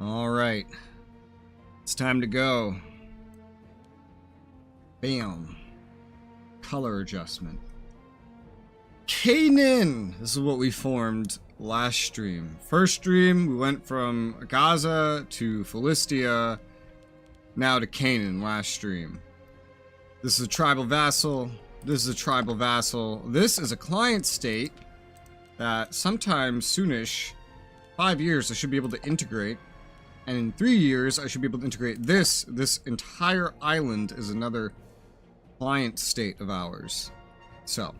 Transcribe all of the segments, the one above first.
Alright. It's time to go. Bam. Color adjustment. Canaan! This is what we formed last stream. First stream, we went from Gaza to Philistia, now to Canaan last stream. This is a tribal vassal. This is a tribal vassal. This is a client state that sometime soonish, 5 years, I should be able to integrate. And in 3 years, I should be able to integrate this. This entire island is another client state of ours. So,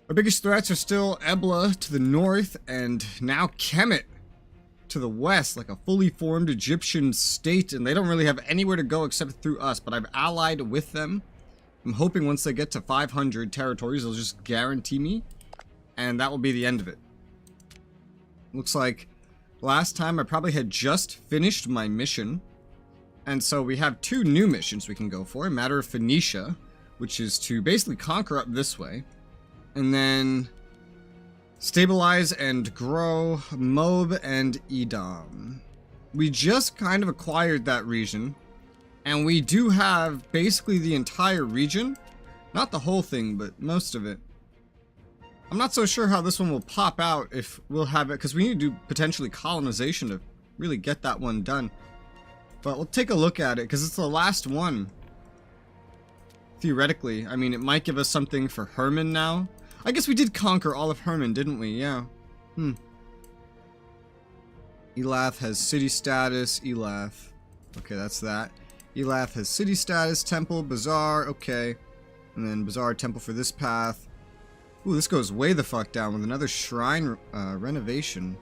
our biggest threats are still Ebla to the north, and now Kemet to the west, like a fully formed Egyptian state, and they don't really have anywhere to go except through us, but I've allied with them. I'm hoping once they get to 500 territories, they'll just guarantee me, and that will be the end of it. Looks like last time I probably had just finished my mission, and so we have 2 new missions we can go for. A Matter of Phoenicia, which is to basically conquer up this way, and then stabilize and grow Moab and Edom. We just kind of acquired that region, and we do have basically the entire region. Not the whole thing, but most of it. I'm not so sure how this one will pop out, if we'll have it, because we need to do potentially colonization to really get that one done. But we'll take a look at it, because it's the last one. Theoretically, I mean, it might give us something for Herman now. I guess we did conquer all of Herman, didn't we? Yeah. Elath has city status. Elath. Okay, that's that. Elath has city status. Temple, Bazaar. Okay. And then Bazaar, temple for this path. Ooh, this goes way the fuck down with another shrine renovation.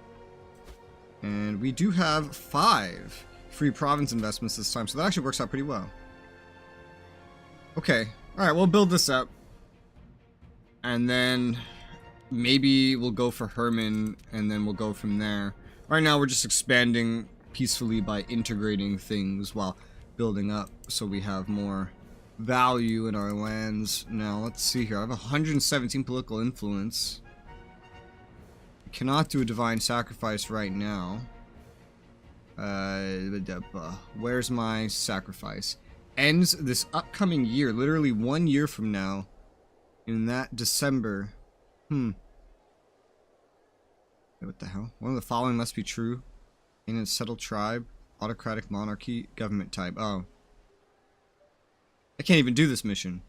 And we do have 5 free province investments this time, so that actually works out pretty well. Okay. Alright, we'll build this up. And then maybe we'll go for Herman, and then we'll go from there. Right now we're just expanding peacefully by integrating things while building up, so we have more value in our lands. Now let's see here. I have 117 political influence. I cannot do a divine sacrifice right now. Where's my sacrifice? Ends this upcoming year, literally 1 year from now. In that December. Wait, what the hell? One of the following must be true. In a settled tribe, autocratic monarchy, government type. Oh. I can't even do this mission.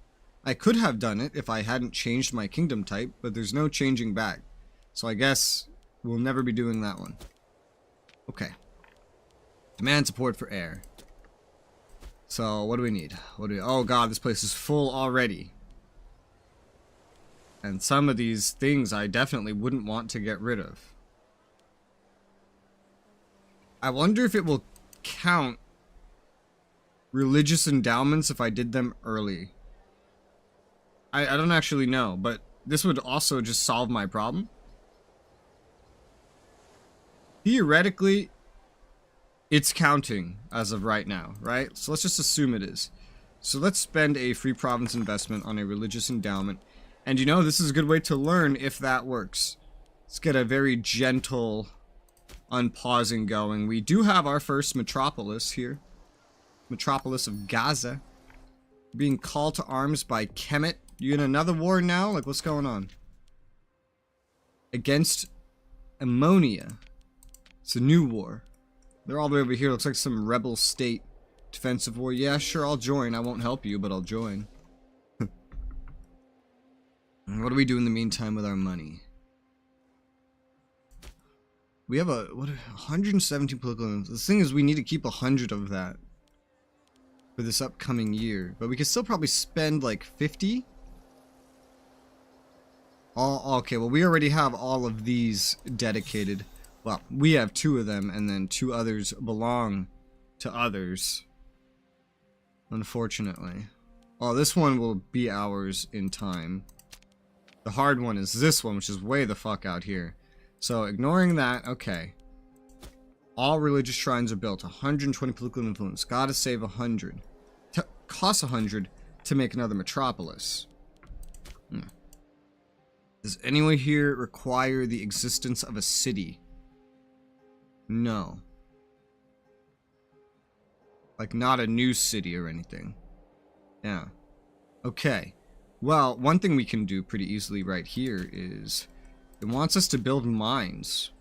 I could have done it if I hadn't changed my kingdom type, but there's no changing back. So I guess we'll never be doing that one. Okay. Demand support for air. So, what do we need? Oh god, this place is full already. And some of these things I definitely wouldn't want to get rid of. I wonder if it will count religious endowments if I did them early. I don't actually know, but this would also just solve my problem. Theoretically, it's counting as of right now, right? So let's just assume it is. So let's spend a free province investment on a religious endowment. And you know, this is a good way to learn if that works. Let's get a very gentle unpausing going. We do have our first metropolis here. Metropolis of Gaza. Being called to arms by Kemet. You in another war now? Like, what's going on? Against Ammonia. It's a new war. They're all the way over here. Looks like some rebel state defensive war. Yeah, sure, I'll join. I won't help you, but I'll join. What do we do in the meantime with our money? We have 117 political influence. The thing is, we need to keep 100 of that for this upcoming year. But we could still probably spend like 50. Okay, well, we already have all of these dedicated. Well, we have 2 of them, and then 2 others belong to others. Unfortunately. Oh, this one will be ours in time. The hard one is this one, which is way the fuck out here. So, ignoring that, okay. All religious shrines are built. 120 political influence. Gotta save 100. Costs 100 to make another metropolis. Does anyone here require the existence of a city? No. Like, not a new city or anything. Yeah. Okay. Well, one thing we can do pretty easily right here is it wants us to build mines.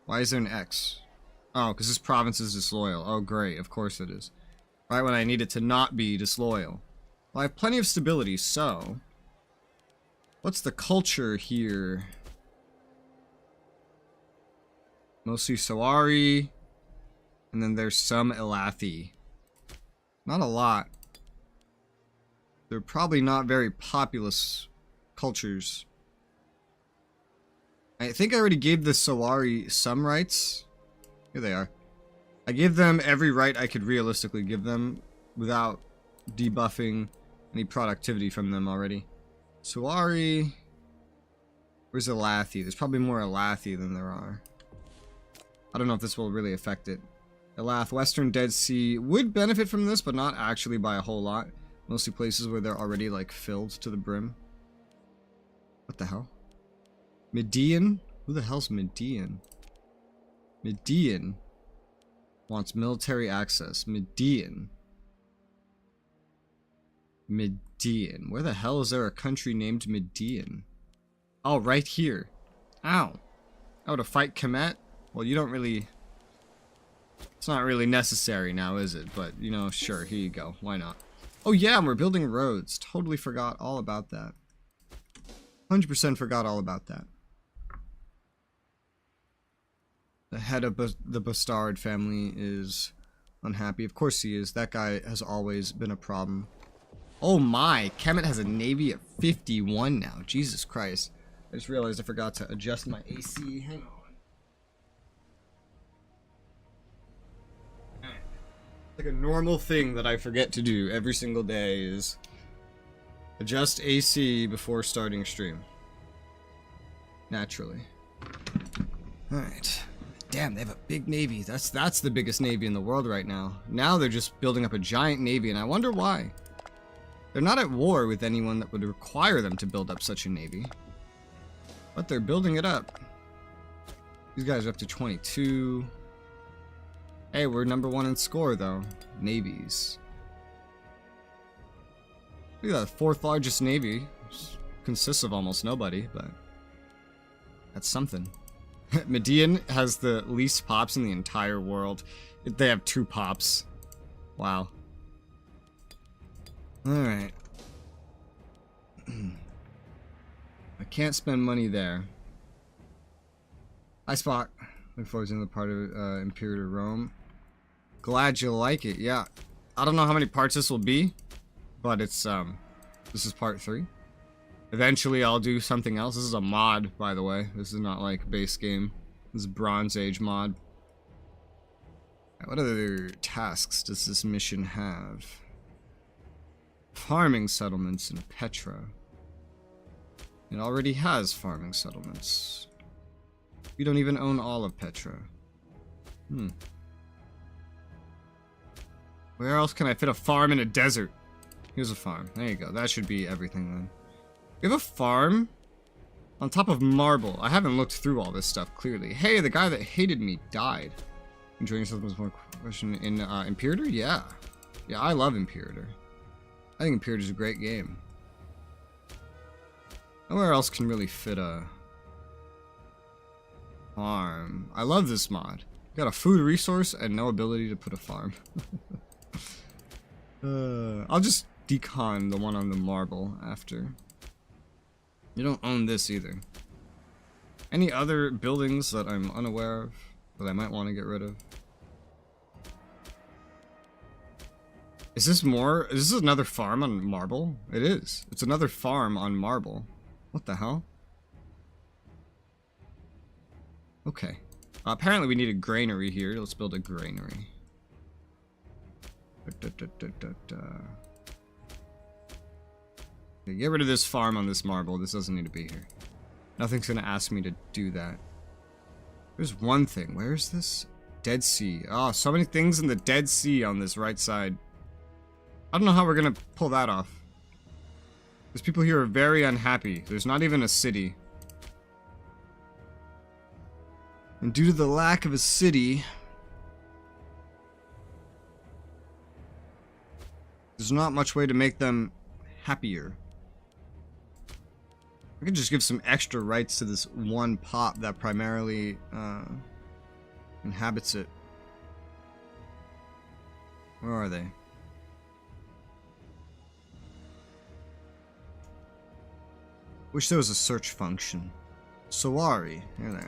Why is there an X? Oh, because this province is disloyal. Oh, great. Of course it is. Right when I need it to not be disloyal. Well, I have plenty of stability, so... What's the culture here? Mostly Sawari. And then there's some Elathi. Not a lot. They're probably not very populous cultures. I think I already gave the Sawari some rights. Here they are. I gave them every right I could realistically give them without debuffing any productivity from them already. Sawari. Where's Elathi? There's probably more Elathi than there are. I don't know if this will really affect it. Elath, Western Dead Sea would benefit from this, but not actually by a whole lot. Mostly places where they're already, like, filled to the brim. What the hell? Median? Who the hell's Median? Median wants military access. Median. Median. Where the hell is there a country named Median? Oh, right here. Ow. Oh, to fight Kemet? Well, you don't really... It's not really necessary now, is it? But, you know, sure, here you go. Why not? Oh yeah, and we're building roads. Totally forgot all about that. 100% forgot all about that. The head of the Bastard family is unhappy. Of course he is. That guy has always been a problem. Oh my, Kemet has a navy at 51 now. Jesus Christ. I just realized I forgot to adjust my AC. Hang on. Like a normal thing that I forget to do every single day is adjust AC before starting stream. Naturally. Alright. Damn, they have a big navy. That's the biggest navy in the world right now. Now they're just building up a giant navy, and I wonder why. They're not at war with anyone that would require them to build up such a navy. But they're building it up. These guys are up to 22. Hey, we're #1 in score, though. Navies. Look at that, 4th largest navy. Consists of almost nobody, but... That's something. Median has the least pops in the entire world. They have 2 pops. Wow. Alright. I can't spend money there. Hi, Spock. Looking forward to another part of Imperator Rome. Glad you like it. Yeah. I don't know how many parts this will be, but it's, this is part 3. Eventually I'll do something else. This is a mod, by the way. This is not like base game. This is Bronze Age mod. Right, what other tasks does this mission have? Farming settlements in Petra. It already has farming settlements. We don't even own all of Petra. Where else can I fit a farm in a desert? Here's a farm. There you go. That should be everything then. We have a farm on top of marble. I haven't looked through all this stuff clearly. Hey, the guy that hated me died. Enjoying yourself was more question in Imperator? Yeah. Yeah, I love Imperator. I think Imperator is a great game. Nowhere else can really fit a farm. I love this mod. Got a food resource and no ability to put a farm. I'll just decon the one on the marble after. You don't own this either. Any other buildings that I'm unaware of that I might want to get rid of? Is this more? Is this another farm on marble? It is. It's another farm on marble. What the hell? Okay. Apparently we need a granary here. Let's build a granary. Okay, get rid of this farm on this marble. This doesn't need to be here. Nothing's gonna ask me to do that. There's one thing. Where's this? Dead Sea. Oh, so many things in the Dead Sea on this right side. I don't know how we're gonna pull that off. These people here are very unhappy. There's not even a city. And due to the lack of a city, There's not much way to make them happier. I could just give some extra rights to this one pop that primarily inhabits it. Where are they? Wish there was a search function. Sawari. Here they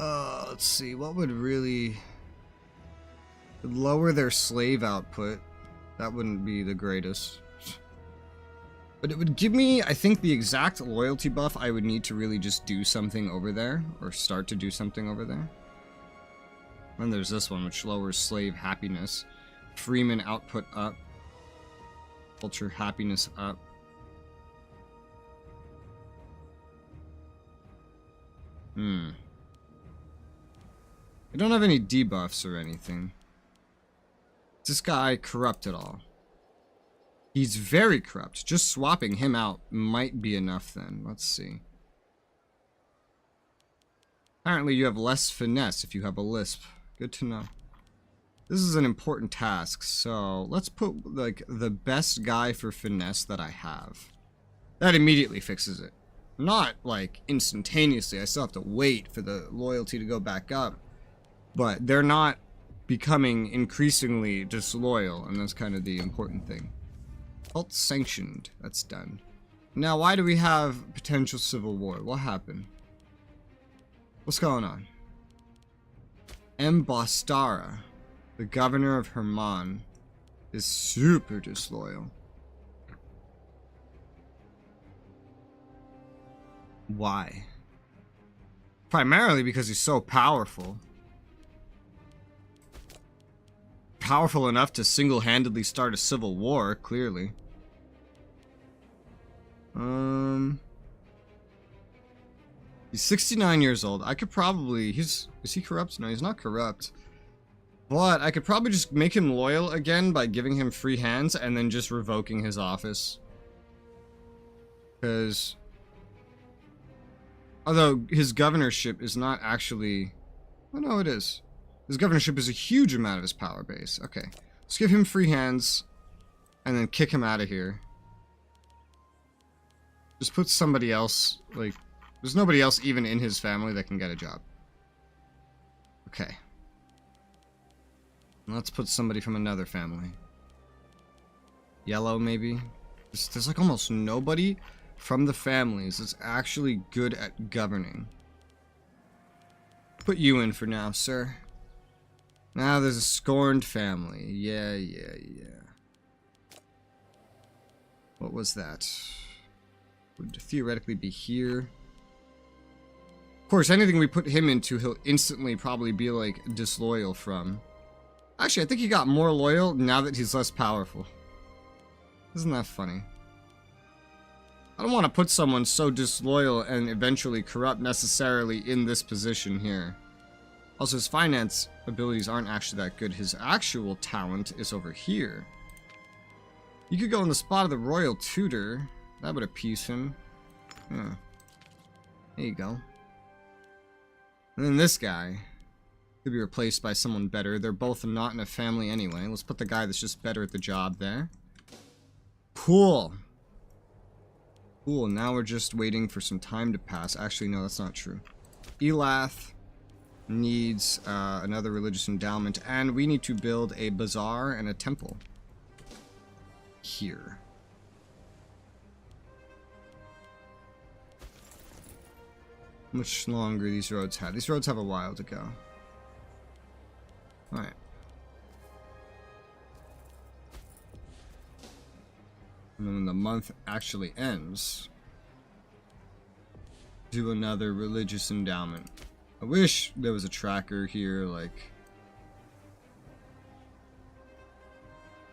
are. Let's see. What would really lower their slave output? That wouldn't be the greatest. But it would give me, I think, the exact loyalty buff I would need to really just do something over there. Or start to do something over there. And there's this one, which lowers slave happiness. Freeman output up. Culture happiness up. I don't have any debuffs or anything. Is this guy corrupt at all? He's very corrupt. Just swapping him out might be enough then. Let's see. Apparently you have less finesse if you have a lisp. Good to know. This is an important task, so let's put like the best guy for finesse that I have. That immediately fixes it. Not like instantaneously. I still have to wait for the loyalty to go back up. But they're not becoming increasingly disloyal, and that's kind of the important thing. Cult sanctioned. That's done. Now, why do we have potential civil war? What happened? What's going on? Bostara, the governor of Herman, is super disloyal. Why? Primarily because he's so powerful. Powerful enough to single-handedly start a civil war, clearly. He's 69 years old. I could probably... is he corrupt? No, he's not corrupt. But I could probably just make him loyal again by giving him free hands and then just revoking his office. Because... although his governorship is not actually... oh no, it is. His governorship is a huge amount of his power base. Okay. Let's give him free hands and then kick him out of here. Just put somebody else, like... there's nobody else even in his family that can get a job. Okay. Let's put somebody from another family. Yellow, maybe? There's like almost nobody from the families that's actually good at governing. Put you in for now, sir. Now there's a scorned family. Yeah. What was that? Would theoretically be here. Of course, anything we put him into, he'll instantly probably be, like, disloyal from. Actually, I think he got more loyal now that he's less powerful. Isn't that funny? I don't want to put someone so disloyal and eventually corrupt necessarily in this position here. Also, his finance abilities aren't actually that good. His actual talent is over here. You could go in the spot of the royal tutor. That would appease him. Yeah. There you go. And then this guy could be replaced by someone better. They're both not in a family anyway. Let's put the guy that's just better at the job there. Cool. Cool, now we're just waiting for some time to pass. Actually, no, that's not true. Elath needs another religious endowment, and we need to build a bazaar and a temple. Here. How much longer these roads have? These roads have a while to go. Alright. And then when the month actually ends, do another religious endowment. I wish there was a tracker here, like,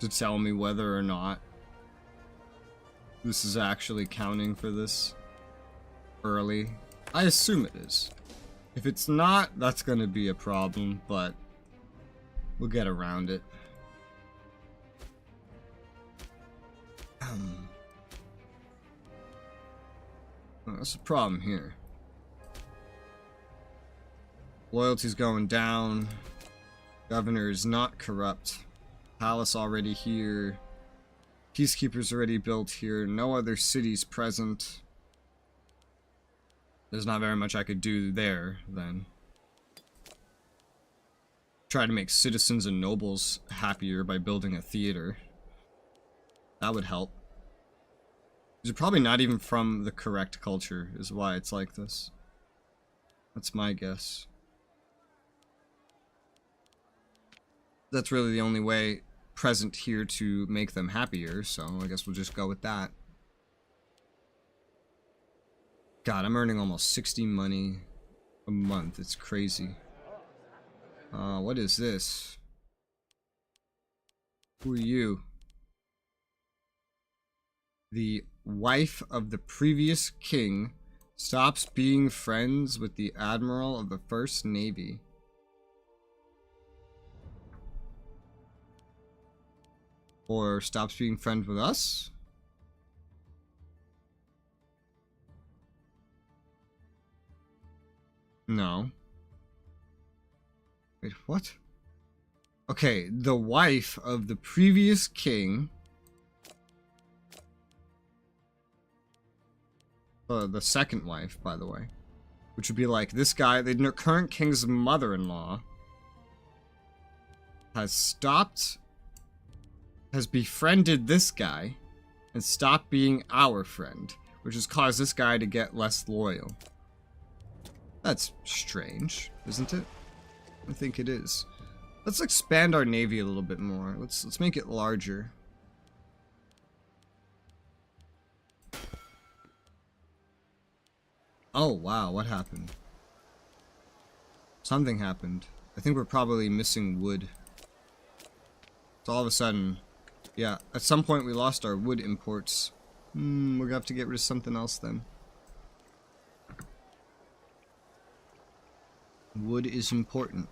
to tell me whether or not this is actually counting for this early. I assume it is. If it's not, that's gonna be a problem, but we'll get around it. Well, that's a problem here. Loyalty's going down. Governor is not corrupt. Palace already here. Peacekeepers already built here. No other cities present. There's not very much I could do there, then. Try to make citizens and nobles happier by building a theater. That would help. These are probably not even from the correct culture, is why it's like this. That's my guess. That's really the only way present here to make them happier, so I guess we'll just go with that. God, I'm earning almost 60 money a month. It's crazy. What is this? Who are you? The wife of the previous king stops being friends with the admiral of the First Navy. Or stops being friends with us? No. Wait, what? Okay, the wife of the previous king. The second wife, by the way. Which would be like this guy, the current king's mother-in-law, has befriended this guy and stopped being our friend, which has caused this guy to get less loyal. That's strange, isn't it? I think it is. Let's expand our navy a little bit more. Let's make it larger. Oh wow, what happened? Something happened. I think we're probably missing wood. So all of a sudden, yeah, at some point we lost our wood imports. We're gonna have to get rid of something else then. Wood is important.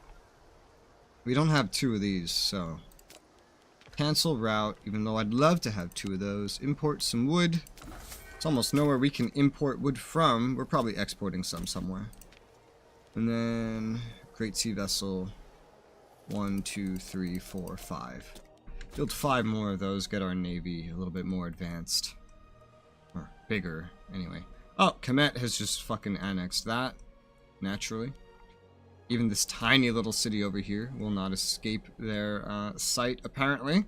We don't have 2 of these, so cancel route, even though I'd love to have 2 of those. Import some wood. There's almost nowhere we can import wood from. We're probably exporting some somewhere. And then Great Sea Vessel. 1, 2, 3, 4, 5. Build 5 more of those, get our navy a little bit more advanced. Or bigger, anyway. Oh, Kemet has just fucking annexed that. Naturally. Even this tiny little city over here will not escape their sight, apparently.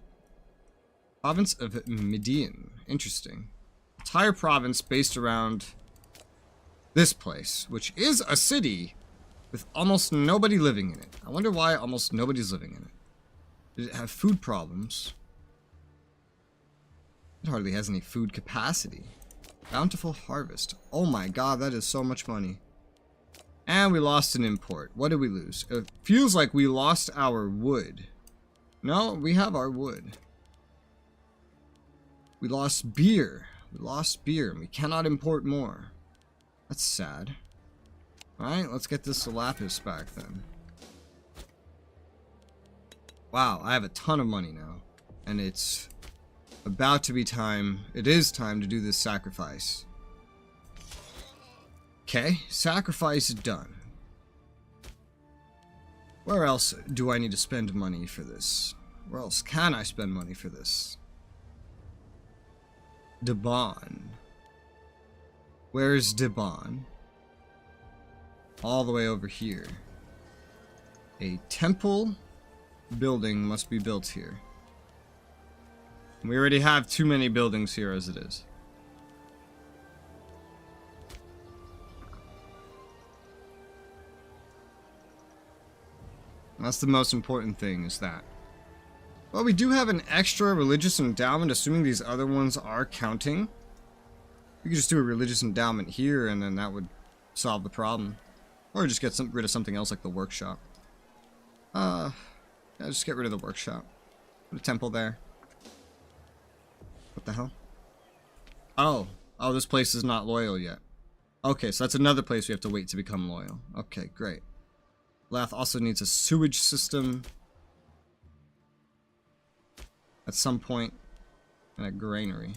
Province of Median. Interesting. Entire province based around this place, which is a city with almost nobody living in it. I wonder why almost nobody's living in it. Did it have food problems? It hardly has any food capacity. Bountiful harvest. Oh my god, that is so much money. And we lost an import. What did we lose? It feels like we lost our wood. No, we have our wood. We lost beer. We lost beer, and we cannot import more. That's sad. Alright, let's get this lapis back then. Wow, I have a ton of money now. And it's about to be time. It is time to do this sacrifice. Okay, sacrifice done. Where else do I need to spend money for this? Where else can I spend money for this? Debon. Where's Debon? All the way over here. A temple building must be built here. We already have too many buildings here as it is. That's the most important thing, is that. Well, we do have an extra religious endowment, assuming these other ones are counting. We could just do a religious endowment here, and then that would solve the problem. Or just get rid of something else like the workshop. Yeah, just get rid of the workshop. Put a temple there. What the hell? Oh, this place is not loyal yet. Okay, so that's another place we have to wait to become loyal. Okay, great. Lath also needs a sewage system at some point, and a granary.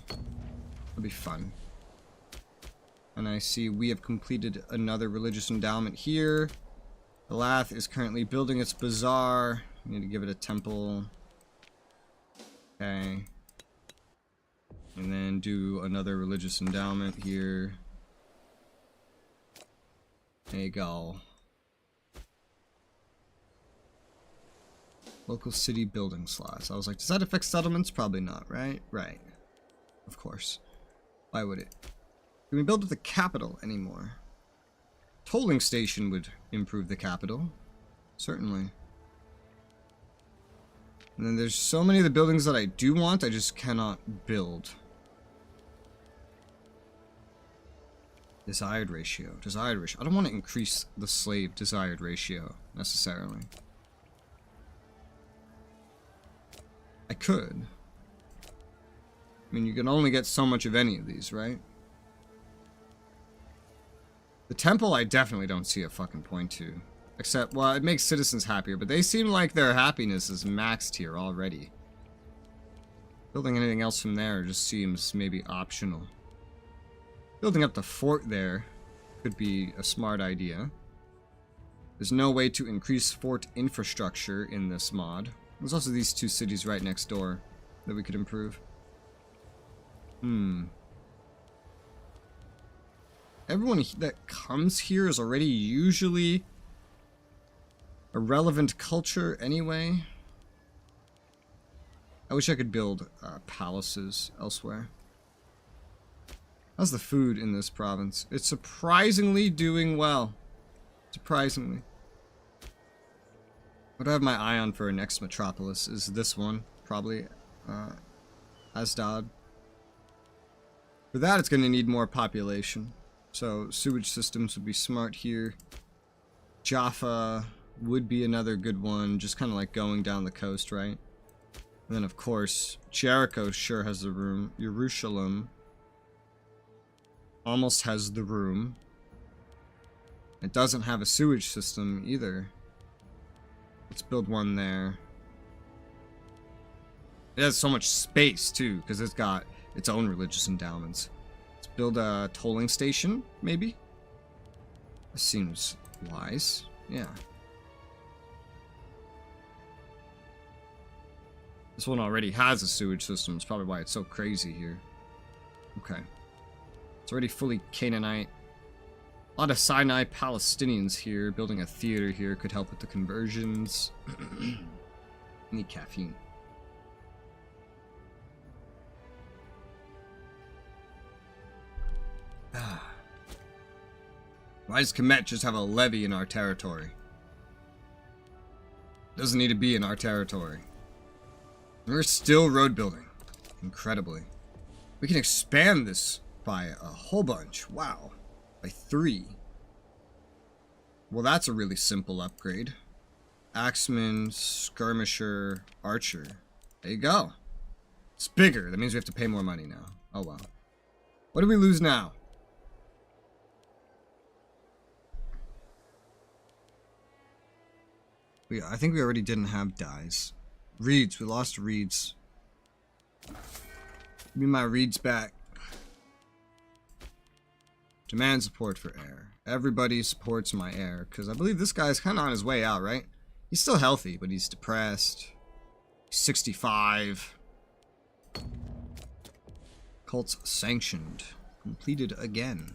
That'll be fun. And I see we have completed another religious endowment here. The Lath is currently building its bazaar. We need to give it a temple. Okay. And then do another religious endowment here. There you go. Local city building slots. I was like, does that affect settlements? Probably not, right? Right. Of course. Why would it? Can we build at the capital anymore? Tolling station would improve the capital. Certainly. And then there's so many of the buildings that I do want, I just cannot build. Desired ratio. Desired ratio. I don't want to increase the slave desired ratio, necessarily. I could. I mean, you can only get so much of any of these, right? The temple, I definitely don't see a fucking point to. Except, well, it makes citizens happier, but they seem like their happiness is maxed here already. Building anything else from there just seems maybe optional. Building up the fort there could be a smart idea. There's no way to increase fort infrastructure in this mod. There's also these two cities right next door that we could improve. Everyone that comes here is already usually a relevant culture anyway. I wish I could build palaces elsewhere. How's the food in this province? It's surprisingly doing well. Surprisingly. What I have my eye on for our next metropolis is this one. Probably Asdod. For that, it's going to need more population. So sewage systems would be smart here. Jaffa would be another good one, just kind of like going down the coast, right? And then, of course, Jericho sure has the room. Jerusalem almost has the room. It doesn't have a sewage system either. Let's build one there. It has so much space, too, because it's got its own religious endowments. Let's build a tolling station, maybe? This seems wise. Yeah. This one already has a sewage system. It's probably why it's so crazy here. Okay. It's already fully Canaanite. A lot of Sinai Palestinians here. Building a theater here could help with the conversions. Need caffeine. Why does Kemet just have a levy in our territory? Doesn't need to be in our territory. We're still road building. Incredibly. We can expand this by a whole bunch. Wow. By 3. Well, that's a really simple upgrade. Axeman, Skirmisher, Archer. There you go. It's bigger. That means we have to pay more money now. Oh, well. What do we lose now? I think we already didn't have dyes. Reeds. We lost reeds. Give me my reeds back. Demand support for air. Everybody supports my air. Because I believe this guy's kind of on his way out, right? He's still healthy, but he's depressed. He's 65. Cults sanctioned. Completed again.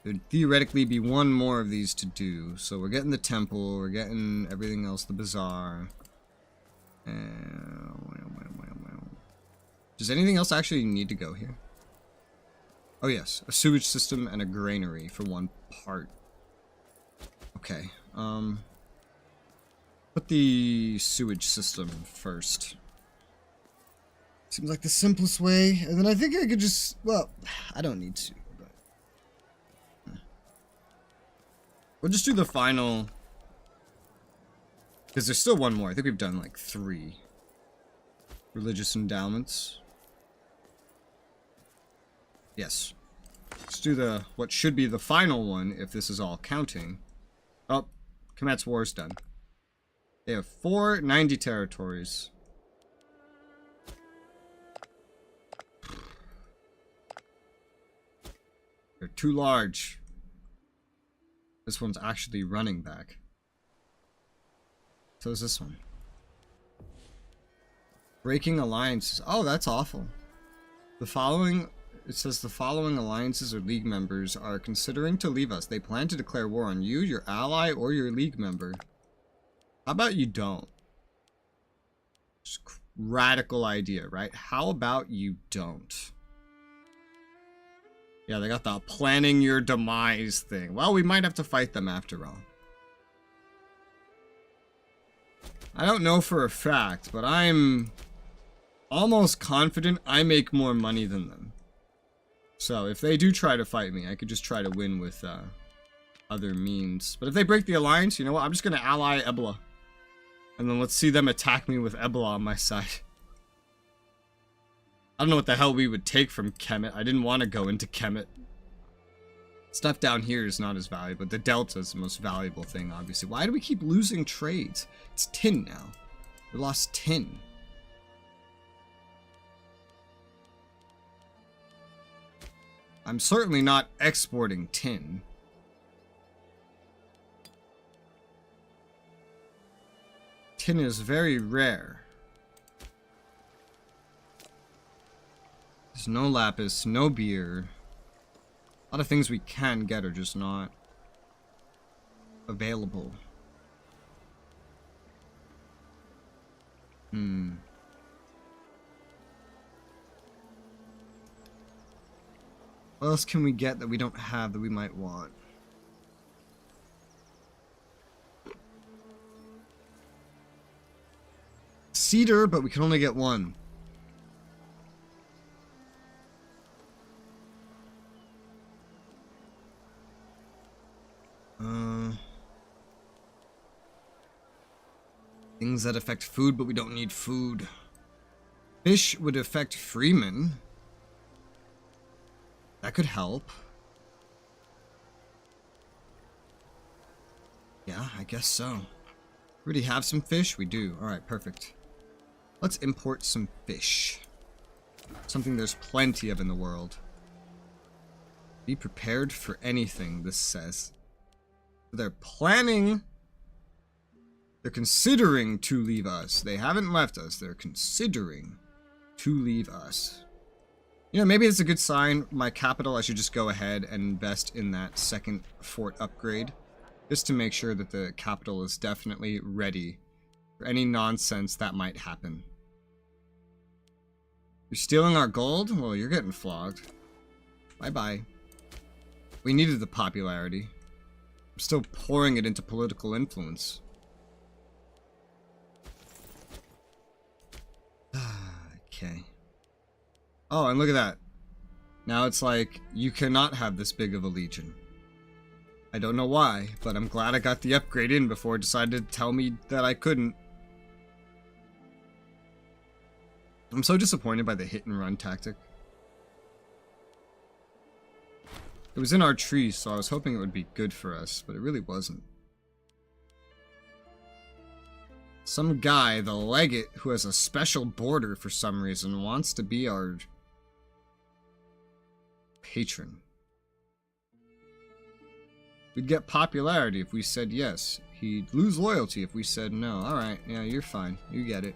There'd theoretically be one more of these to do. So we're getting the temple, we're getting everything else, the bazaar. Does anything else actually need to go here? Oh yes, a sewage system and a granary for one part. Okay, put the sewage system first. Seems like the simplest way, and then I think I could just, well, I don't need to. We'll just do the final, because there's still one more. I think we've done like 3 religious endowments. Yes. Let's do the, what should be the final one, if this is all counting. Oh, Kemet's War's done. They have 490 territories. They're too large. This one's actually running back. So is this one. Breaking alliances. Oh, that's awful. The following... It says the following alliances or league members are considering to leave us. They plan to declare war on you, your ally, or your league member. How about you don't? Just radical idea, right? How about you don't? Yeah, they got the planning your demise thing. Well, we might have to fight them after all. I don't know for a fact, but I'm almost confident I make more money than them. So if they do try to fight me, I could just try to win with other means. But if they break the alliance, you know what? I'm just going to ally Ebola. And then let's see them attack me with Ebola on my side. I don't know what the hell we would take from Kemet. I didn't want to go into Kemet. Stuff down here is not as valuable. The Delta is the most valuable thing, obviously. Why do we keep losing trades? It's tin now. We lost tin. I'm certainly not exporting tin. Tin is very rare. There's no lapis, no beer. A lot of things we can get are just not available. What else can we get that we don't have that we might want? Cedar, but we can only get one. Things that affect food, but we don't need food. Fish would affect Freeman. That could help. Yeah, I guess so. Already have some fish? We do. Alright, perfect. Let's import some fish. Something there's plenty of in the world. Be prepared for anything, this says. They're planning... They're considering to leave us. They haven't left us. They're considering to leave us. You know, maybe it's a good sign. My capital, I should just go ahead and invest in that second fort upgrade. Just to make sure that the capital is definitely ready for any nonsense that might happen. You're stealing our gold? Well, you're getting flogged. Bye-bye. We needed the popularity. I'm still pouring it into political influence. Okay. Oh, and look at that. Now it's like, you cannot have this big of a legion. I don't know why, but I'm glad I got the upgrade in before it decided to tell me that I couldn't. I'm so disappointed by the hit and run tactic. It was in our trees, so I was hoping it would be good for us, but it really wasn't. Some guy, the legate, who has a special border for some reason, wants to be our patron. We'd get popularity if we said yes. He'd lose loyalty if we said no. Alright, yeah, you're fine. You get it.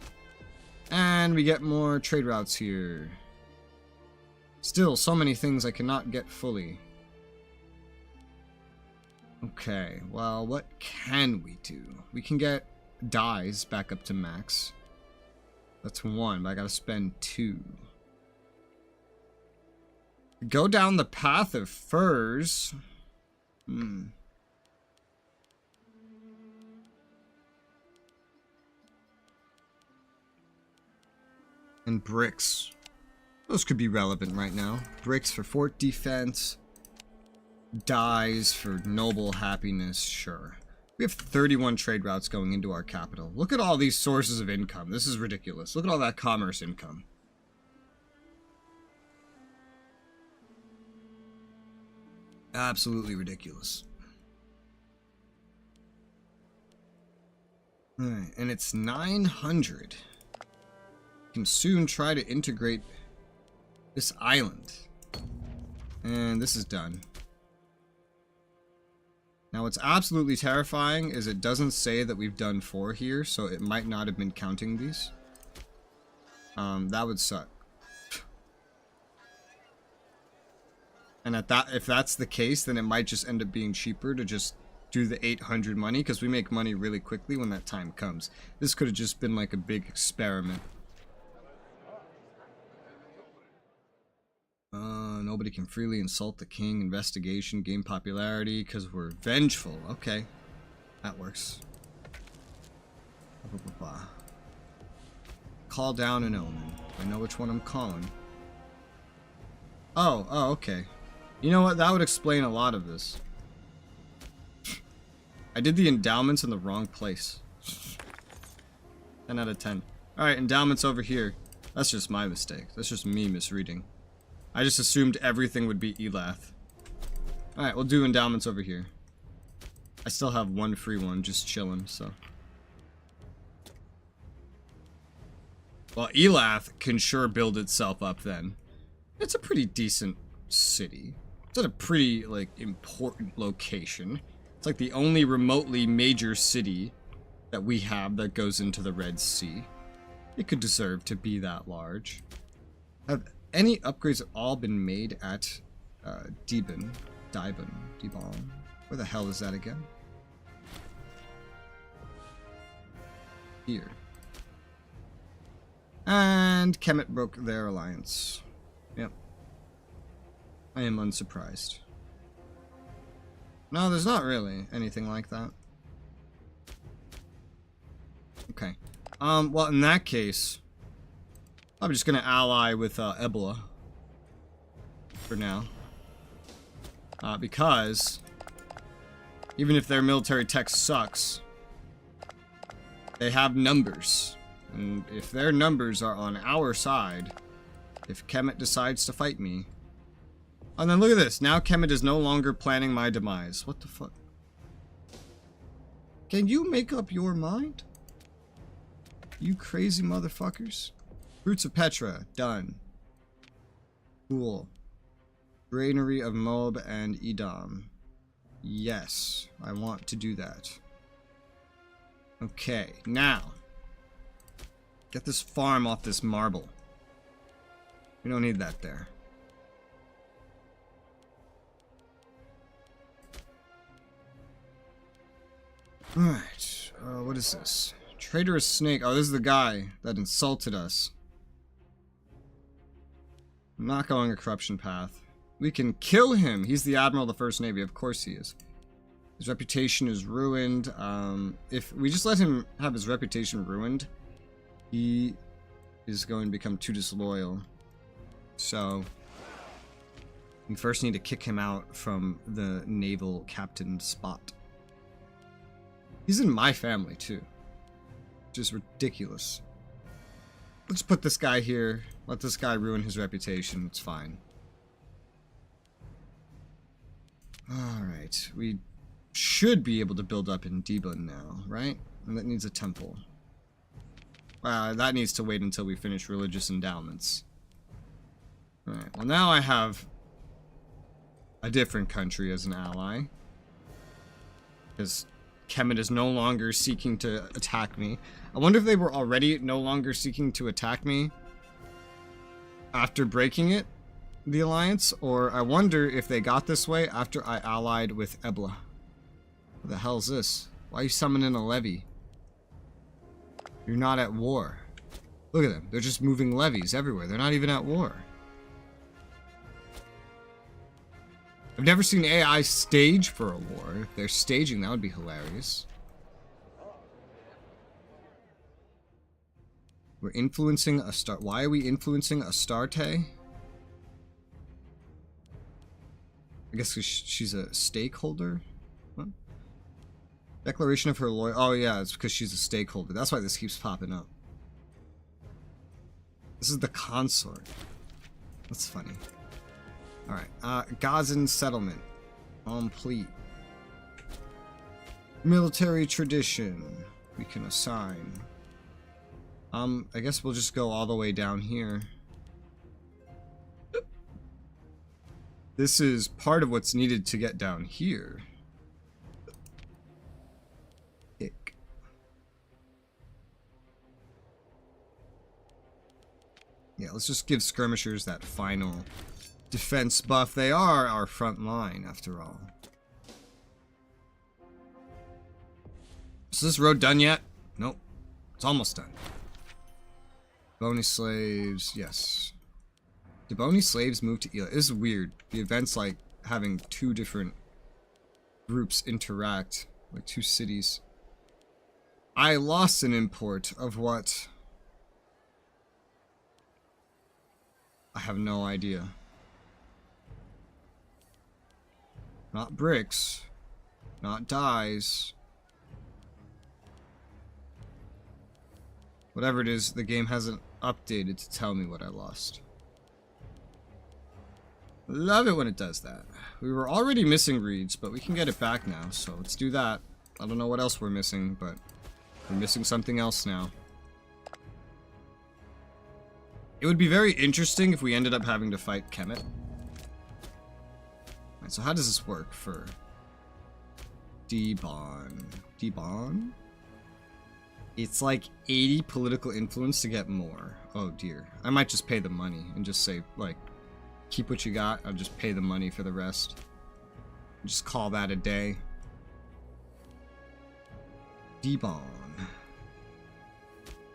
And we get more trade routes here. Still, so many things I cannot get fully. Okay, well, what can we do? We can get dyes back up to max. That's one, but I gotta spend 2. Go down the path of furs. And bricks. Those could be relevant right now. Bricks for fort defense. Dyes for noble happiness, sure. We have 31 trade routes going into our capital. Look at all these sources of income. This is ridiculous. Look at all that commerce income. Absolutely ridiculous. Alright, and it's 900. We can soon try to integrate this island. And this is done. Now what's absolutely terrifying is it doesn't say that we've done 4 here, so it might not have been counting these. That would suck. And if that's the case, then it might just end up being cheaper to just do the 800 money, because we make money really quickly when that time comes. This could have just been like a big experiment. Nobody can freely insult the king. Investigation, gain popularity, because we're vengeful. Okay, that works. Call down an omen. I know which one I'm calling. Oh, okay. You know what? That would explain a lot of this. I did the endowments in the wrong place. 10 out of 10. Alright, endowments over here. That's just my mistake. That's just me misreading. I just assumed everything would be Elath. Alright, we'll do endowments over here. I still have one free one just chilling, so. Well, Elath can sure build itself up then. It's a pretty decent city. It's at a pretty, like, important location. It's like the only remotely major city that we have that goes into the Red Sea. It could deserve to be that large. Have any upgrades all been made at Dibon? Where the hell is that again? Here. And Kemet broke their alliance. Yep. I am unsurprised. No, there's not really anything like that. Okay. Well, in that case, I'm just gonna ally with Ebola for now. Because even if their military tech sucks, they have numbers. And if their numbers are on our side, if Kemet decides to fight me... And then look at this. Now Kemet is no longer planning my demise. What the fuck? Can you make up your mind? You crazy motherfuckers. Roots of Petra. Done. Cool. Granary of Moab and Edom. Yes. I want to do that. Okay. Now. Get this farm off this marble. We don't need that there. Alright. What is this? Traitorous snake. Oh, this is the guy that insulted us. I'm not going a corruption path. We can kill him. He's the admiral of the First Navy. Of course he is. His reputation is ruined. If we just let him have his reputation ruined, he is going to become too disloyal. So we first need to kick him out from the naval captain spot. He's in my family too. Just ridiculous. Let's put this guy here. Let this guy ruin his reputation. It's fine. Alright. We should be able to build up in Dibon now, right? And that needs a temple. That needs to wait until we finish religious endowments. Alright, well now I have a different country as an ally. Because Kemet is no longer seeking to attack me. I wonder if they were already no longer seeking to attack me after breaking it, the alliance, or I wonder if they got this way after I allied with Ebla. What the hell is this? Why are you summoning a levy? You're not at war. Look at them. They're just moving levies everywhere. They're not even at war. I've never seen AI stage for a war. If they're staging, that would be hilarious. We're influencing a star. Why are we influencing Astarte? I guess 'cause she's a stakeholder? What? Declaration of her loyalty. Oh yeah, it's because she's a stakeholder. That's why this keeps popping up. This is the consort. That's funny. Alright, Gazan settlement. Complete. Military tradition. We can assign. I guess we'll just go all the way down here. This is part of what's needed to get down here. Ick. Yeah, let's just give skirmishers that final defense buff. They are our front line, after all. Is this road done yet? Nope. It's almost done. Bony slaves, yes. Do bony slaves move to Ela? This is weird. The event's like having two different groups interact, like two cities. I lost an import of what? I have no idea. Not bricks. Not dyes. Whatever it is, the game hasn't updated to tell me what I lost. Love it when it does that. We were already missing reeds, but we can get it back now, so let's do that. I don't know what else we're missing, but we're missing something else now. It would be very interesting if we ended up having to fight Kemet. Alright, so how does this work for Debon? Debon? It's like 80 political influence to get more. Oh dear. I might just pay the money and just say, like, keep what you got. I'll just pay the money for the rest. Just call that a day. Debon.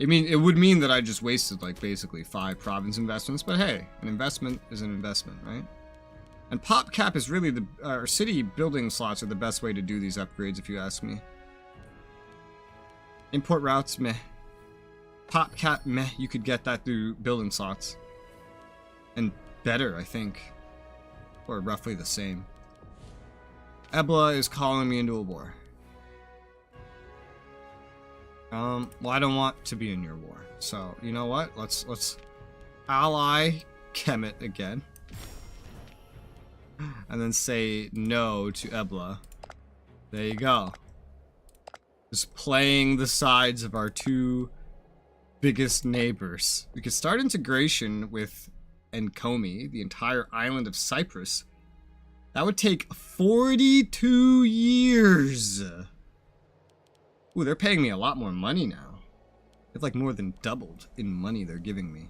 I mean, it would mean that I just wasted, like, basically 5 province investments, but hey, an investment is an investment, right? And pop cap is really the, city building slots are the best way to do these upgrades, if you ask me. Import routes, meh. Pop cap, meh. You could get that through building slots. And better, I think. Or roughly the same. Ebla is calling me into a war. Well, I don't want to be in your war. So, you know what? Let's ally Kemet again. And then say no to Ebla. There you go. Just playing the sides of our two biggest neighbors. We could start integration with Enkomi, the entire island of Cyprus. That would take 42 years. Ooh, they're paying me a lot more money now. They've like more than doubled in money they're giving me.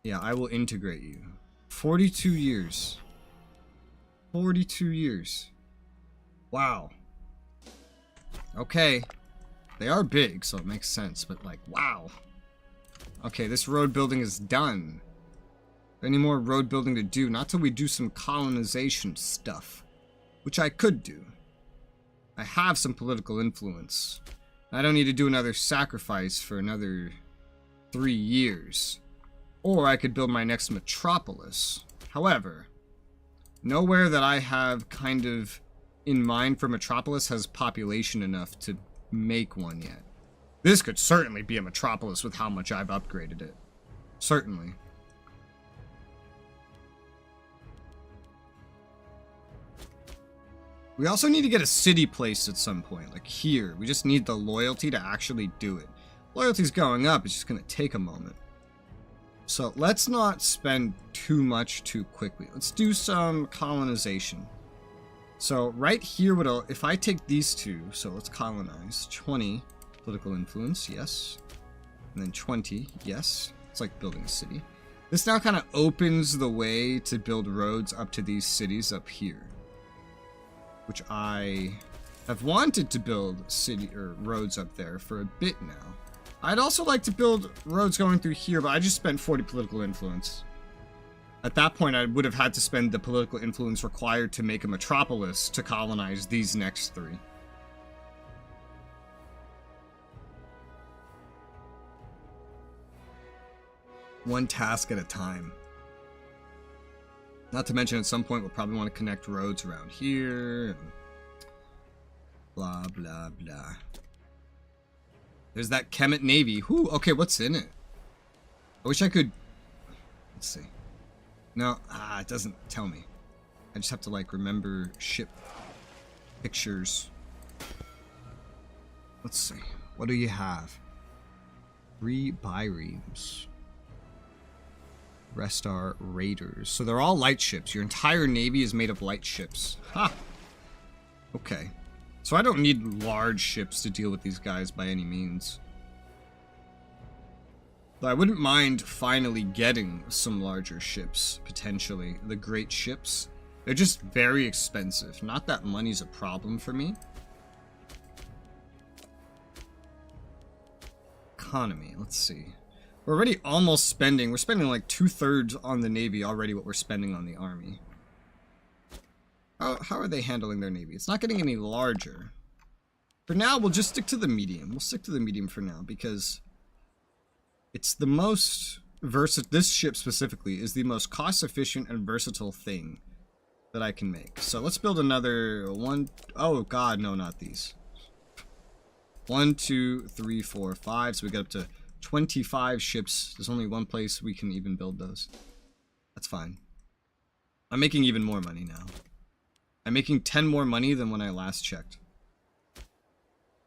Yeah, I will integrate you. 42 years. 42 years. Wow. Okay. They are big, so it makes sense, but like, wow. Okay, this road building is done. Any more road building to do? Not till we do some colonization stuff. Which I could do. I have some political influence. I don't need to do another sacrifice for another 3 years. Or I could build my next metropolis. However, nowhere that I have kind of in mind for metropolis has population enough to make one yet. This could certainly be a metropolis with how much I've upgraded it. Certainly. We also need to get a city placed at some point, like here. We just need the loyalty to actually do it. Loyalty's going up, it's just going to take a moment. So let's not spend too much too quickly. Let's do some colonization. So right here, if I take these two, so let's colonize. 20 political influence, yes. And then 20, yes. It's like building a city. This now kind of opens the way to build roads up to these cities up here. Which I have wanted to build roads up there for a bit now. I'd also like to build roads going through here, but I just spent 40 political influence. At that point, I would have had to spend the political influence required to make a metropolis to colonize these next 3. One task at a time. Not to mention, at some point, we'll probably want to connect roads around here. And blah, blah, blah. There's that Kemet Navy. Whew, okay, what's in it? I wish I could... Let's see. No, it doesn't tell me. I just have to, like, remember ship pictures. Let's see. What do you have? 3 biremes. Restar Raiders. So they're all light ships. Your entire navy is made of light ships. Ha! Okay. So I don't need large ships to deal with these guys by any means. But I wouldn't mind finally getting some larger ships, potentially. The great ships. They're just very expensive. Not that money's a problem for me. Economy, let's see. We're already almost spending. We're spending like 2/3 on the Navy already what we're spending on the Army. How are they handling their Navy? It's not getting any larger. For now, we'll just stick to the medium. We'll stick to the medium for now because it's the most versatile. This ship specifically is the most cost-efficient and versatile thing that I can make. So let's build another one. Oh god, no, not these. 1, 2, 3, 4, 5. So we get up to 25 ships. There's only one place we can even build those. That's fine. I'm making even more money now. I'm making 10 more money than when I last checked.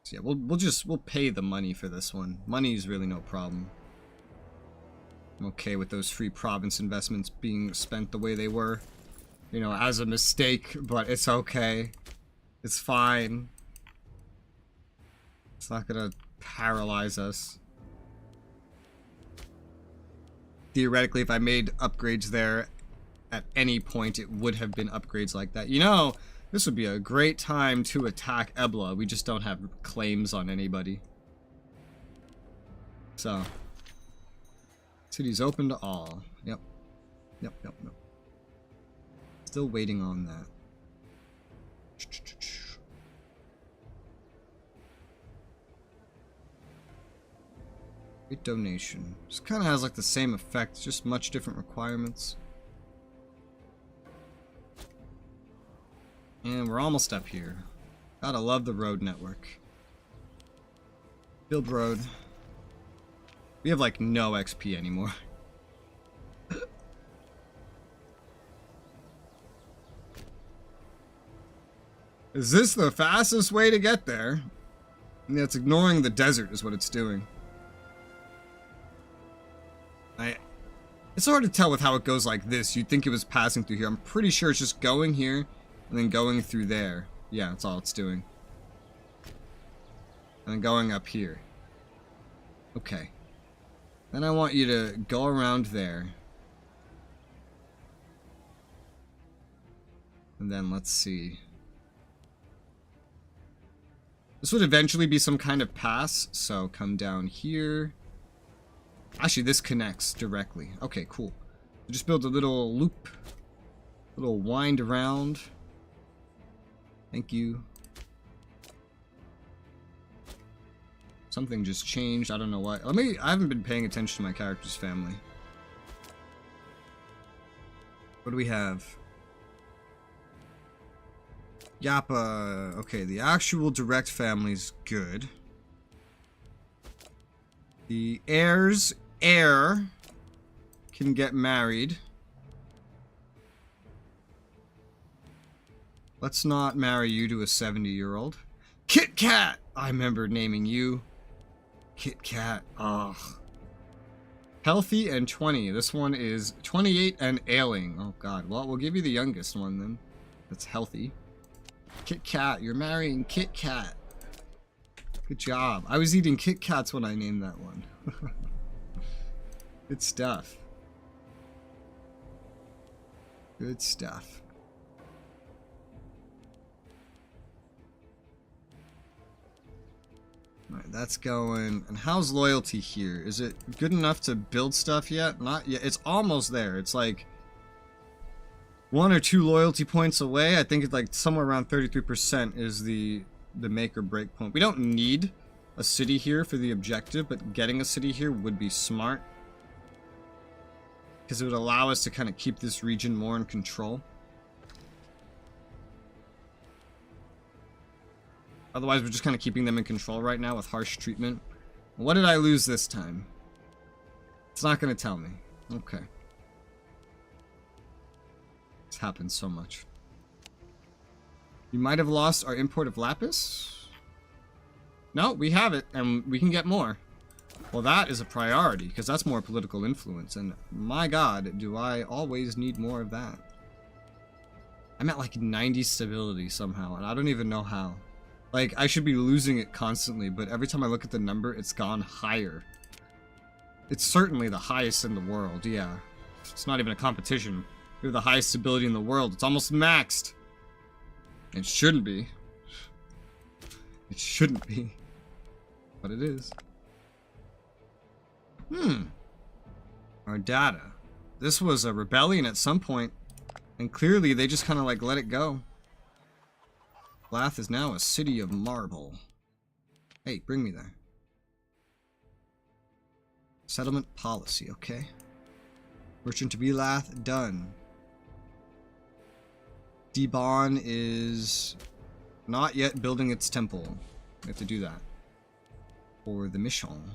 So yeah, we'll pay the money for this one. Money is really no problem. I'm okay with those free province investments being spent the way they were. You know, as a mistake, but it's okay. It's fine. It's not gonna paralyze us. Theoretically, if I made upgrades there at any point, it would have been upgrades like that. You know, this would be a great time to attack Ebla. We just don't have claims on anybody. So, city's open to all. Yep. Yep. Still waiting on that. Great donation. Just kind of has like the same effect, just much different requirements. And we're almost up here. Gotta love the road network. Build road. We have like no XP anymore. Is this the fastest way to get there? Yeah, it's ignoring the desert is what it's doing. It's hard to tell with how it goes like this. You'd think it was passing through here. I'm pretty sure it's just going here and then going through there. Yeah, that's all it's doing. And then going up here. Okay. Then I want you to go around there. And then let's see. This would eventually be some kind of pass, so come down here. Actually, this connects directly. Okay, cool. Just build a little loop. A little wind around. Thank you. Something just changed. I don't know what. I haven't been paying attention to my character's family. What do we have? Yappa. Okay, the actual direct family's good. The heir can get married. Let's not marry you to a 70-year-old. Kit Kat! I remember naming you. Kit Kat. Ugh. Healthy and 20. This one is 28 and ailing. Oh god. Well, we'll give you the youngest one then. That's healthy. Kit Kat. You're marrying Kit Kat. Good job. I was eating Kit Kats when I named that one. Good stuff. Good stuff. Alright, that's going. And how's loyalty here? Is it good enough to build stuff yet? Not yet. It's almost there. It's like 1 or 2 loyalty points away. I think it's like somewhere around 33% is the make or break point. We don't need a city here for the objective, but getting a city here would be smart. Because it would allow us to kind of keep this region more in control. Otherwise, we're just kind of keeping them in control right now with harsh treatment. What did I lose this time? It's not going to tell me. Okay. This happens so much. You might have lost our import of lapis? No, we have it, and we can get more. Well, that is a priority, because that's more political influence, and my god, do I always need more of that. I'm at like 90 stability somehow, and I don't even know how. Like, I should be losing it constantly, but every time I look at the number, it's gone higher. It's certainly the highest in the world, yeah. It's not even a competition. We have the highest ability in the world. It's almost maxed. It shouldn't be. It shouldn't be. But it is. Our data. This was a rebellion at some point. And clearly they just kind of like let it go. Lath is now a city of marble. Hey, bring me there. Settlement policy, okay. Merchant to be Lath, done. Debon is not yet building its temple. We have to do that. For the mission.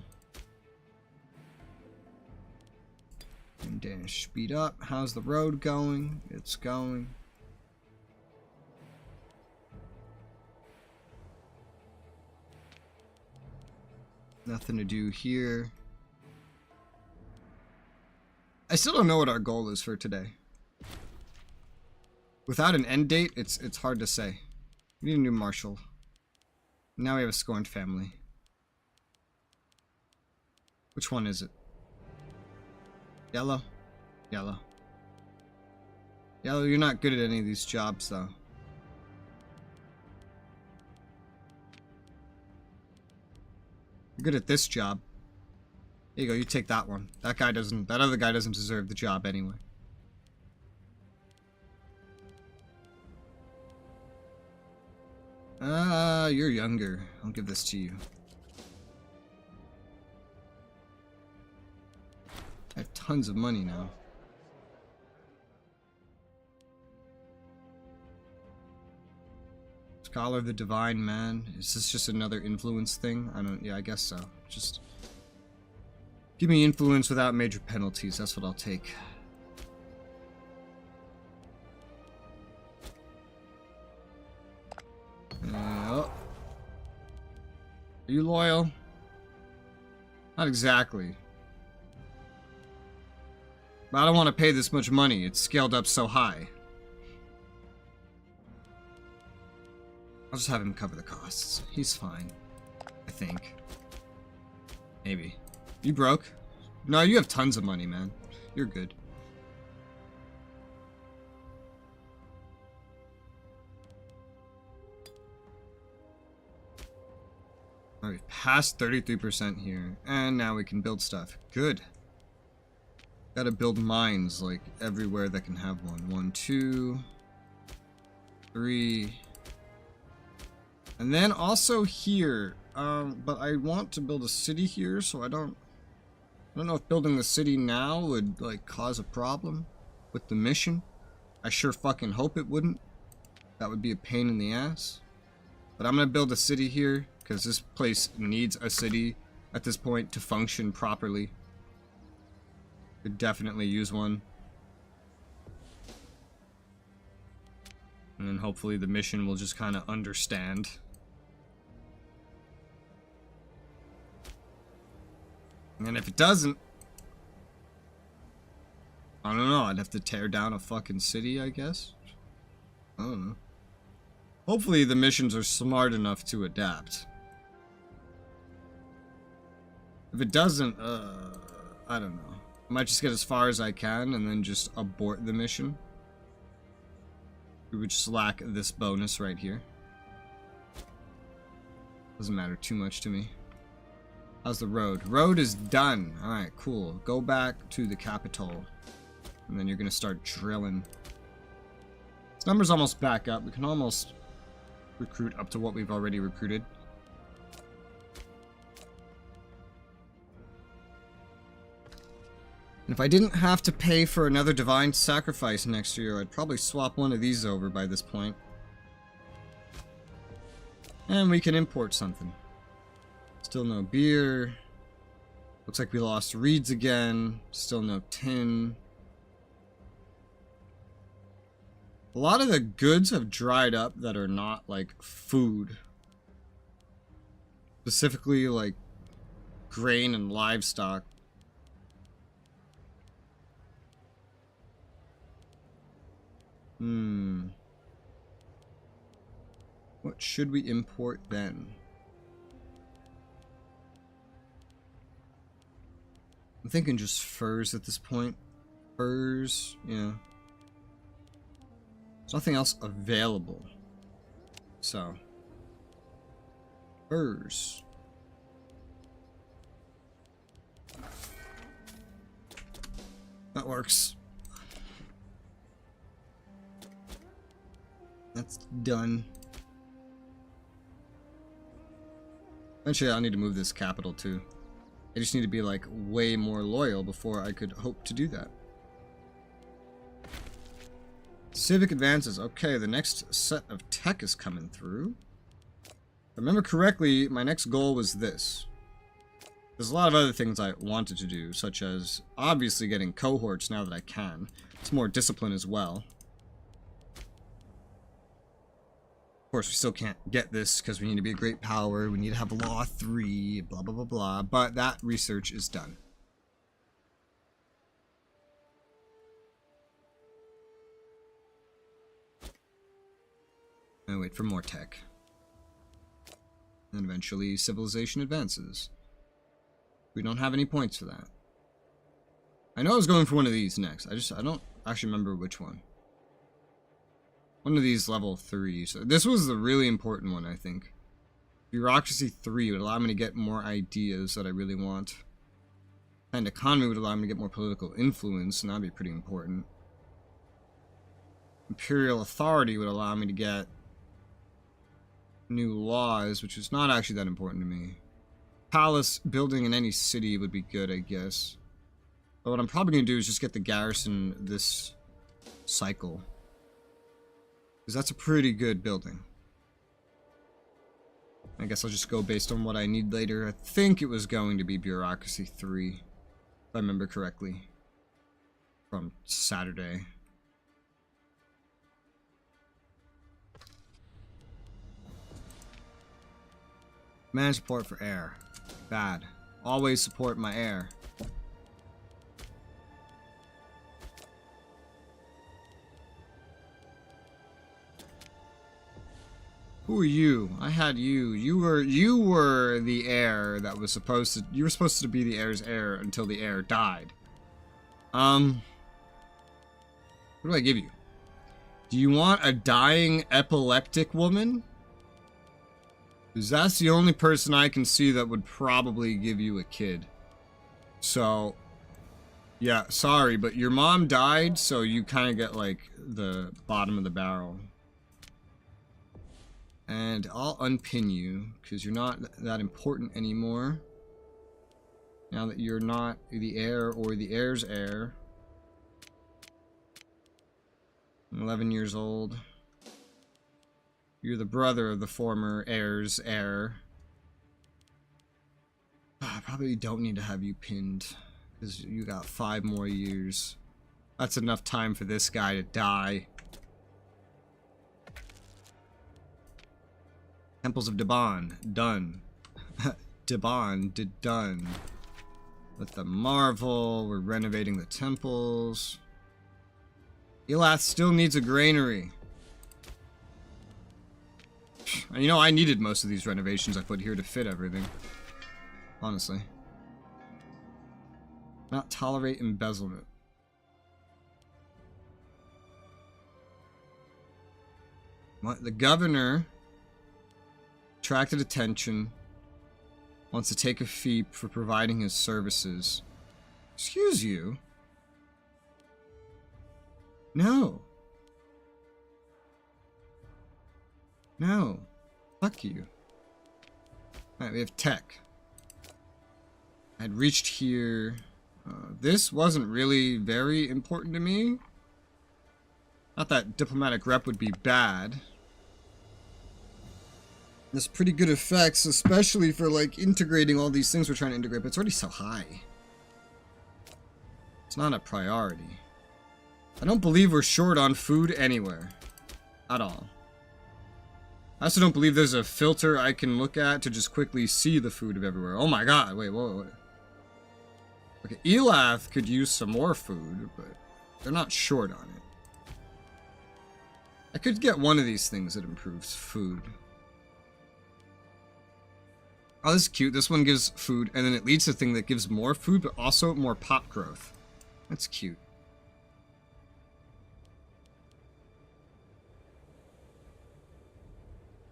And dash, speed up. How's the road going? It's going. Nothing to do here. I still don't know what our goal is for today. Without an end date, it's hard to say. We need a new marshal. Now we have a scorned family. Which one is it? Yellow? Yellow. Yellow, you're not good at any of these jobs, though. You're good at this job. Here you go, you take that one. That other guy doesn't deserve the job anyway. You're younger. I'll give this to you. I have tons of money now. Scholar of the Divine Man. Is this just another influence thing? Yeah, I guess so. Just give me influence without major penalties. That's what I'll take. Oh. Are you loyal? Not exactly. But I don't want to pay this much money. It's scaled up so high. I'll just have him cover the costs. He's fine. I think. Maybe. You broke? No, you have tons of money, man. You're good. Alright, we've passed 33% here. And now we can build stuff. Good. Gotta build mines, like, everywhere that can have one. 1, 2, 3. And then also here. But I want to build a city here, so I don't know if building the city now would, like, cause a problem with the mission. I sure fucking hope it wouldn't. That would be a pain in the ass. But I'm gonna build a city here, because this place needs a city at this point to function properly. Could definitely use one. And then hopefully the mission will just kind of understand. And if it doesn't, I don't know, I'd have to tear down a fucking city, I guess. I don't know. Hopefully the missions are smart enough to adapt. If it doesn't, I don't know. I might just get as far as I can and then just abort the mission. We would just lack this bonus right here. Doesn't matter too much to me. How's the road? Road is done. Alright, cool. Go back to the capital. And then you're gonna start drilling. This number's almost back up. We can almost recruit up to what we've already recruited. And if I didn't have to pay for another divine sacrifice next year, I'd probably swap one of these over by this point. And we can import something. Still no beer. Looks like we lost reeds again. Still no tin. A lot of the goods have dried up that are not, like, food. Specifically, like, grain and livestock. What should we import then? I'm thinking just furs at this point. Furs, yeah. There's nothing else available. So. Furs. That works. That's done. Eventually I'll need to move this capital too. I just need to be like way more loyal before I could hope to do that. Civic advances. Okay, the next set of tech is coming through. If I remember correctly, my next goal was this. There's a lot of other things I wanted to do, such as obviously getting cohorts now that I can. It's more discipline as well. Of course, we still can't get this because we need to be a great power. We need to have Law 3, blah, blah, blah, blah. But that research is done. And wait for more tech. And eventually civilization advances. We don't have any points for that. I know I was going for one of these next. I don't actually remember which one. One of these level 3. So this was the really important one, I think. Bureaucracy 3 would allow me to get more ideas that I really want. And economy would allow me to get more political influence, and that'd be pretty important. Imperial authority would allow me to get new laws, which is not actually that important to me. Palace building in any city would be good, I guess. But what I'm probably going to do is just get the garrison this cycle. Because that's a pretty good building. I guess I'll just go based on what I need later. I think it was going to be Bureaucracy 3, if I remember correctly. From Saturday. Man support for air. Bad. Always support my air. Who are you? I had you. You were the heir that was supposed to. You were supposed to be the heir's heir until the heir died. What do I give you? Do you want a dying epileptic woman? Because that's the only person I can see that would probably give you a kid. So, yeah, sorry, but your mom died, so you kind of get, like, the bottom of the barrel. And I'll unpin you, because you're not that important anymore. Now that you're not the heir or the heir's heir. I'm 11 years old. You're the brother of the former heir's heir. I probably don't need to have you pinned, because you got 5 more years. That's enough time for this guy to die. Temples of Debon, done. Debon, done. With the Marvel, we're renovating the temples. Elath still needs a granary. You know, I needed most of these renovations I put here to fit everything. Honestly. Not tolerate embezzlement. The governor attracted attention. Wants to take a fee for providing his services. Excuse you? No. No. Fuck you. Alright, we have tech. I had reached here. This wasn't really very important to me. Not that diplomatic rep would be bad. There's pretty good effects, especially for like integrating all these things we're trying to integrate, but it's already so high. It's not a priority. I don't believe we're short on food anywhere. At all. I also don't believe there's a filter I can look at to just quickly see the food of everywhere. Oh my god, wait, whoa. Okay, Elath could use some more food, but they're not short on it. I could get one of these things that improves food. Oh, this is cute. This one gives food, and then it leads to a thing that gives more food, but also more pop growth. That's cute.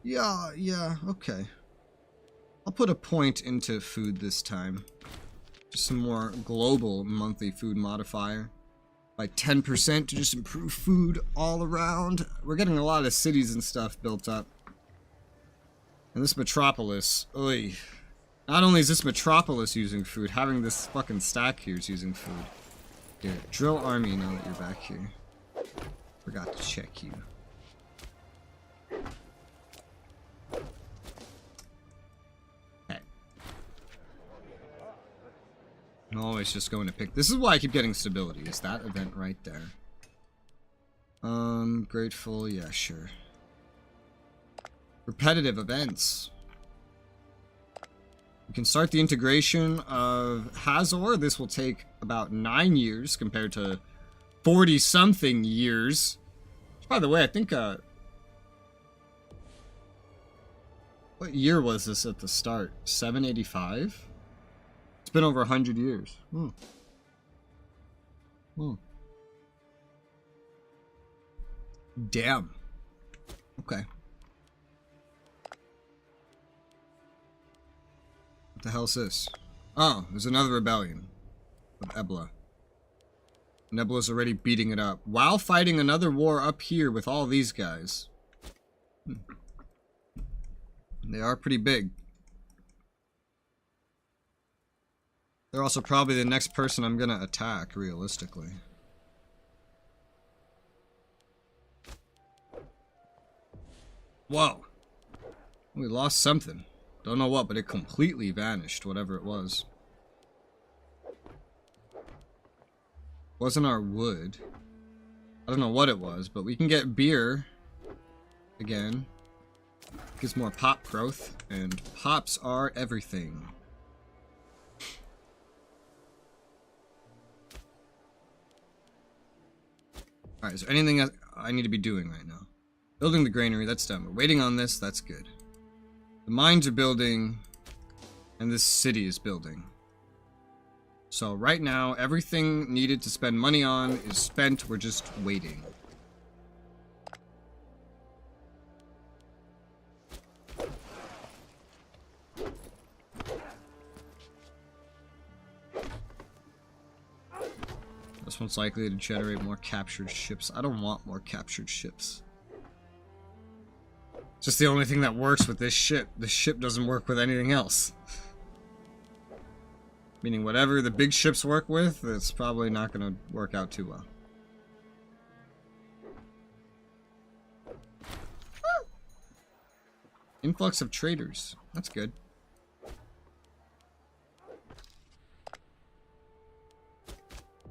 Yeah, okay. I'll put a point into food this time. Just some more global monthly food modifier. By 10% to just improve food all around. We're getting a lot of cities and stuff built up. And this metropolis, oy. Not only is this metropolis using food, having this fucking stack here is using food. Here, drill army now that you're back here. Forgot to check you. Okay. I'm always just going to pick. This is why I keep getting stability, is that event right there. Grateful, yeah, sure. Repetitive events. We can start the integration of Hazor. This will take about 9 years compared to 40-something years. By the way, I think, what year was this at the start? 785? It's been over 100 years. Damn. Okay. What the hell is this? Oh, there's another rebellion with Ebla. Nebula's already beating it up while fighting another war up here with all these guys. They are pretty big. They're also probably the next person I'm gonna attack, realistically. Whoa. We lost something. Don't know what, but it completely vanished, whatever it was. Wasn't our wood. I don't know what it was, but we can get beer again. Gives more pop growth, and pops are everything. Alright, is there anything I need to be doing right now? Building the granary, that's done. We're waiting on this, that's good. The mines are building, and this city is building. So right now, everything needed to spend money on is spent. We're just waiting. This one's likely to generate more captured ships. I don't want more captured ships. It's just the only thing that works with this ship. This ship doesn't work with anything else. Meaning whatever the big ships work with, it's probably not going to work out too well. Influx of traders. That's good.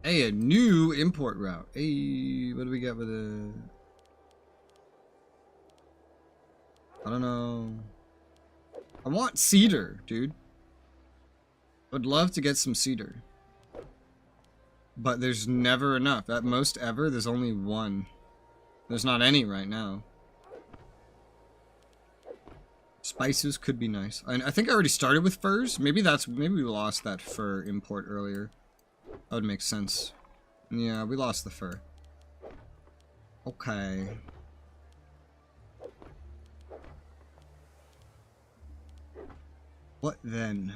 Hey, a new import route. Hey, what do we got with a... I don't know. I want cedar, dude. I would love to get some cedar. But there's never enough. At most ever, there's only one. There's not any right now. Spices could be nice. I think I already started with furs. Maybe we lost that fur import earlier. That would make sense. Yeah, we lost the fur. Okay. What then?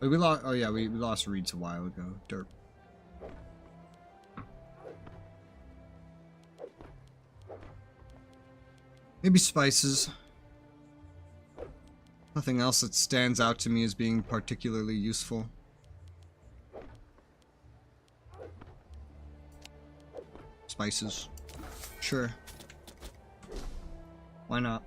Wait, we lost. Oh yeah, we lost reeds a while ago. Derp. Maybe spices. Nothing else that stands out to me as being particularly useful. Spices. Sure. Why not?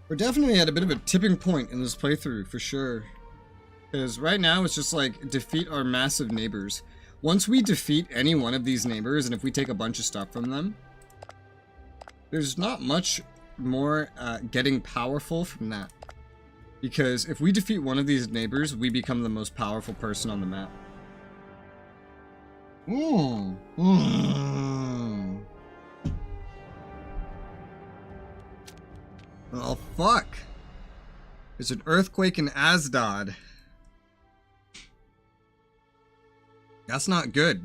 We're definitely at a bit of a tipping point in this playthrough, for sure. Because right now it's just like, defeat our massive neighbors. Once we defeat any one of these neighbors, and if we take a bunch of stuff from them, there's not much more getting powerful from that. Because if we defeat one of these neighbors, we become the most powerful person on the map. Oh, fuck. There's an earthquake in Asdod. That's not good.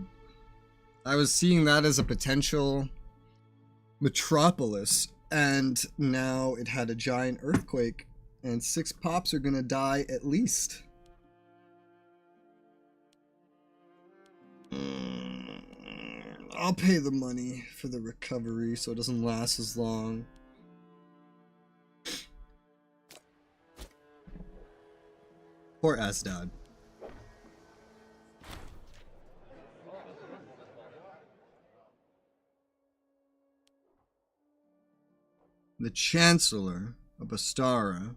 I was seeing that as a potential metropolis, and now it had a giant earthquake, and 6 pops are gonna die at least. I'll pay the money for the recovery so it doesn't last as long. Poor Asdod. The Chancellor of Bastara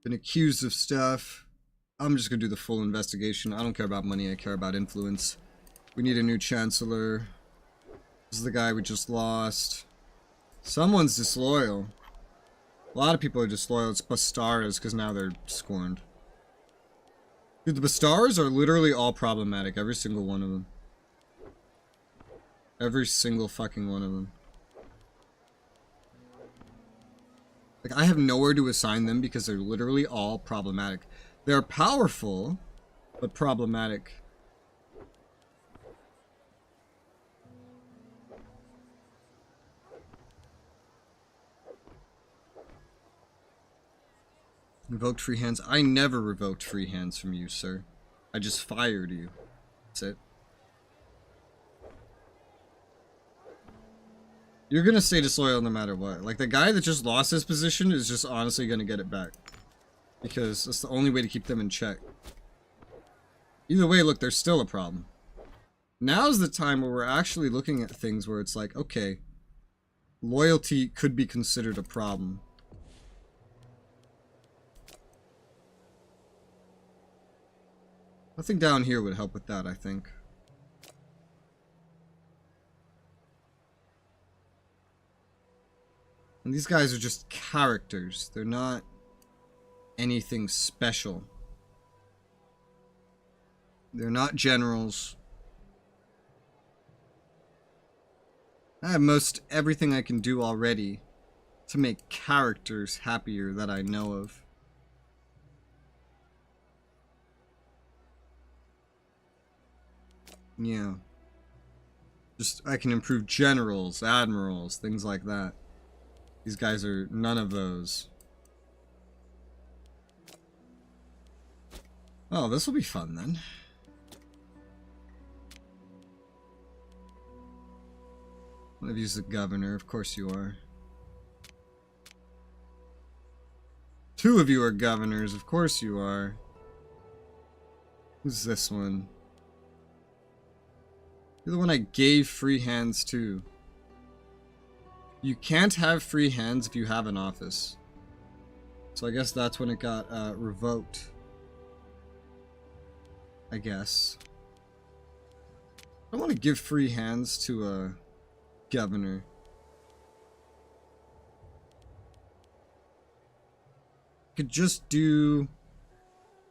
been accused of stuff. I'm just gonna do the full investigation. I don't care about money, I care about influence. We need a new Chancellor. This is the guy we just lost. Someone's disloyal. A lot of people are disloyal. It's Bastaras, because now they're scorned. Dude, the Bastaras are literally all problematic. Every single one of them. Every single fucking one of them. Like, I have nowhere to assign them because they're literally all problematic. They're powerful, but problematic. Revoked free hands. I never revoked free hands from you, sir. I just fired you. That's it. You're gonna stay disloyal no matter what. Like, the guy that just lost his position is just honestly gonna get it back. Because that's the only way to keep them in check. Either way, look, there's still a problem. Now's the time where we're actually looking at things where it's like, okay, loyalty could be considered a problem. Nothing down here would help with that, I think. And these guys are just characters. They're not anything special. They're not generals. I have most everything I can do already to make characters happier that I know of. Yeah. Just, I can improve generals, admirals, things like that. These guys are none of those. Oh, this will be fun then. One of you's the governor, of course you are. 2 of you are governors, of course you are. Who's this one? You're the one I gave free hands to. You can't have free hands if you have an office. So I guess that's when it got revoked. I guess. I don't want to give free hands to a governor. Could just do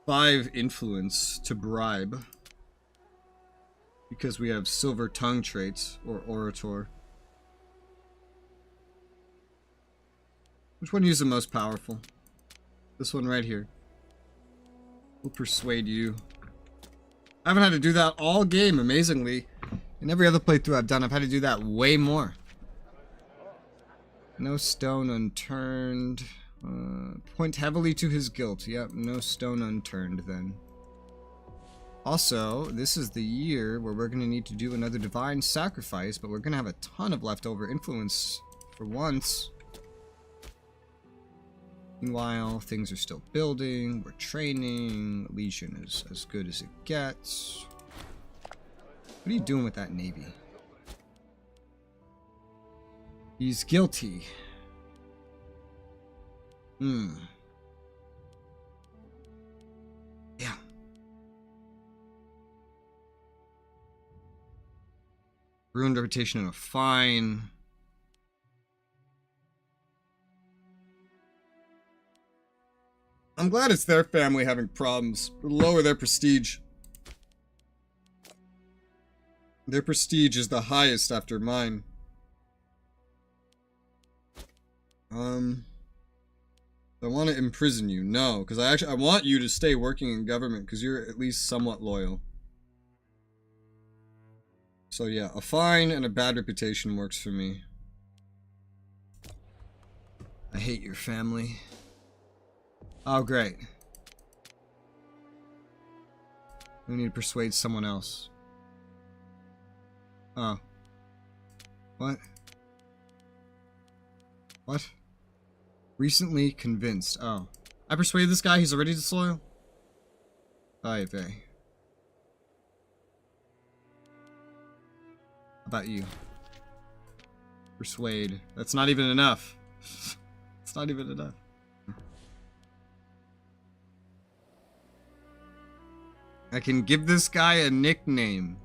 5 influence to bribe. Because we have silver tongue traits, or orator. Which one is the most powerful? This one right here. We'll persuade you. I haven't had to do that all game, amazingly. In every other playthrough I've done, I've had to do that way more. No stone unturned. Point heavily to his guilt. Yep, no stone unturned then. Also, this is the year where we're going to need to do another divine sacrifice, but we're going to have a ton of leftover influence for once. Meanwhile, things are still building, we're training, Legion is as good as it gets. What are you doing with that navy? He's guilty. Yeah. Ruined reputation and a fine. I'm glad it's their family having problems. It'll lower their prestige. Their prestige is the highest after mine. I want to imprison you. No, because I want you to stay working in government because you're at least somewhat loyal. So yeah, a fine and a bad reputation works for me. I hate your family. Oh, great. We need to persuade someone else. Oh. What? What? Recently convinced. Oh. I persuaded this guy, he's already disloyal? Aye, vey. How about you? Persuade. That's not even enough. It's not even enough. I can give this guy a nickname.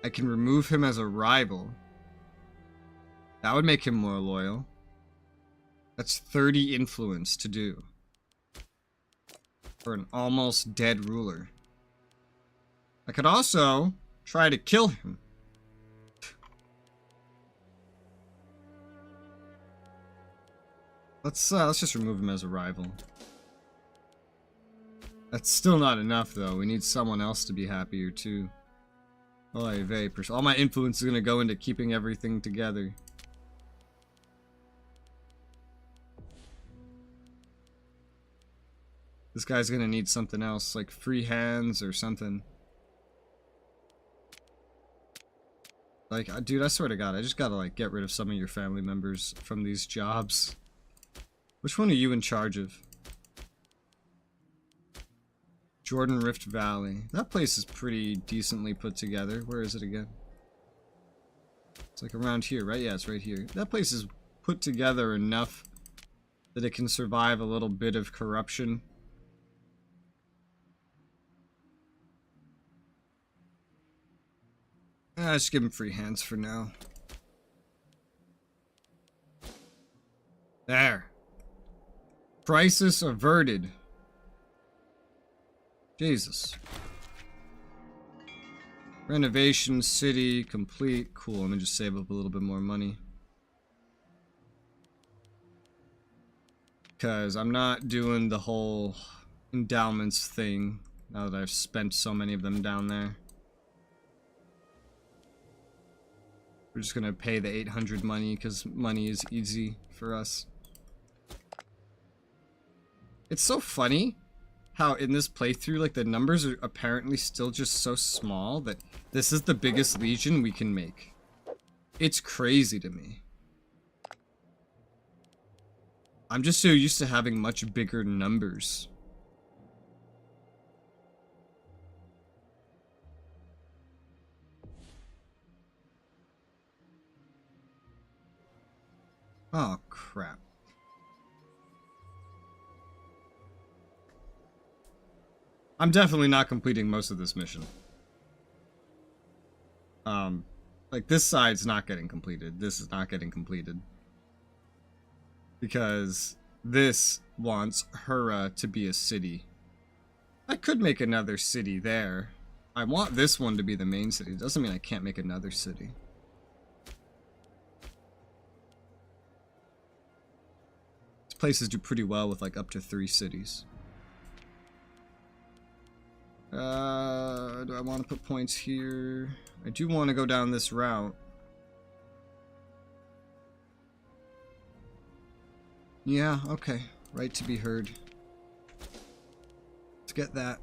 I can remove him as a rival. That would make him more loyal. That's 30 influence to do. For an almost dead ruler. I could also try to kill him. Let's just remove him as a rival. That's still not enough, though. We need someone else to be happier, too. Oy vey. All my influence is going to go into keeping everything together. This guy's going to need something else, like free hands or something. Like, dude, I swear to God, I just gotta, like, get rid of some of your family members from these jobs. Which one are you in charge of? Jordan Rift Valley. That place is pretty decently put together. Where is it again? It's like around here, right? Yeah, it's right here. That place is put together enough that it can survive a little bit of corruption. Just give him free hands for now. There. Crisis averted. Jesus. Renovation city complete. Cool. Let me just save up a little bit more money. Because I'm not doing the whole endowments thing now that I've spent so many of them down there. We're just gonna pay the 800 money because money is easy for us. It's so funny how in this playthrough, like, the numbers are apparently still just so small that this is the biggest legion we can make. It's crazy to me. I'm just so used to having much bigger numbers. Oh, crap. I'm definitely not completing most of this mission. Like, this side's not getting completed. This is not getting completed. Because this wants Hura to be a city. I could make another city there. I want this one to be the main city. It doesn't mean I can't make another city. Places do pretty well with like up to 3 cities. Do I want to put points here? I do want to go down this route. Yeah, okay. Right to be heard. Let's get that.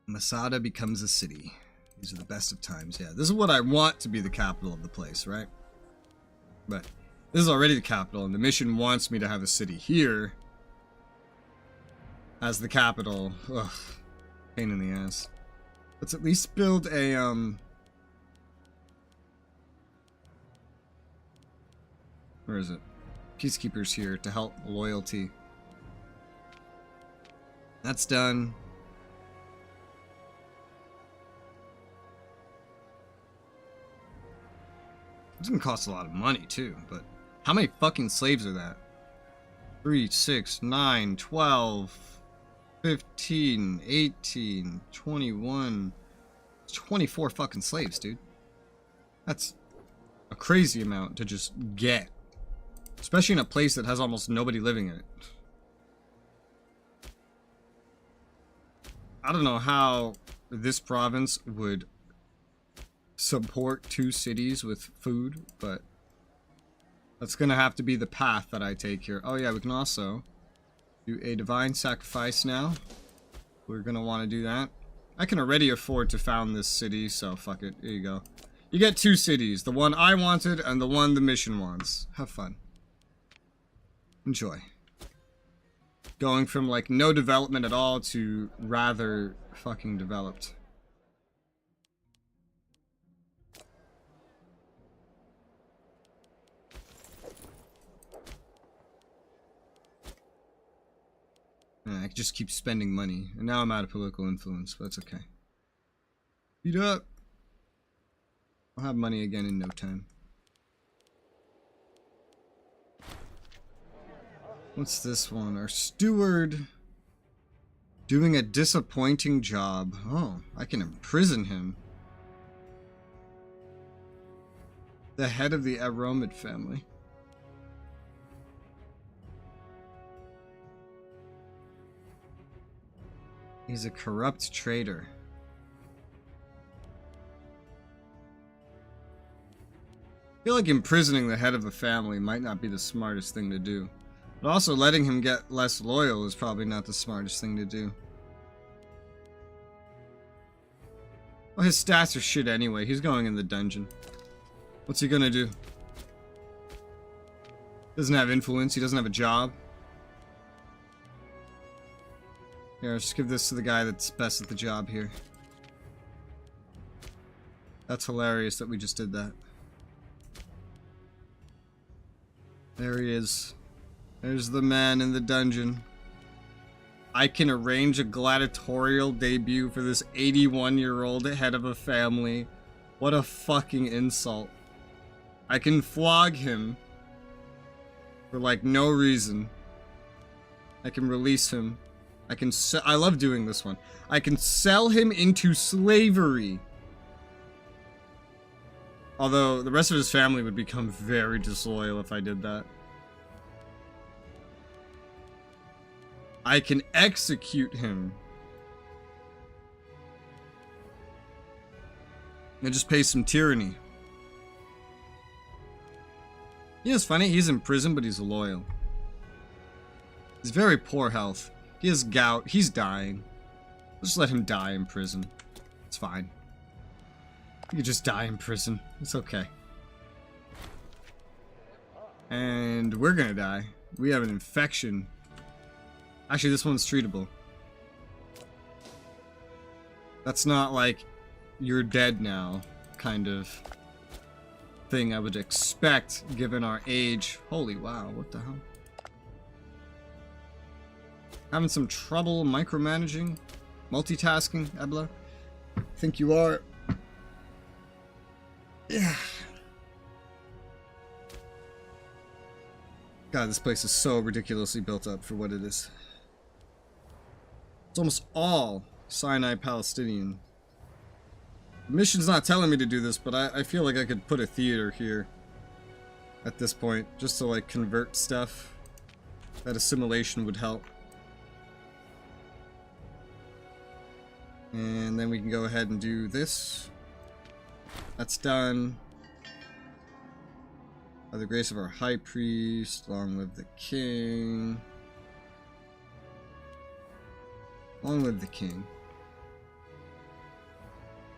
Masada becomes a city. These are the best of times. Yeah, this is what I want to be the capital of the place, right? But this is already the capital, and the mission wants me to have a city here as the capital. Ugh, pain in the ass. Let's at least build a, where is it? Peacekeepers here to help loyalty. That's done. It's gonna cost a lot of money too, but how many fucking slaves are that? 3, 6, 9, 12, 15, 18, 21, 24 fucking slaves, dude. That's a crazy amount to just get. Especially in a place that has almost nobody living in it. I don't know how this province would support 2 cities with food, but that's gonna have to be the path that I take here. Oh yeah, we can also do a divine sacrifice now. We're gonna want to do that. I can already afford to found this city, so fuck it. Here you go. You get 2 cities. The one I wanted and the one the mission wants. Have fun. Enjoy. Going from like no development at all to rather fucking developed. I could just keep spending money. And now I'm out of political influence, but that's okay. Beat up. I'll have money again in no time. What's this one? Our steward doing a disappointing job. Oh, I can imprison him. The head of the Aromid family. He's a corrupt traitor. I feel like imprisoning the head of a family might not be the smartest thing to do. But also letting him get less loyal is probably not the smartest thing to do. Well, his stats are shit anyway. He's going in the dungeon. What's he gonna do? Doesn't have influence. He doesn't have a job. Here, let's just give this to the guy that's best at the job here. That's hilarious that we just did that. There he is. There's the man in the dungeon. I can arrange a gladiatorial debut for this 81-year-old head of a family. What a fucking insult. I can flog him for like no reason. I can release him. I love doing this one. I can sell him into slavery. Although the rest of his family would become very disloyal if I did that. I can execute him. And just pay some tyranny. You know, it's funny, he's in prison, but he's loyal. He's very poor health. He has gout. He's dying. Let's just let him die in prison. It's fine. He could just die in prison. It's okay. And we're gonna die. We have an infection. Actually, this one's treatable. That's not like you're dead now kind of thing I would expect given our age. Holy wow, what the hell? Having some trouble micromanaging? Multitasking, Ebla? I think you are. Yeah. God, this place is so ridiculously built up for what it is. It's almost all Sinai Palestinian. The mission's not telling me to do this, but I feel like I could put a theater here at this point, just to like convert stuff. That assimilation would help. And then we can go ahead and do this. That's done. By the grace of our high priest, long live the king. Long live the king.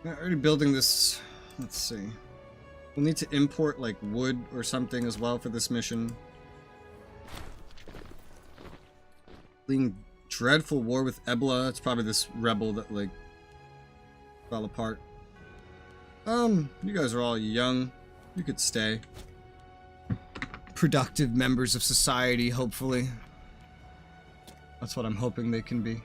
We're already building this. Let's see. We'll need to import like wood or something as well for this mission. Leading dreadful war with Ebla. It's probably this rebel that like fell apart. You guys are all young. You could stay. Productive members of society, hopefully. That's what I'm hoping they can be.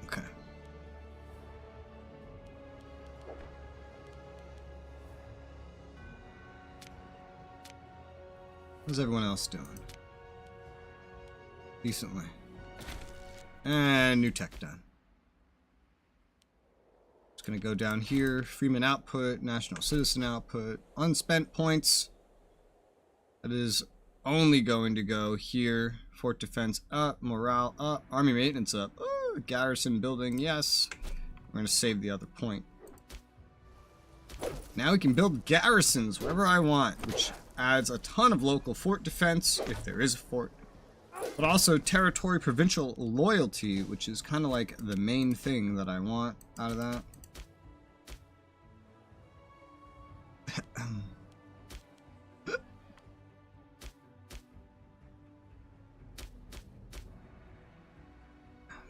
Okay. How's everyone else doing? Decently. And new tech done. Just gonna go down here. Freeman output, national citizen output, unspent points. That is only going to go here. Fort defense up, morale up, army maintenance up. Oh, garrison building, yes. We're gonna save the other point. Now we can build garrisons wherever I want, which adds a ton of local fort defense, if there is a fort. But also territory provincial loyalty, which is kind of like the main thing that I want out of that.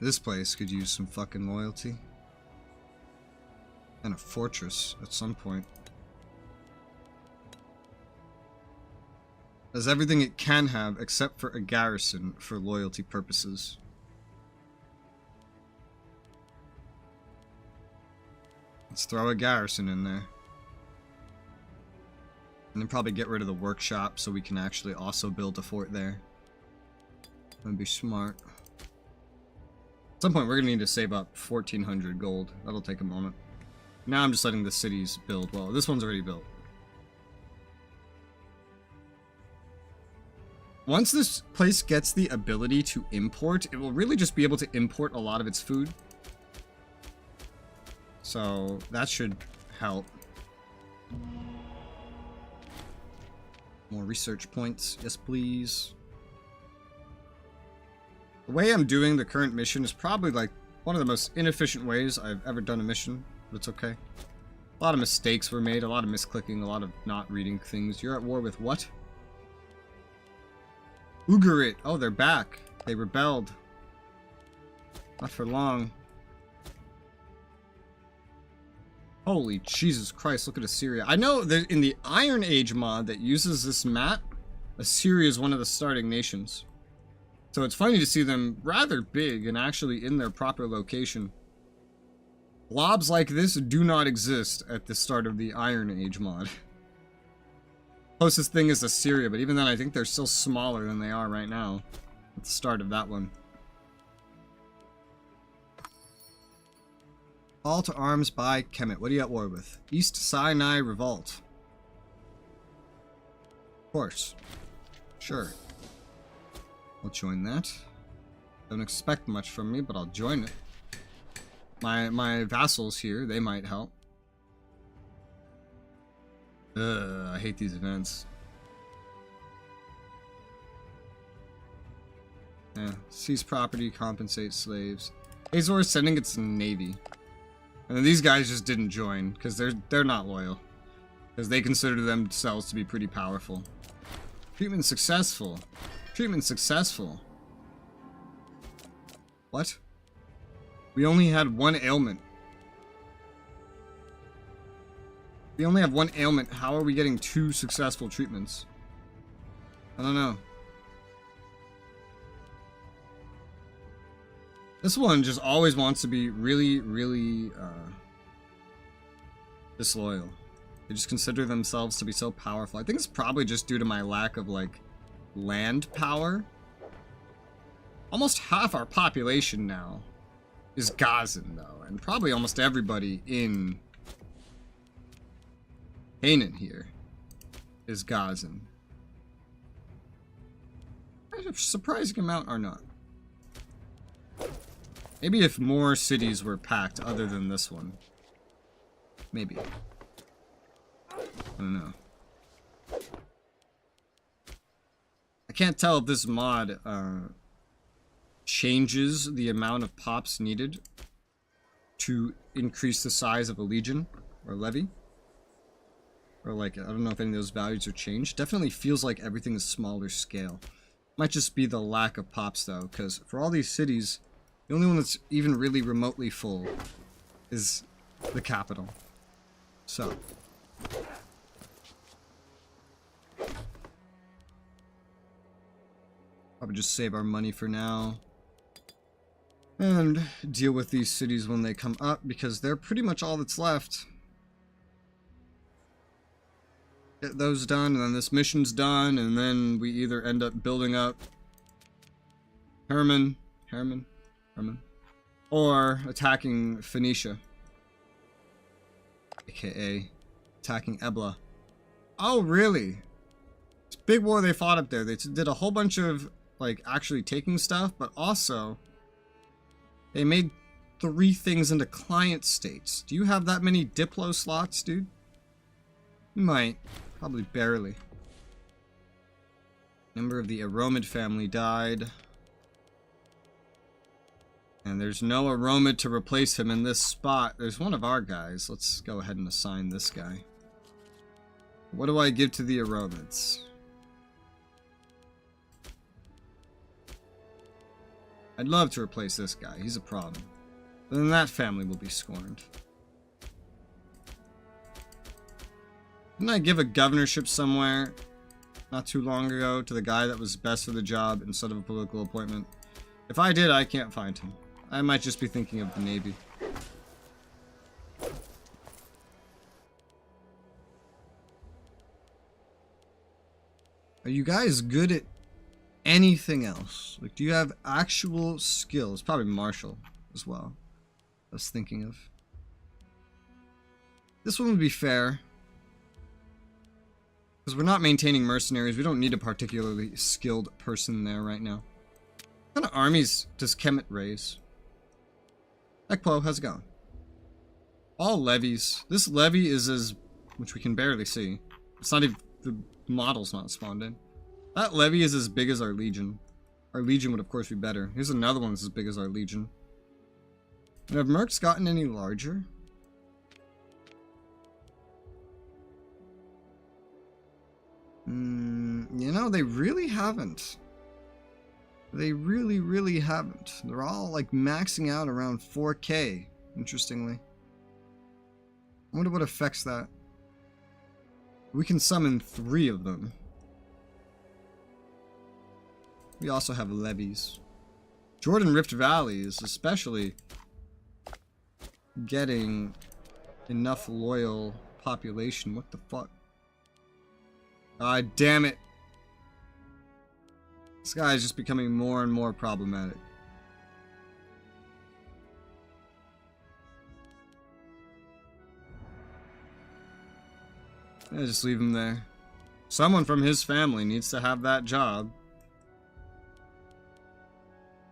This place could use some fucking loyalty. And a fortress at some point. Has everything it can have except for a garrison for loyalty purposes. Let's throw a garrison in there. And then probably get rid of the workshop so we can actually also build a fort there. That'd be smart. At some point we're gonna need to save up 1,400 gold. That'll take a moment. Now I'm just letting the cities build. Well, this one's already built. Once this place gets the ability to import, it will really just be able to import a lot of its food. So that should help. More research points. Yes, please. The way I'm doing the current mission is probably like one of the most inefficient ways I've ever done a mission, but it's okay. A lot of mistakes were made, a lot of misclicking, a lot of not reading things. You're at war with what? Ugarit. Oh, they're back. They rebelled. Not for long. Holy Jesus Christ, look at Assyria. I know that in the Iron Age mod that uses this map, Assyria is one of the starting nations. So it's funny to see them rather big and actually in their proper location. Blobs like this do not exist at the start of the Iron Age mod. Closest thing is Assyria, but even then I think they're still smaller than they are right now at the start of that one. Call to arms by Kemet. What are you at war with? East Sinai Revolt. Of course. Sure. I'll join that. Don't expect much from me, but I'll join it. My vassals here, they might help. Ugh, I hate these events. Yeah, seize property, compensate slaves. Azor is sending its navy. And then these guys just didn't join, because they're not loyal. Because they consider themselves to be pretty powerful. Treatment successful. Treatment successful. What? We only had one ailment. We only have one ailment. How are we getting 2 successful treatments? I don't know. This one just always wants to be really, really disloyal. They just consider themselves to be so powerful. I think it's probably just due to my lack of, like, land power. Almost half our population now is Gazan, though. And probably almost everybody in Canaan here is Gazan. A surprising amount are not. Maybe if more cities were packed other than this one. Maybe. I don't know. I can't tell if this mod changes the amount of pops needed to increase the size of a legion or levy. Or like, I don't know if any of those values are changed. Definitely feels like everything is smaller scale. Might just be the lack of pops though, because for all these cities, the only one that's even really remotely full is the capital. So, Probably just save our money for now. And deal with these cities when they come up, because they're pretty much all that's left. Get those done, and then this mission's done, and then we either end up building up Herman, or attacking Phoenicia, aka attacking Ebla. Oh, really? It's a big war they fought up there. They did a whole bunch of, like, actually taking stuff, but also they made 3 things into client states. Do you have that many Diplo slots, dude? You might. Probably barely. Member of the Aromid family died. And there's no Aromid to replace him in this spot. There's one of our guys. Let's go ahead and assign this guy. What do I give to the Aromids? I'd love to replace this guy. He's a problem. But then that family will be scorned. Didn't I give a governorship somewhere not too long ago to the guy that was best for the job instead of a political appointment? If I did, I can't find him. I might just be thinking of the Navy. Are you guys good at anything else? Like, do you have actual skills? Probably martial as well. I was thinking of. This one would be fair. Because we're not maintaining mercenaries. We don't need a particularly skilled person there right now. What kind of armies does Kemet raise? Ekpo, how's it going? All levies. This levy is as... which we can barely see. It's not even... the model's not spawned in. That levy is as big as our legion. Our legion would of course be better. Here's another one that's as big as our legion. And have mercs gotten any larger? You know, they really haven't. They really haven't. They're all like maxing out around 4K, interestingly. I wonder what affects that. We can summon 3 of them. We also have levies. Jordan Rift Valley is especially getting enough loyal population. What the fuck? God damn it. This guy is just becoming more and more problematic. Yeah, just leave him there. Someone from his family needs to have that job.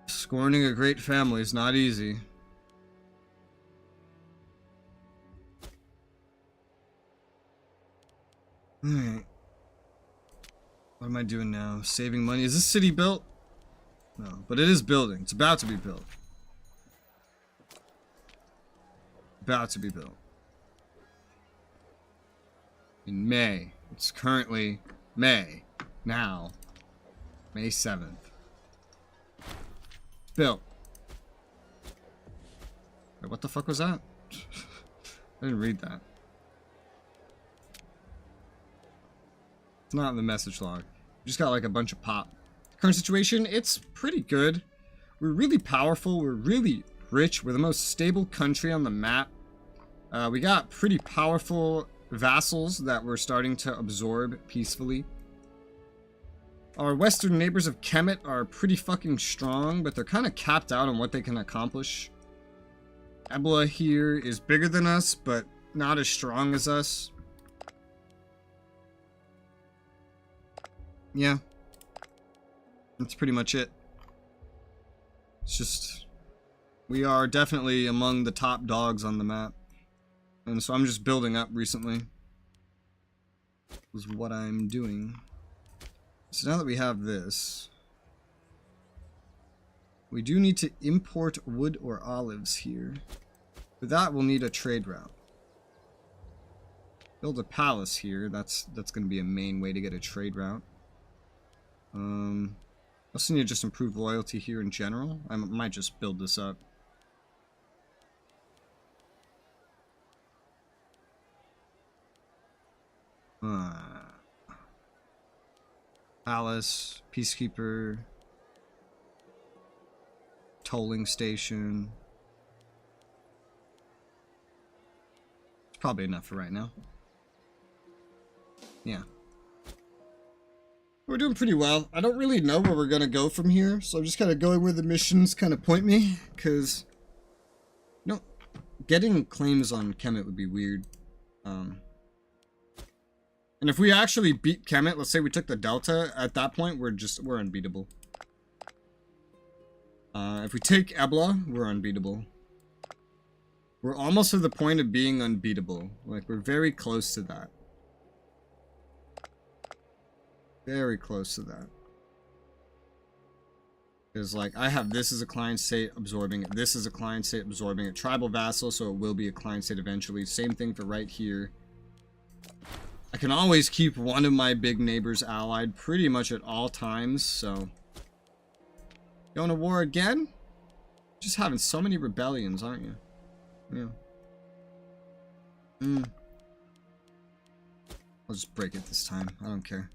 Scorning a great family is not easy. Alright. What am I doing now? Saving money. Is this city built? No, but it is building. It's about to be built. About to be built. In May. It's currently May. Now. May 7th. Built. Wait, what the fuck was that? I didn't read that. It's not in the message log. We just got like a bunch of pop. Current situation, it's pretty good. We're really powerful. We're really rich. We're the most stable country on the map. We got pretty powerful vassals that we're starting to absorb peacefully. Our western neighbors of Kemet are pretty fucking strong, but they're kind of capped out on what they can accomplish. Ebla here is bigger than us, but not as strong as us. Yeah. That's pretty much it. It's just... we are definitely among the top dogs on the map. And so I'm just building up recently. Is what I'm doing. So now that we have this, we do need to import wood or olives here. For that, we'll need a trade route. Build a palace here. That's going to be a main way to get a trade route. Also need to just improve loyalty here in general. I might just build this up. Palace, Peacekeeper, tolling station. It's probably enough for right now. Yeah. We're doing pretty well. I don't really know where we're gonna go from here, so I'm just kind of going where the missions kind of point me, because, you know, getting claims on Kemet would be weird. And if we actually beat Kemet, let's say we took the Delta, at that point we're unbeatable. If we take Ebla, we're unbeatable. We're almost to the point of being unbeatable. Like, we're very close to that. Very close to that. Because, like, I have this as a client state absorbing it. This is a client state absorbing it. Tribal vassal, so it will be a client state eventually. Same thing for right here. I can always keep one of my big neighbors allied pretty much at all times, so... Going to war again? Just having so many rebellions, aren't you? Yeah. I'll just break it this time. I don't care.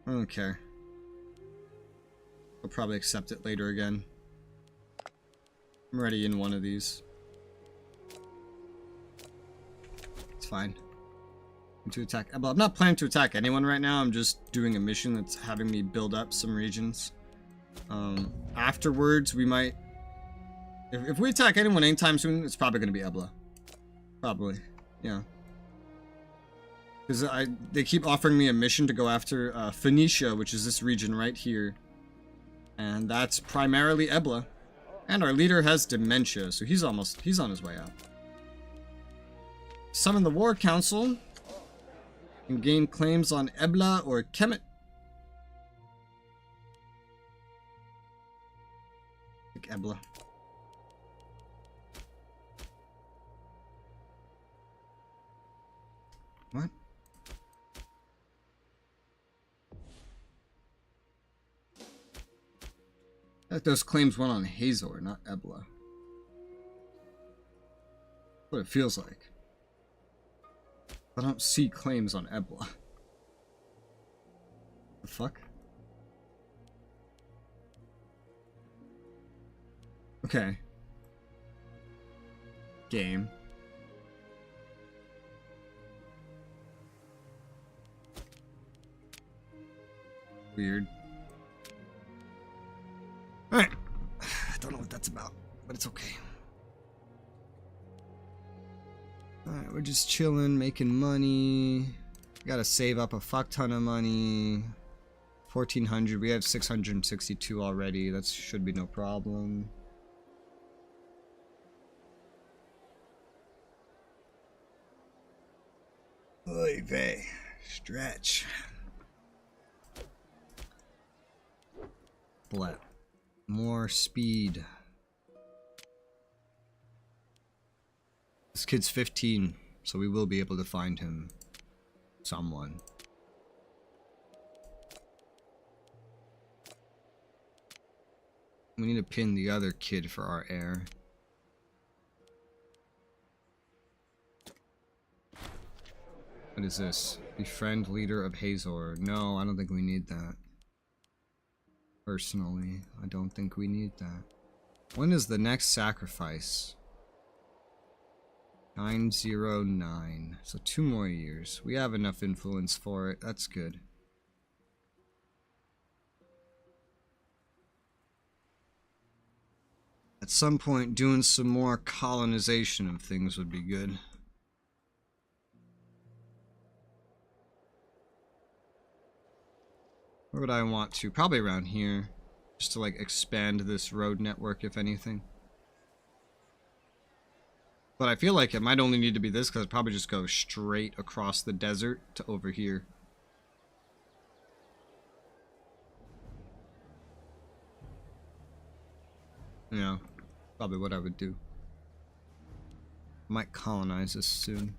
I don't care. I'll probably accept it later again. I'm already in one of these. It's fine. To attack. Well, I'm not planning to attack anyone right now. I'm just doing a mission that's having me build up some regions. Afterwards, we might... If we attack anyone anytime soon, it's probably going to be Ebla. Probably. Yeah. Because they keep offering me a mission to go after Phoenicia, which is this region right here. And that's primarily Ebla. And our leader has dementia, so he's on his way out. Summon the War Council. And gain claims on Ebla or Kemet. Like Ebla. What? That those claims went on Hazor, not Ebla. What it feels like. I don't see claims on Ebla. The fuck? Okay. Game. Weird. Alright. Don't know what that's about, but it's okay. Alright, we're just chilling, making money. Gotta save up a fuck ton of money. 1,400. We have 662 already. That should be no problem. Oy vey. Stretch. Blet. More speed. This kid's 15, so we will be able to find him someone. We need to pin the other kid for our heir. What is this? Befriend leader of Hazor. No, I don't think we need that. Personally, I don't think we need that. When is the next sacrifice? 909. So 2 more years. We have enough influence for it. That's good. At some point, doing some more colonization of things would be good. Where would I want to? Probably around here. Just to like expand this road network, if anything. But I feel like it might only need to be this because it'd probably just go straight across the desert to over here. Yeah, probably what I would do. Might colonize this soon.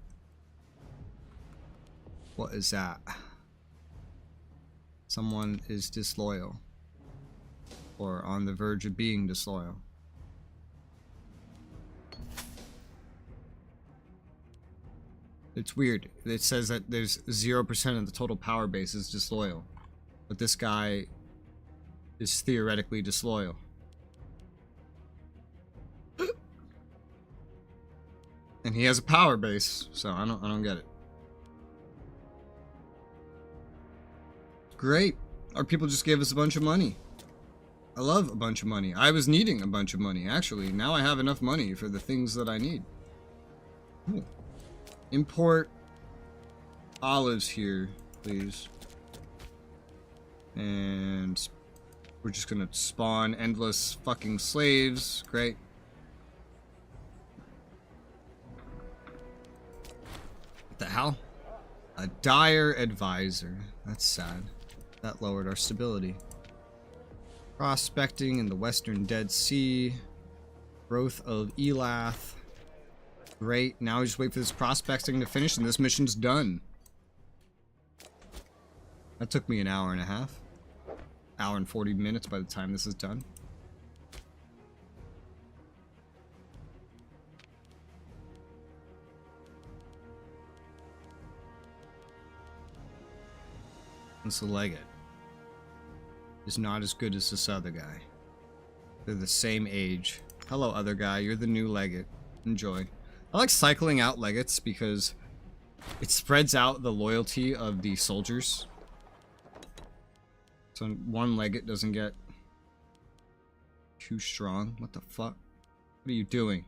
What is that? Someone is disloyal. Or on the verge of being disloyal. It's weird. It says that there's 0% of the total power base is disloyal. But this guy is theoretically disloyal. And he has a power base, so I don't get it. Great. Our people just gave us a bunch of money. I love a bunch of money. I was needing a bunch of money, actually. Now I have enough money for the things that I need. Cool. Import olives here, please. And we're just gonna spawn endless fucking slaves. Great. What the hell? A dire advisor. That's sad. That lowered our stability. Prospecting in the Western Dead Sea. Growth of Elath. Great. Now we just wait for this prospecting to finish and this mission's done. That took me an hour and a half. Hour and 40 minutes by the time this is done. This legate is not as good as this other guy. They're the same age. Hello, other guy. You're the new legate. Enjoy. I like cycling out legates because it spreads out the loyalty of the soldiers. So one legate doesn't get too strong. What the fuck? What are you doing?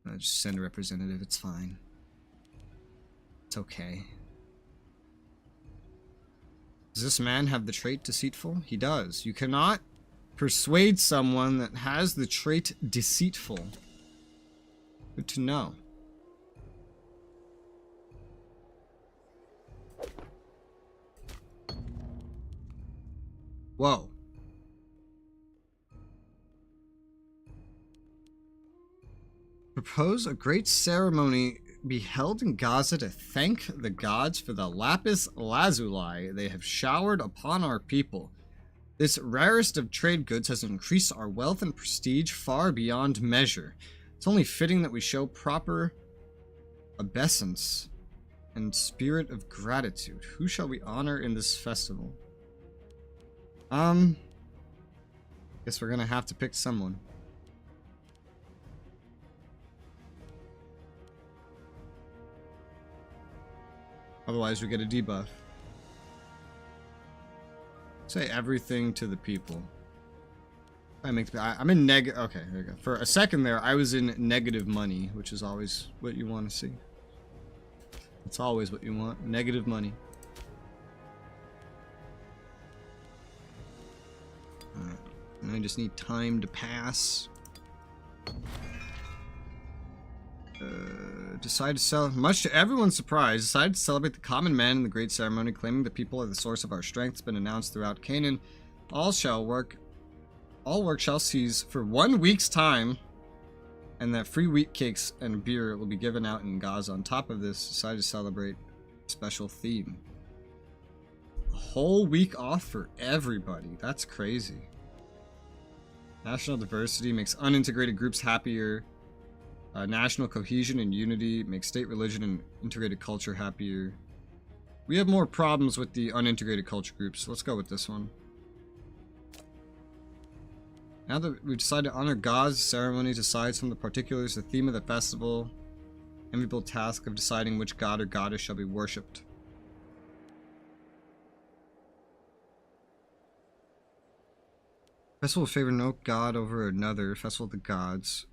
I'll just send a representative, it's fine. It's okay. Does this man have the trait deceitful? He does. You cannot persuade someone that has the trait deceitful. Good to know. Whoa. Propose a great ceremony be held in Gaza to thank the gods for the lapis lazuli they have showered upon our people. This rarest of trade goods has increased our wealth and prestige far beyond measure. It's only fitting that we show proper obeisance and spirit of gratitude. Who shall we honor in this festival? Guess we're gonna have to pick someone. Otherwise we get a debuff. Say everything to the people. I'm in negative. Okay, there we go. For a second there, I was in negative money, which is always what you want to see. It's always what you want. Negative money. Alright. And I just need time to pass. Decide to sell. Much to everyone's surprise, decided to celebrate the common man in the great ceremony, claiming the people are the source of our strength. It's been announced throughout Canaan. All work shall cease for 1 week's time, and that free wheat cakes and beer will be given out in Gaza. On top of this, decided to celebrate a special theme. A whole week off for everybody. That's crazy. National diversity makes unintegrated groups happier. National cohesion and unity makes state religion and integrated culture happier. We have more problems with the unintegrated culture groups. Let's go with this one. Now that we've decided to honor God's ceremonies aside from the particulars, the theme of the festival, enviable task of deciding which god or goddess shall be worshipped. Festival will favor no god over another. Festival of the Gods,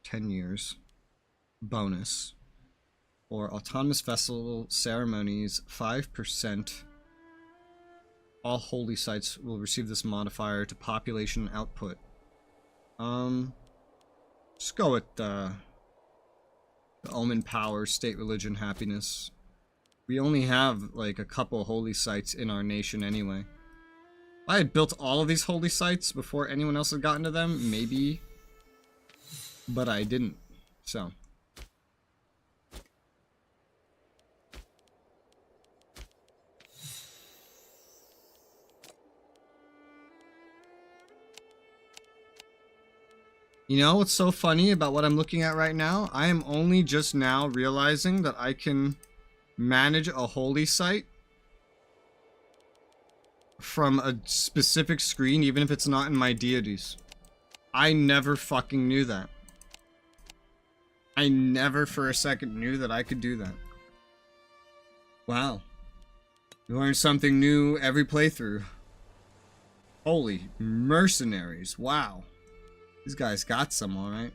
10 years. Bonus. Or autonomous festival ceremonies, 5%. All holy sites will receive this modifier to population output. Just go with the Omen Power, State Religion, Happiness. We only have like a couple holy sites in our nation anyway. I had built all of these holy sites before anyone else had gotten to them, maybe. But I didn't, so. You know what's so funny about what I'm looking at right now? I am only just now realizing that I can manage a holy site from a specific screen, even if it's not in my deities. I never fucking knew that. I never for a second knew that I could do that. Wow. You learn something new every playthrough. Holy mercenaries. Wow. These guys got some, alright.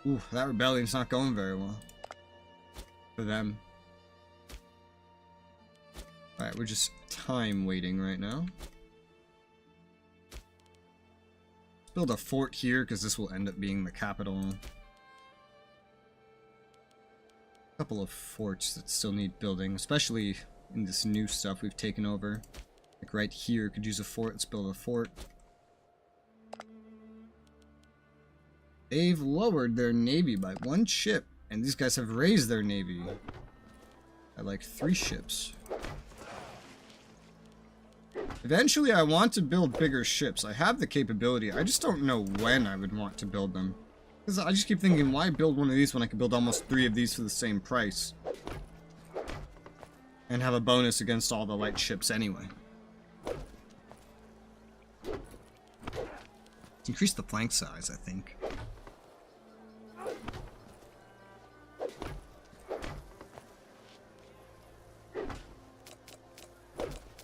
Ooh, that rebellion's not going very well. For them. Alright, we're just time waiting right now. Let's build a fort here, because this will end up being the capital. A couple of forts that still need building, especially in this new stuff we've taken over. Like right here, could use a fort. Let's build a fort. They've lowered their navy by 1 ship, and these guys have raised their navy by like 3 ships. Eventually, I want to build bigger ships. I have the capability. I just don't know when I would want to build them. Because I just keep thinking, why build one of these when I can build almost 3 of these for the same price? And have a bonus against all the light ships anyway. Increase the flank size, I think.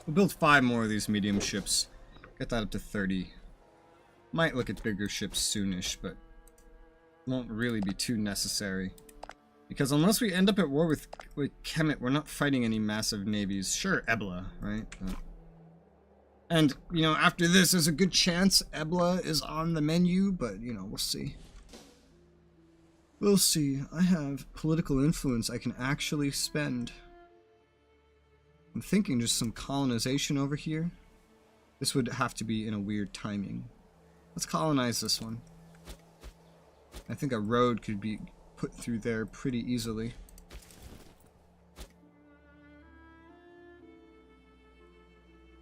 We'll build 5 more of these medium ships. Get that up to 30. Might look at bigger ships soonish, but won't really be too necessary. Because unless we end up at war with Kemet, we're not fighting any massive navies. Sure, Ebla, right? And, you know, after this, there's a good chance Ebla is on the menu, but, you know, we'll see. We'll see. I have political influence I can actually spend. I'm thinking just some colonization over here. This would have to be in a weird timing. Let's colonize this one. I think a road could be put through there pretty easily.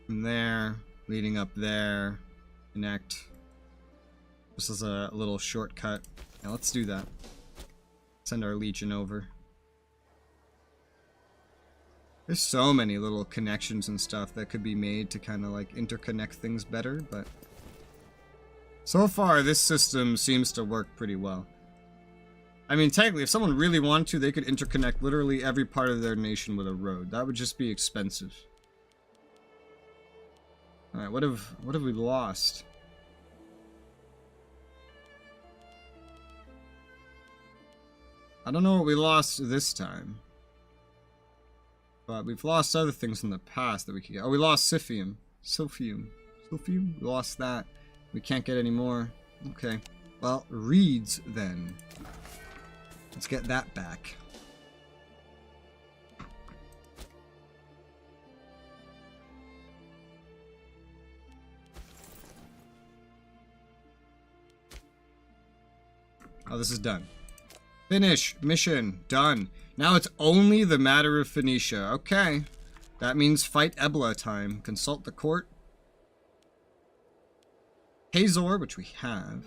From there, leading up there, connect. This is a little shortcut. Yeah, let's do that. Send our legion over. There's so many little connections and stuff that could be made to kind of like interconnect things better, but so far this system seems to work pretty well. I mean, technically, if someone really wanted to, they could interconnect literally every part of their nation with a road. That would just be expensive. Alright, what have we lost? I don't know what we lost this time. But we've lost other things in the past that we could get. Oh, we lost Siphium. Sophium. We lost that. We can't get any more. Okay. Well, reeds then. Let's get that back. Oh, this is done. Finish. Mission. Done. Now it's only the matter of Phoenicia. Okay. That means fight Ebla time. Consult the court. Hazor, which we have.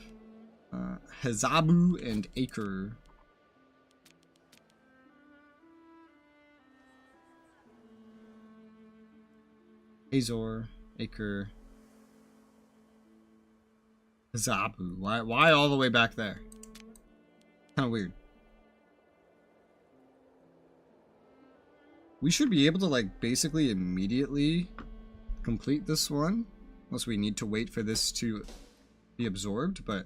Hazabu and Acre. Hazor, Acre. Hazabu. Why all the way back there? Kind of weird. We should be able to, like, basically immediately complete this one. Unless we need to wait for this to be absorbed, but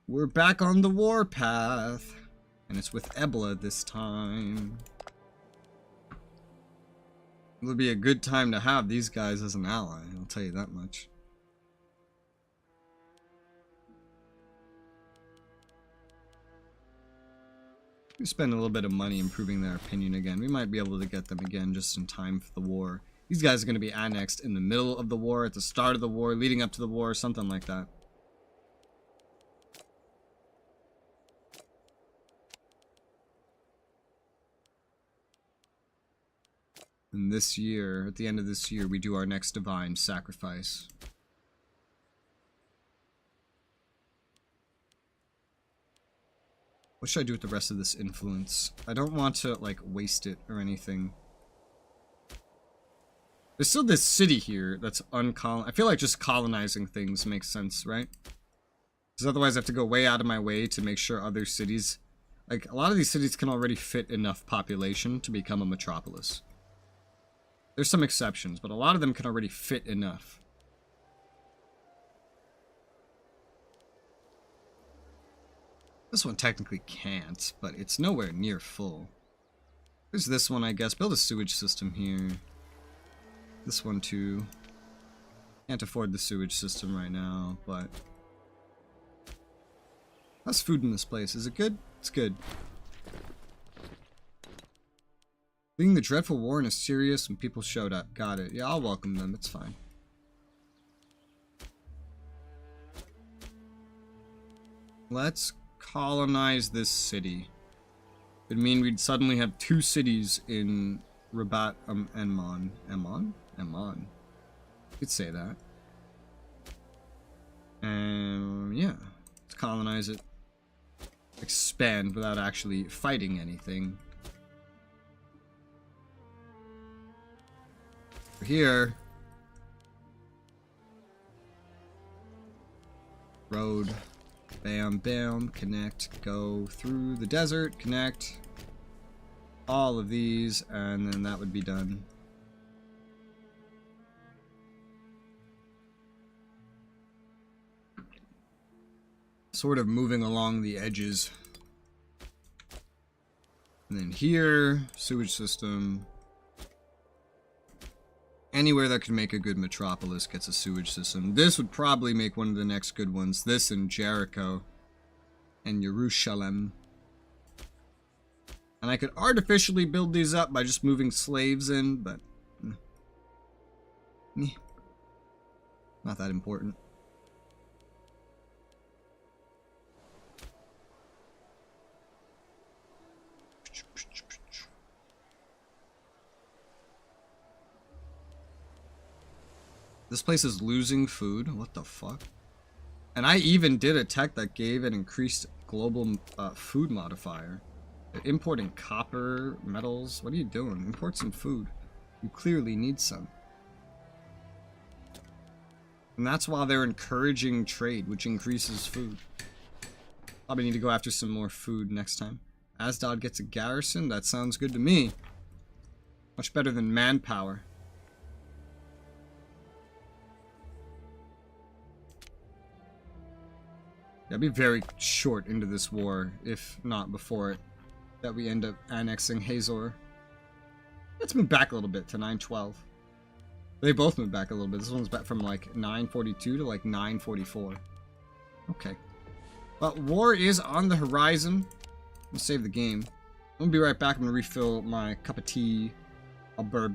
we're back on the war path. And it's with Ebla this time. It'll be a good time to have these guys as an ally, I'll tell you that much. We spend a little bit of money improving their opinion again. We might be able to get them again just in time for the war. These guys are going to be annexed in the middle of the war, at the start of the war, leading up to the war, something like that. And this year, at the end of this year, we do our next divine sacrifice. What should I do with the rest of this influence? I don't want to, like, waste it or anything. There's still this city here that's I feel like just colonizing things makes sense, right? Because otherwise I have to go way out of my way to make sure other cities... Like, a lot of these cities can already fit enough population to become a metropolis. There's some exceptions, but a lot of them can already fit enough. This one technically can't, but it's nowhere near full. There's this one, I guess. Build a sewage system here. This one too. Can't afford the sewage system right now, but... How's food in this place? Is it good? It's good. Being the dreadful war in a serious when people showed up. Got it. Yeah, I'll welcome them. It's fine. Let's colonize this city. It'd mean we'd suddenly have 2 cities in Rabat, Enmon. Emmon? Emmon. You could say that. Yeah. Let's colonize it. Expand without actually fighting anything. Here. Road. Bam, bam. Connect. Go through the desert. Connect. All of these. And then that would be done. Sort of moving along the edges. And then here. Sewage system. Anywhere that could make a good metropolis gets a sewage system. This would probably make one of the next good ones. This and Jericho. And Jerusalem. And I could artificially build these up by just moving slaves in, but... not that important. This place is losing food. What the fuck? And I even did a tech that gave an increased global food modifier. They're importing copper, metals. What are you doing? Import some food. You clearly need some. And that's why they're encouraging trade, which increases food. Probably need to go after some more food next time. Asdod gets a garrison? That sounds good to me. Much better than manpower. Yeah, I'll be very short into this war, if not before it, that we end up annexing Hazor. Let's move back a little bit to 912. They both moved back a little bit. This one's back from like 942 to like 944. Okay. But war is on the horizon. I'm gonna save the game. I'm gonna be right back. I'm gonna refill my cup of tea. A bird.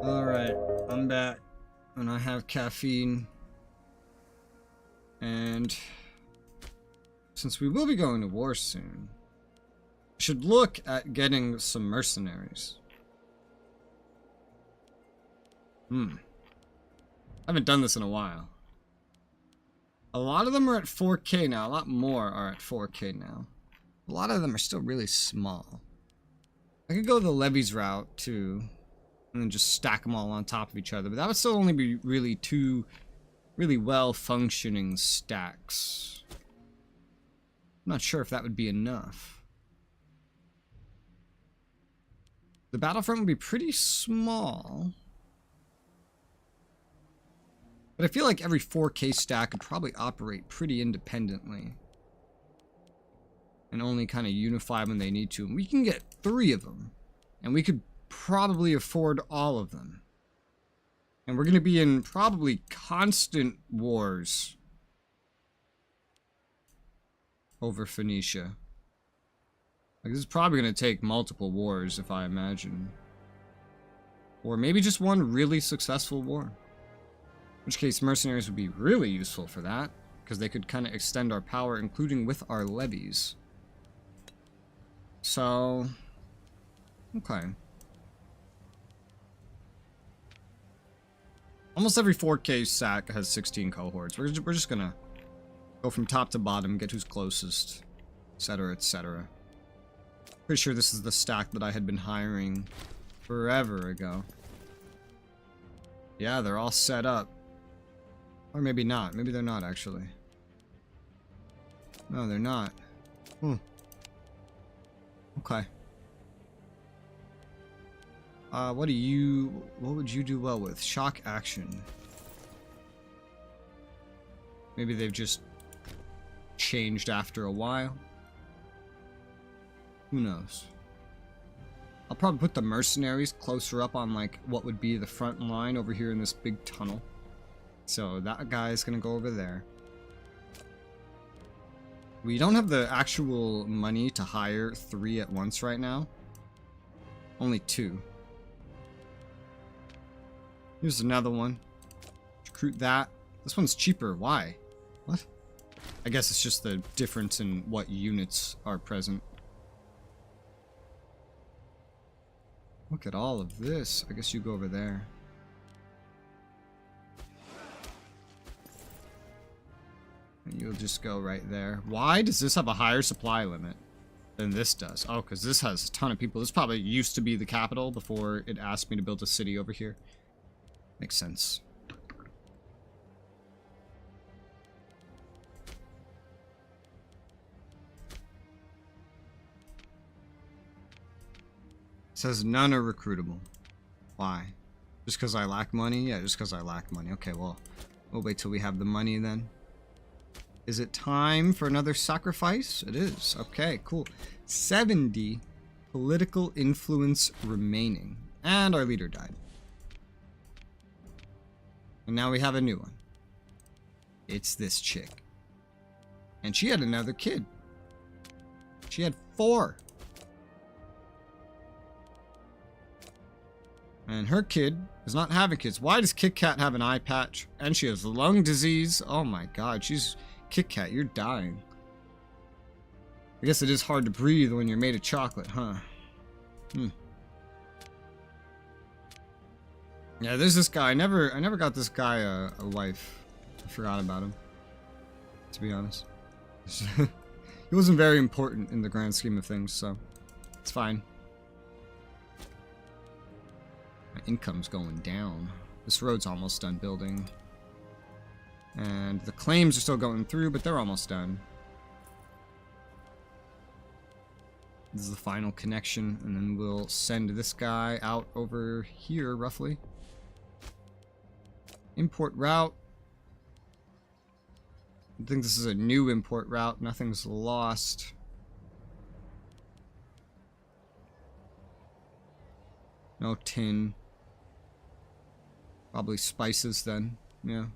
Alright, I'm back. And I have caffeine. And since we will be going to war soon, I should look at getting some mercenaries. I haven't done this in a while. A lot of them are at 4K now. A lot more are at 4K now. A lot of them are still really small. I could go the levies route too, and then just stack them all on top of each other. But that would still only be really two really well-functioning stacks. I'm not sure if that would be enough. The battlefront would be pretty small. But I feel like every 4K stack could probably operate pretty independently. And only kind of unify when they need to. And we can get 3 of them. And we could probably afford all of them. And we're going to be in probably constant wars over Phoenicia. Like, this is probably going to take multiple wars, if I imagine. Or maybe just one really successful war. In which case, mercenaries would be really useful for that, because they could kind of extend our power, including with our levies. So, okay. Almost every 4K stack has 16 cohorts. We're just gonna go from top to bottom, get who's closest, etc., etc. Pretty sure this is the stack that I had been hiring forever ago. Yeah, they're all set up. Or maybe not. Maybe they're not, actually. No, they're not. Okay. What would you do well with? Shock action. Maybe they've just changed after a while. Who knows? I'll probably put the mercenaries closer up on, like, what would be the front line over here in this big tunnel. So that guy's gonna go over there. We don't have the actual money to hire 3 at once right now. Only 2. Here's another one. Recruit that. This one's cheaper. Why? What? I guess it's just the difference in what units are present. Look at all of this. I guess you go over there. And you'll just go right there. Why does this have a higher supply limit than this does? Oh, because this has a ton of people. This probably used to be the capital before it asked me to build a city over here. Makes sense. It says none are recruitable. Why? Just because I lack money? Yeah, just because I lack money. Okay, well, we'll wait till we have the money then. Is it time for another sacrifice? It is. Okay, cool. 70 political influence remaining. And our leader died. And now we have a new one. It's this chick. And she had another kid. She had 4. And her kid is not having kids. Why does Kit Kat have an eye patch? And she has lung disease. Oh my god, she's... Kit Kat, you're dying. I guess it is hard to breathe when you're made of chocolate, huh? Yeah, there's this guy. I never got this guy a wife. I forgot about him, to be honest. He wasn't very important in the grand scheme of things, so it's fine. My income's going down. This road's almost done building. And the claims are still going through, but they're almost done. This is the final connection, and then we'll send this guy out over here, roughly. Import route. I think this is a new import route. Nothing's lost. No tin. Probably spices then. Yeah.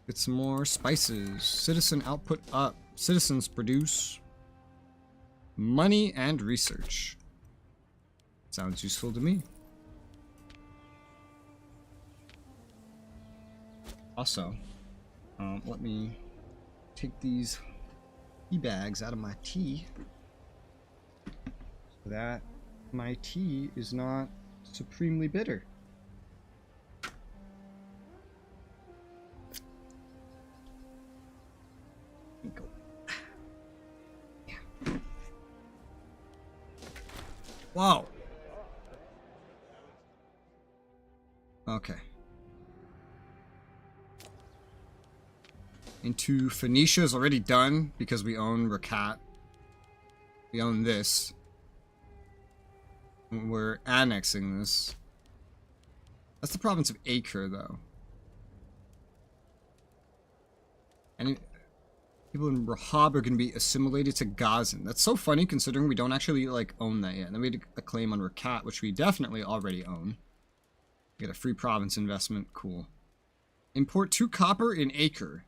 Get some more spices. Citizen output up. Citizens produce money and research. Sounds useful to me. Also, let me take these tea bags out of my tea so that my tea is not supremely bitter. Go. Yeah. Wow. Okay. Into Phoenicia is already done because we own Rakat. We own this. We're annexing this. That's the province of Acre, though. And people in Rahab are going to be assimilated to Gazan. That's so funny considering we don't actually, like, own that yet. And then we had a claim on Rakat, which we definitely already own. Get a free province investment. Cool. Import 2 copper in Acre.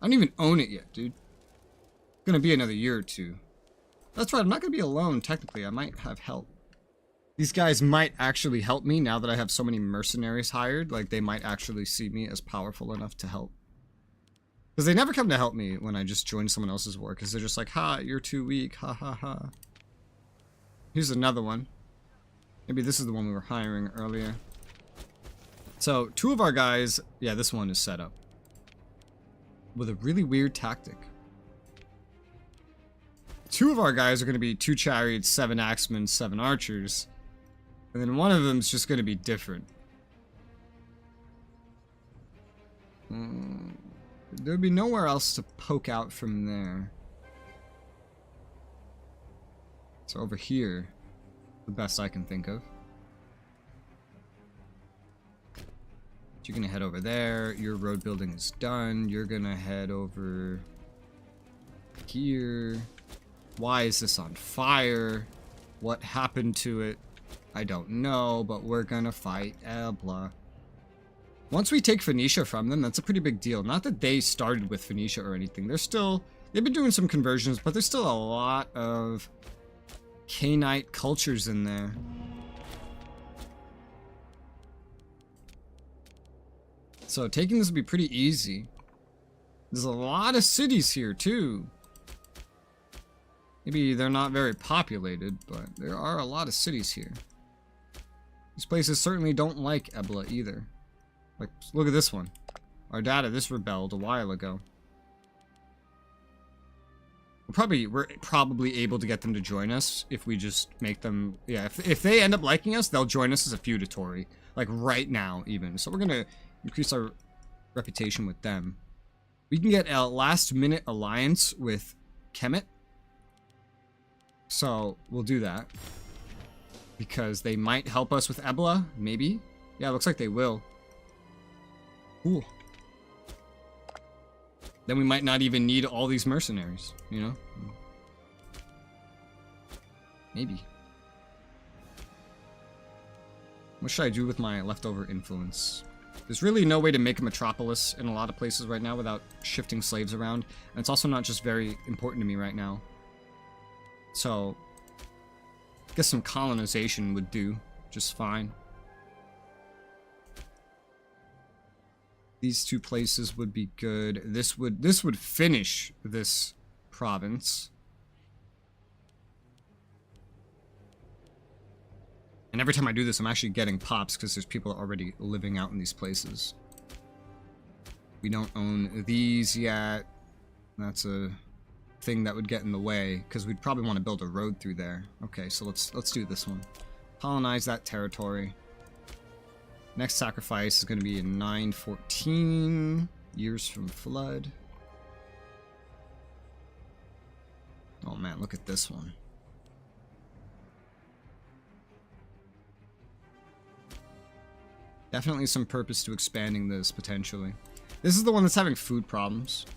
I don't even own it yet, dude. It's gonna be another year or two. That's right, I'm not gonna be alone, technically. I might have help. These guys might actually help me now that I have so many mercenaries hired. Like, they might actually see me as powerful enough to help. Because they never come to help me when I just join someone else's war. Because they're just like, ha, you're too weak. Ha, ha, ha. Here's another one. Maybe this is the one we were hiring earlier. So, 2 of our guys... Yeah, this one is set up with a really weird tactic. 2 of our guys are going to be 2 chariots, 7 axemen, 7 archers. And then one of them is just going to be different. There'd be nowhere else to poke out from there. So over here, the best I can think of. You're gonna head over there. Your road building is done. You're gonna head over here. Why is this on fire? What happened to it? I don't know, but we're gonna fight Ebla. Once we take Phoenicia from them, that's a pretty big deal. Not that they started with Phoenicia or anything. They've been doing some conversions, but there's still a lot of Canaanite cultures in there. So taking this would be pretty easy. There's a lot of cities here too. Maybe they're not very populated, but there are a lot of cities here. These places certainly don't like Ebla either. Like, look at this one. This rebelled a while ago. We're probably able to get them to join us if we just make them... Yeah, if they end up liking us, they'll join us as a feudatory. Like, right now, even. So we're gonna increase our reputation with them. We can get a last-minute alliance with Kemet. So, we'll do that. Because they might help us with Ebla, maybe. Yeah, it looks like they will. Cool. Then we might not even need all these mercenaries, you know? Maybe. What should I do with my leftover influence? There's really no way to make a metropolis in a lot of places right now without shifting slaves around. And it's also not just very important to me right now. So, I guess some colonization would do just fine. These 2 places would be good. This would finish this province. And every time I do this, I'm actually getting pops because there's people already living out in these places. We don't own these yet. That's a thing that would get in the way because we'd probably want to build a road through there. Okay, so let's do this one. Colonize that territory. Next sacrifice is going to be in 914 years from flood. Oh man, look at this one. Definitely some purpose to expanding this, potentially. This is the one that's having food problems.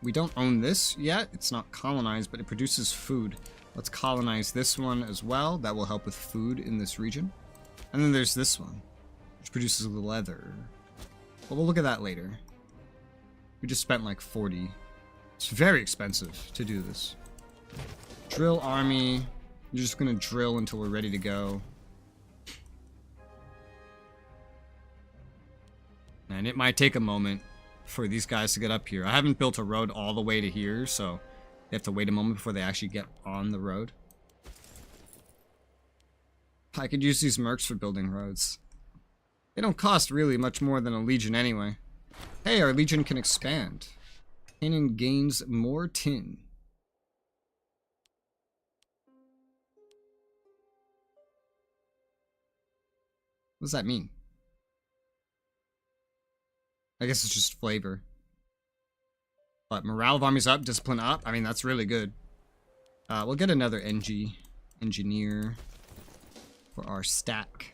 We don't own this yet. It's not colonized, but it produces food. Let's colonize this one as well. That will help with food in this region. And then there's this one, which produces leather. Well, we'll look at that later. We just spent like 40. It's very expensive to do this. Drill army. You're just gonna drill until we're ready to go. And it might take a moment for these guys to get up here. I haven't built a road all the way to here, so they have to wait a moment before they actually get on the road. I could use these mercs for building roads. They don't cost really much more than a legion anyway. Hey, our legion can expand. Canaan gains more tin. What does that mean? I guess it's just flavor. But morale of armies up, discipline up. I mean, that's really good. We'll get another engineer for our stack.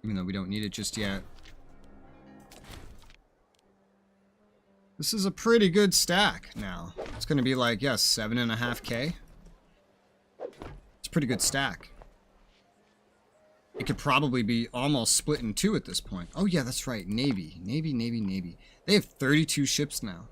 Even though we don't need it just yet. This is a pretty good stack now. It's going to be like, yes, 7.5k. It's a pretty good stack. It could probably be almost split in two at this point. Oh yeah, that's right. Navy. Navy. They have 32 ships now.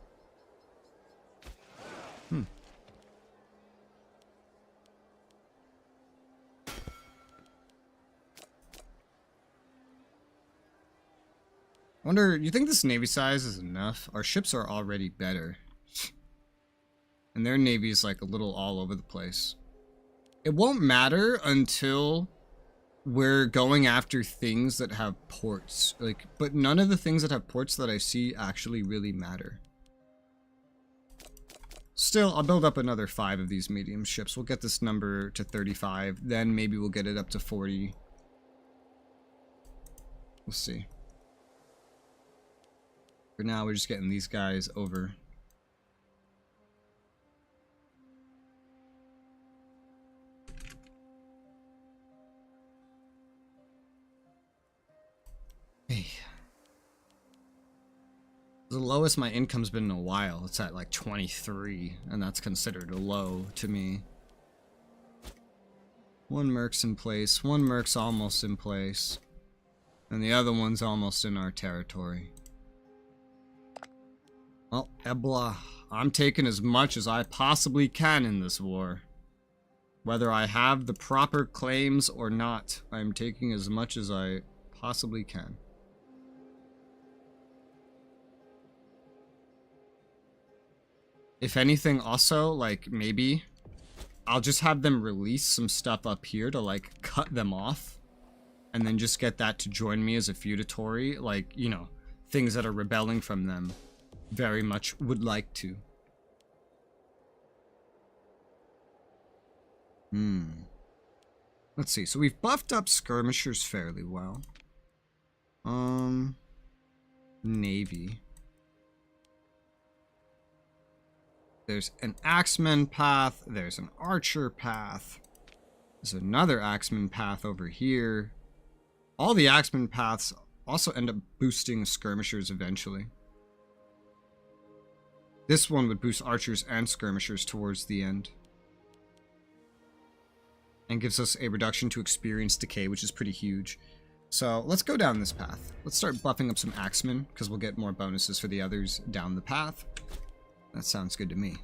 Wonder, you think this navy size is enough? Our ships are already better. And their navy is like a little all over the place. It won't matter until we're going after things that have ports. Like, but none of the things that have ports that I see actually really matter. Still, I'll build up another 5 of these medium ships. We'll get this number to 35. Then maybe we'll get it up to 40. We'll see. For now, we're just getting these guys over. Hey. The lowest my income's been in a while. It's at like 23, and that's considered low to me. One merc's in place, one merc's almost in place, and the other one's almost in our territory. Well, Ebla, I'm taking as much as I possibly can in this war. Whether I have the proper claims or not, I'm taking as much as I possibly can. If anything, also, like, maybe I'll just have them release some stuff up here to, like, cut them off. And then just get that to join me as a feudatory. Like, you know, things that are rebelling from them very much would like to. Let's see. So we've buffed up skirmishers fairly well. Navy. There's an axeman path. There's an archer path. There's another axeman path over here. All the axeman paths also end up boosting skirmishers eventually. This one would boost archers and skirmishers towards the end. And gives us a reduction to experience decay, which is pretty huge. So let's go down this path. Let's start buffing up some axemen, because we'll get more bonuses for the others down the path. That sounds good to me.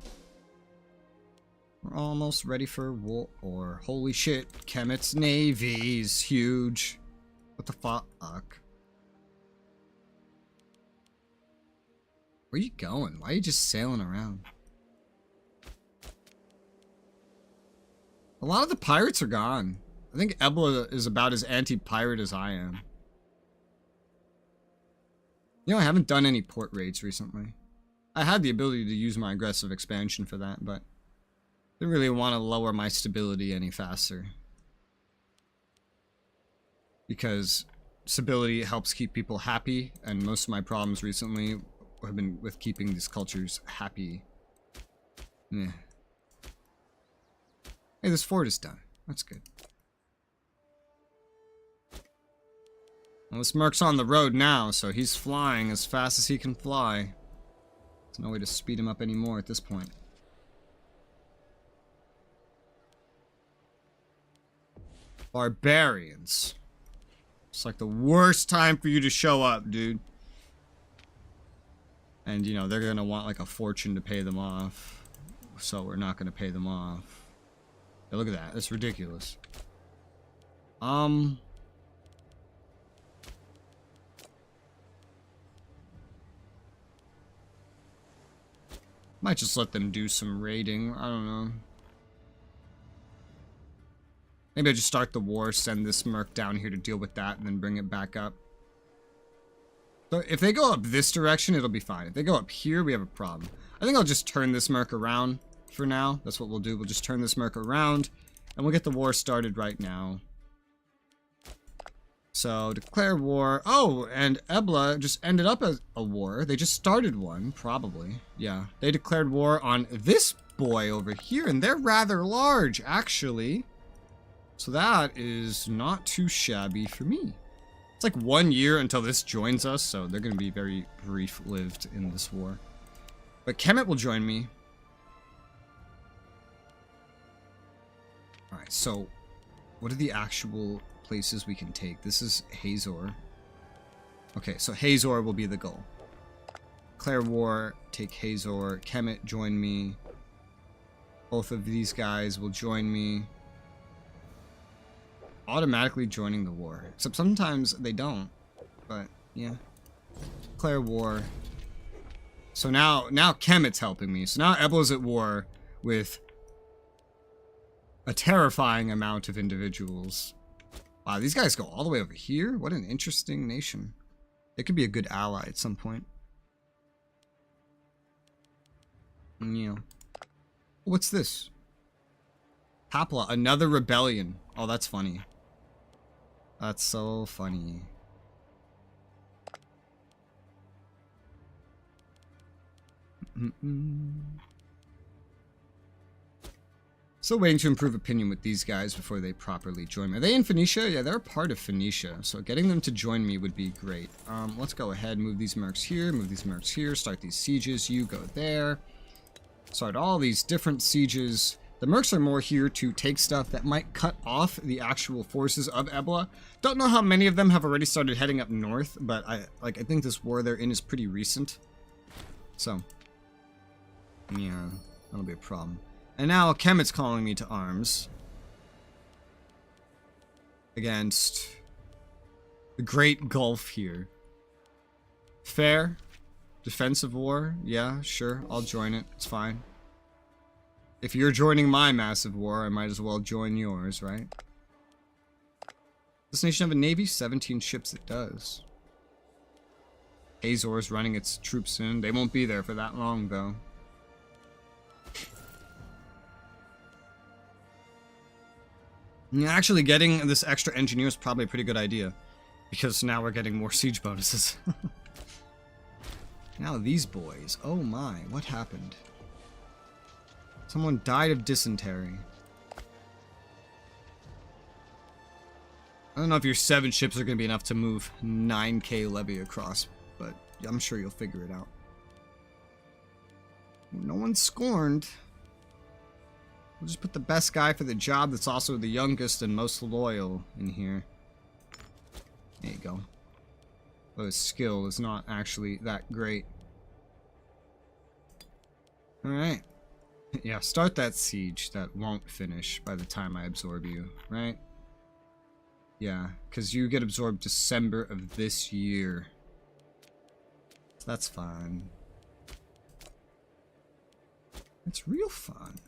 We're almost ready for war. Holy shit, Kemet's navy's huge. What the fuck? Where are you going? Why are you just sailing around? A lot of the pirates are gone. I think Ebla is about as anti-pirate as I am. You know, I haven't done any port raids recently. I had the ability to use my aggressive expansion for that, but didn't really want to lower my stability any faster. Because stability helps keep people happy, and most of my problems recently have been with keeping these cultures happy. Yeah. Hey, this fort is done. That's good. Well, this merc's on the road now, so he's flying as fast as he can fly. There's no way to speed him up anymore at this point. Barbarians. It's like the worst time for you to show up, dude. And, you know, they're gonna want like a fortune to pay them off. So we're not gonna pay them off. Hey, look at that. That's ridiculous. Might just let them do some raiding. I don't know. Maybe I just start the war, send this merc down here to deal with that, and then bring it back up. So if they go up this direction, it'll be fine. If they go up here, we have a problem. I think I'll just turn this merc around for now. That's what we'll do. We'll just turn this merc around, and we'll get the war started right now. So, declare war. Oh, and Ebla just ended up as a war. They just started one, probably. Yeah, they declared war on this boy over here, and they're rather large, actually. So that is not too shabby for me. It's like 1 year until this joins us, so they're going to be very brief-lived in this war. But Kemet will join me. Alright, so what are the actual places we can take? This is Hazor. Okay, so Hazor will be the goal. Declare war, take Hazor. Kemet, join me. Both of these guys will join me. Automatically joining the war. Except sometimes they don't. But, yeah. Declare war. So now Kemet's helping me. So now Ebla's at war with a terrifying amount of individuals. Wow, these guys go all the way over here? What an interesting nation. They could be a good ally at some point. Yeah. What's this? Hapla, another rebellion. Oh, that's funny. That's so funny. Still waiting to improve opinion with these guys before they properly join me. Are they in Phoenicia? Yeah, they're a part of Phoenicia, so getting them to join me would be great. Let's go ahead, move these mercs here, move these mercs here, start these sieges, you go there. Start all these different sieges. The mercs are more here to take stuff that might cut off the actual forces of Ebla. Don't know how many of them have already started heading up north, but I think this war they're in is pretty recent. So, yeah, that'll be a problem. And now Kemet's calling me to arms against the Great Gulf here. Fair. Defensive war. Yeah, sure. I'll join it. It's fine. If you're joining my massive war, I might as well join yours, right? Does this nation have a navy? 17 ships it does. Hazor's running its troops in. They won't be there for that long, though. Actually, getting this extra engineer is probably a pretty good idea. Because now we're getting more siege bonuses. Now these boys. Oh my, what happened? Someone died of dysentery. I don't know if your 7 ships are going to be enough to move 9k levy across, but I'm sure you'll figure it out. No one's scorned. We'll just put the best guy for the job that's also the youngest and most loyal in here. There you go. But his skill is not actually that great. Alright. Yeah, start that siege that won't finish by the time I absorb you, right? Yeah, because you get absorbed December of this year. That's fine. It's real fun.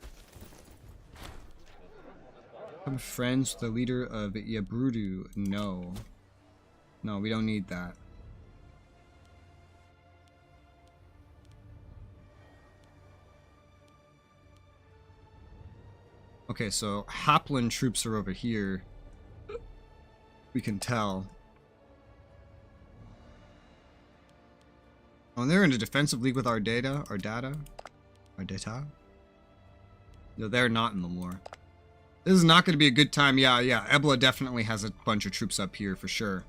I'm friends with the leader of Yabrudu. No. No, we don't need that. Okay, so Haplan troops are over here. We can tell. Oh, and they're in a defensive league with our data. No, they're not in the war. This is not going to be a good time. Yeah, Ebla definitely has a bunch of troops up here for sure.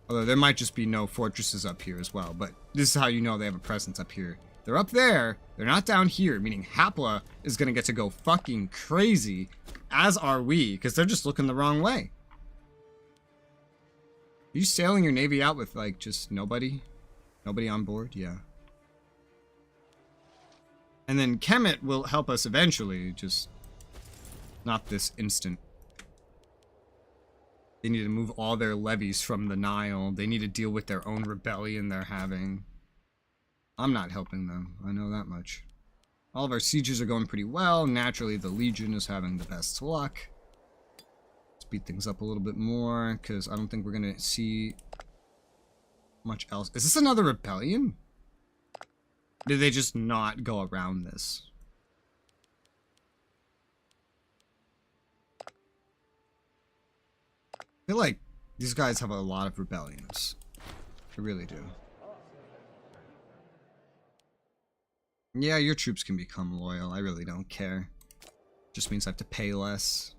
Although there might just be no fortresses up here as well. But this is how you know they have a presence up here. They're up there. They're not down here. Meaning Hapla is going to get to go fucking crazy. As are we. Because they're just looking the wrong way. Are you sailing your navy out with like just nobody? Nobody on board? Yeah. And then Kemet will help us eventually. Just not this instant. They need to move all their levies from the Nile. They need to deal with their own rebellion they're having. I'm not helping them. I know that much. All of our sieges are going pretty well. Naturally, the Legion is having the best luck. Speed things up a little bit more, because I don't think we're going to see much else. Is this another rebellion? Did they just not go around this? I feel like these guys have a lot of rebellions. They really do. Yeah, your troops can become loyal. I really don't care. Just means I have to pay less.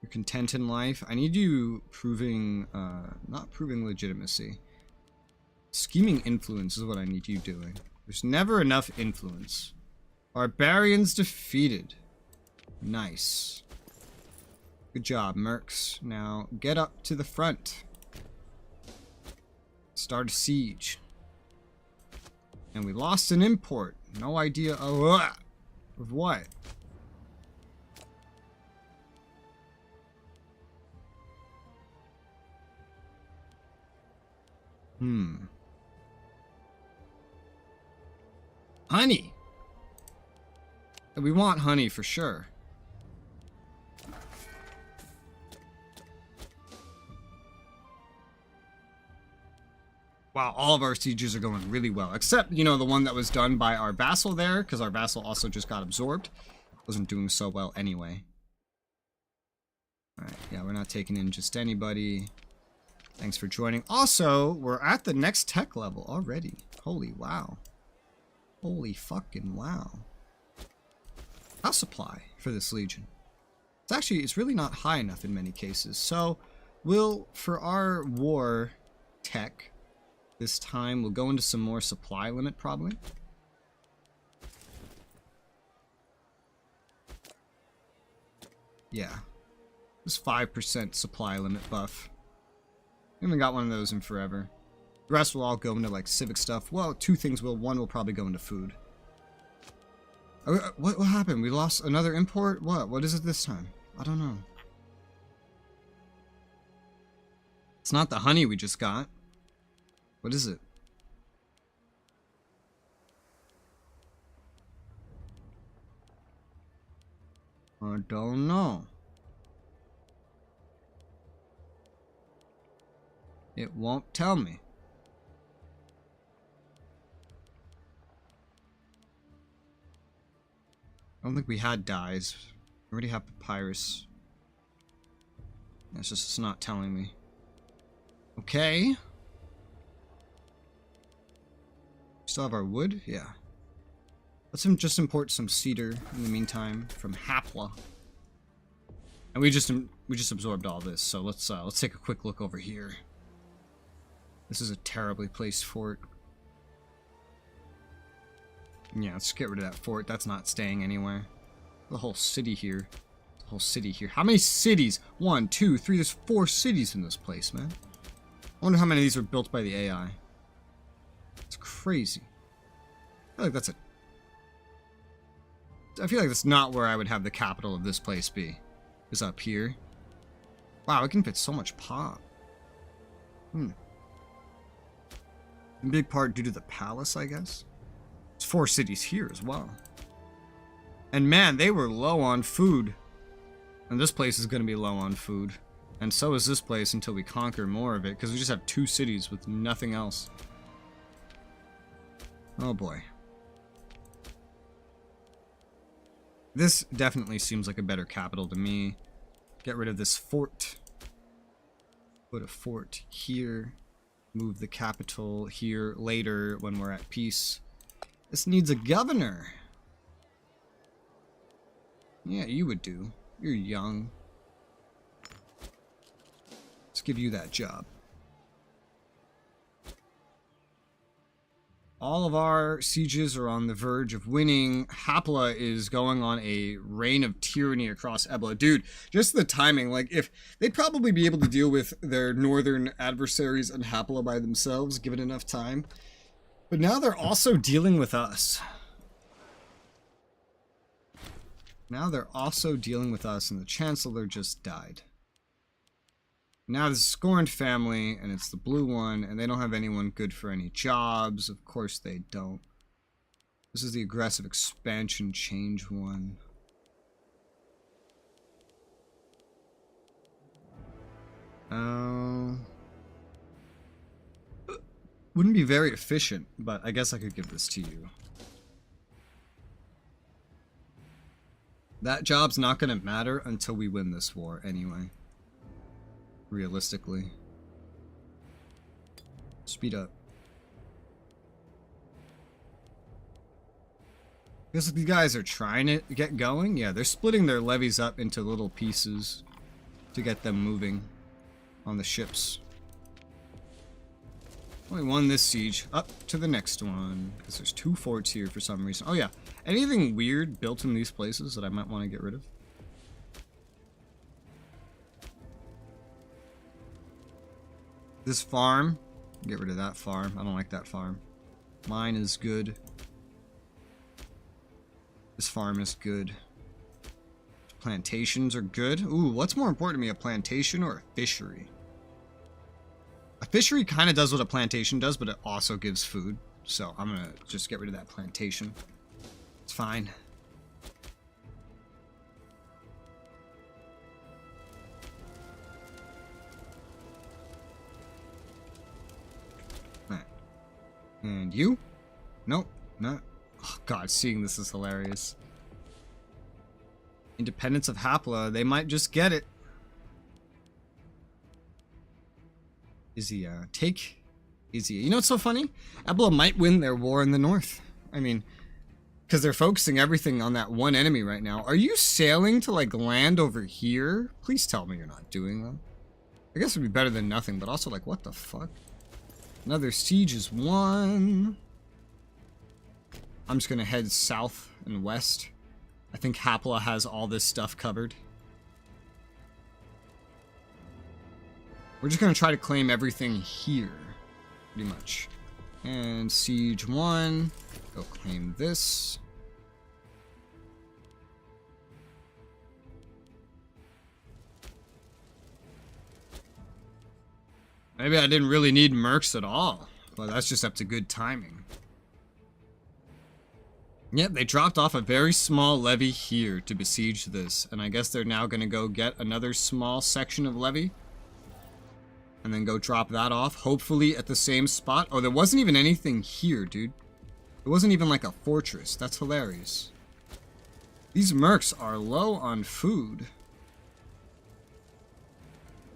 You're content in life. I need you proving, not proving legitimacy. Scheming influence is what I need you doing. There's never enough influence. Barbarians defeated. Nice. Good job, mercs. Now, get up to the front. Start a siege. And we lost an import. No idea of what. Honey. We want honey for sure. Wow, all of our sieges are going really well. Except, you know, the one that was done by our vassal there, because our vassal also just got absorbed. Wasn't doing so well anyway. Alright, yeah, we're not taking in just anybody. Thanks for joining. Also, we're at the next tech level already. Holy wow. Holy fucking wow. House supply for this legion. It's really not high enough in many cases. So, for our war tech, this time, we'll go into some more supply limit, probably. Yeah. This 5% supply limit buff. We haven't got one of those in forever. The rest will all go into, like, civic stuff. Well, two things will. One will probably go into food. What happened? We lost another import? What? What is it this time? I don't know. It's not the honey we just got. What is it? I don't know. It won't tell me. I don't think we had dyes. We already have papyrus. It's not telling me. Okay. Still have our wood? Yeah. Let's just import some cedar in the meantime from Hapla. And we just absorbed all this, so let's take a quick look over here. This is a terribly placed fort. Yeah, let's get rid of that fort. That's not staying anywhere. The whole city here. The whole city here. How many cities? 1, 2, 3. There's 4 cities in this place, man. I wonder how many of these are built by the AI. It's crazy. I feel like that's not where I would have the capital of this place be. Is up here. Wow, it can fit so much pop. In big part due to the palace, I guess. There's 4 cities here as well. And man, they were low on food. And this place is going to be low on food. And so is this place until we conquer more of it. Because we just have 2 cities with nothing else. Oh boy. This definitely seems like a better capital to me. Get rid of this fort. Put a fort here. Move the capital here later when we're at peace. This needs a governor. Yeah, you would do. You're young. Let's give you that job. All of our sieges are on the verge of winning. Hapla is going on a reign of tyranny across Ebla. Dude, just the timing. Like, if they'd probably be able to deal with their northern adversaries and Hapla by themselves, given enough time. But now they're also dealing with us. Now they're also dealing with us, and the Chancellor just died. Now the Scorned family, and it's the blue one, and they don't have anyone good for any jobs. Of course they don't. This is the aggressive expansion change one. Wouldn't be very efficient, but I guess I could give this to you. That job's not gonna matter until we win this war anyway. Realistically. Speed up. Because these guys are trying to get going. Yeah, they're splitting their levies up into little pieces to get them moving on the ships. Only won this siege. Up to the next one. Because there's 2 forts here for some reason. Oh yeah. Anything weird built in these places that I might want to get rid of? This farm. Get rid of that farm. I don't like that farm. Mine is good. This farm is good. Plantations are good. Ooh, what's more important to me, a plantation or a fishery? A fishery kind of does what a plantation does, but it also gives food. So I'm going to just get rid of that plantation. It's fine. Alright. And you? Nope, not. Oh god, seeing this is hilarious. Independence of Hapla, they might just get it. Izzy, take Izzy. You know what's so funny? Abla might win their war in the north. I mean, because they're focusing everything on that one enemy right now. Are you sailing to, like, land over here? Please tell me you're not doing that. I guess it would be better than nothing, but also, like, what the fuck? Another siege is won. I'm just gonna head south and west. I think Hapla has all this stuff covered. We're just gonna try to claim everything here, pretty much. And siege 1, go claim this. Maybe I didn't really need mercs at all, but that's just up to good timing. Yep, they dropped off a very small levy here to besiege this, and I guess they're now gonna go get another small section of levy. And then go drop that off, hopefully at the same spot. Oh, there wasn't even anything here, dude. It wasn't even like a fortress. That's hilarious. These mercs are low on food.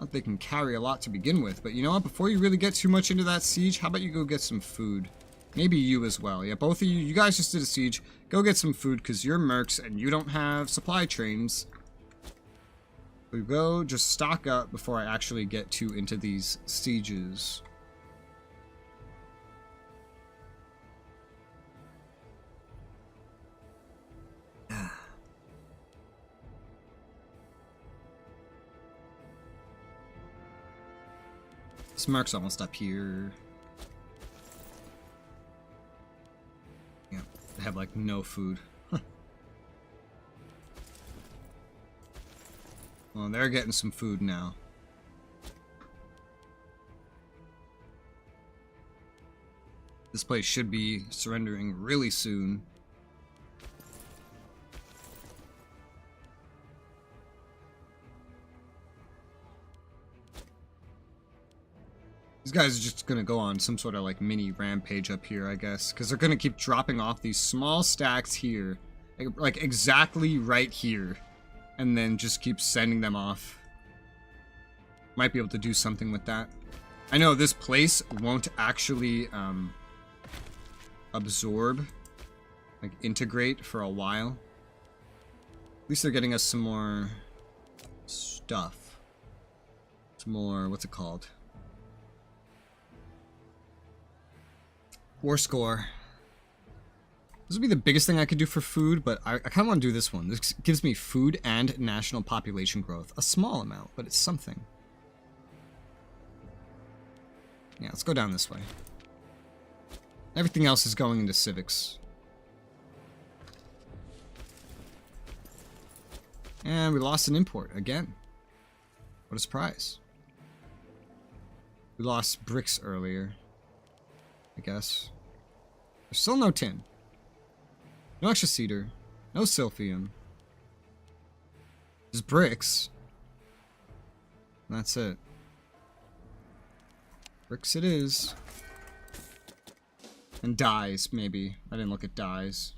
Not they can carry a lot to begin with, but you know what? Before you really get too much into that siege, how about you go get some food? Maybe you as well. Yeah, both of you. You guys just did a siege. Go get some food because you're mercs and you don't have supply trains. We go just stock up before I actually get too into these sieges. This mark's almost up here. Yeah, they have like no food. Well, they're getting some food now. This place should be surrendering really soon. These guys are just gonna go on some sort of like mini rampage up here, I guess, because they're gonna keep dropping off these small stacks here, like exactly right here. And then just keep sending them off. Might be able to do something with that. I know this place won't actually absorb, like integrate for a while. At least they're getting us some more stuff. Some more, what's it called? War score. This would be the biggest thing I could do for food, but I kind of want to do this one. This gives me food and national population growth. A small amount, but it's something. Yeah, let's go down this way. Everything else is going into civics. And we lost an import again. What a surprise. We lost bricks earlier, I guess. There's still no tin. No extra cedar. No silphium. Just bricks. That's it. Bricks it is. And dyes, maybe. I didn't look at dyes.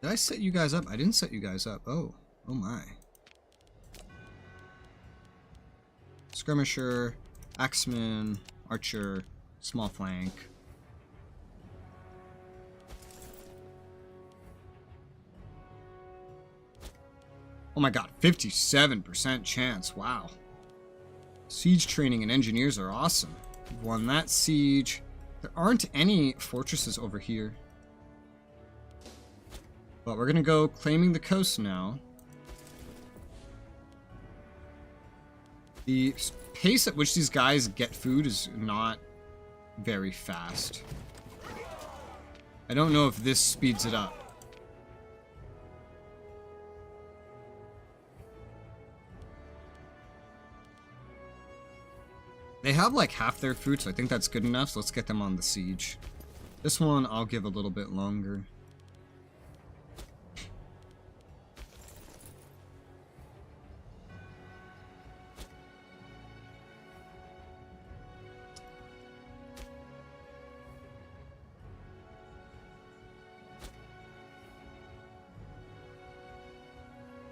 Did I set you guys up? I didn't set you guys up. Oh. Oh my. Skirmisher, Axeman, Archer, small flank. Oh my god, 57% chance. Wow. Siege training and engineers are awesome. We've won that siege. There aren't any fortresses over here. But we're gonna go claiming the coast now. The pace at which these guys get food is not very fast. I don't know if this speeds it up. They have like half their food, so I think that's good enough. So let's get them on the siege. This one I'll give a little bit longer.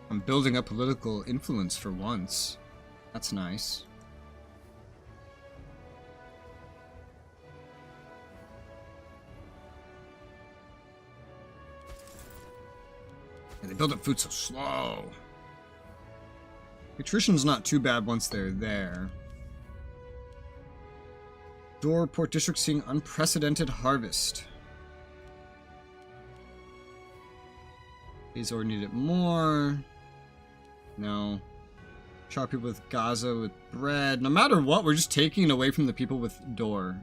I'm building up political influence for once. That's nice. And they build up food so slow. Attrition's not too bad once they're there. Door Port District seeing unprecedented harvest. Azor need it more. No. Chop people with Gaza with bread. No matter what, we're just taking it away from the people with Door.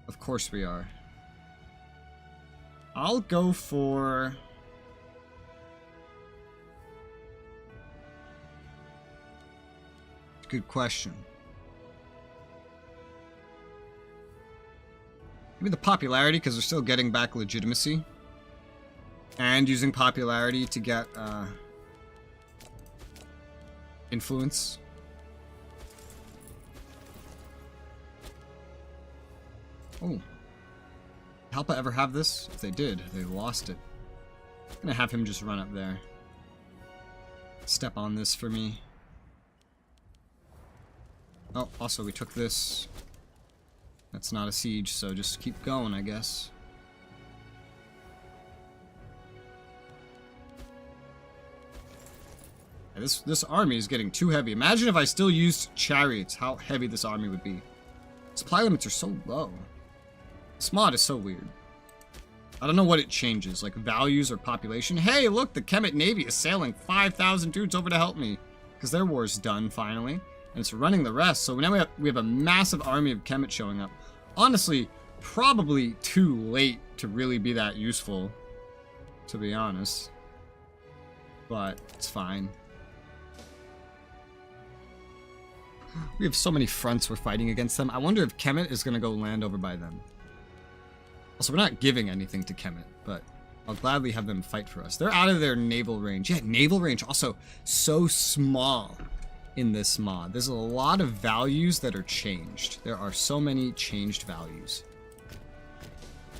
Of course we are. I'll go for... Good question. Maybe the popularity, because we're still getting back legitimacy. And using popularity to get influence. Oh. Halpa ever have this? If they did, they lost it. I'm gonna have him just run up there. Step on this for me. Oh, also we took this. That's not a siege, so just keep going, I guess. Yeah, this army is getting too heavy. Imagine if I still used chariots, how heavy this army would be. Supply limits are so low. This mod is so weird. I don't know what it changes, like values or population. Hey, look, the Kemet Navy is sailing 5,000 dudes over to help me. Because their war's done, finally. And it's running the rest, so now we have a massive army of Kemet showing up. Honestly, probably too late to really be that useful, to be honest. But it's fine. We have so many fronts we're fighting against them. I wonder if Kemet is going to go land over by them. Also, we're not giving anything to Kemet, but I'll gladly have them fight for us. They're out of their naval range. Yeah, naval range also so small in this mod. There's a lot of values that are changed. There are so many changed values.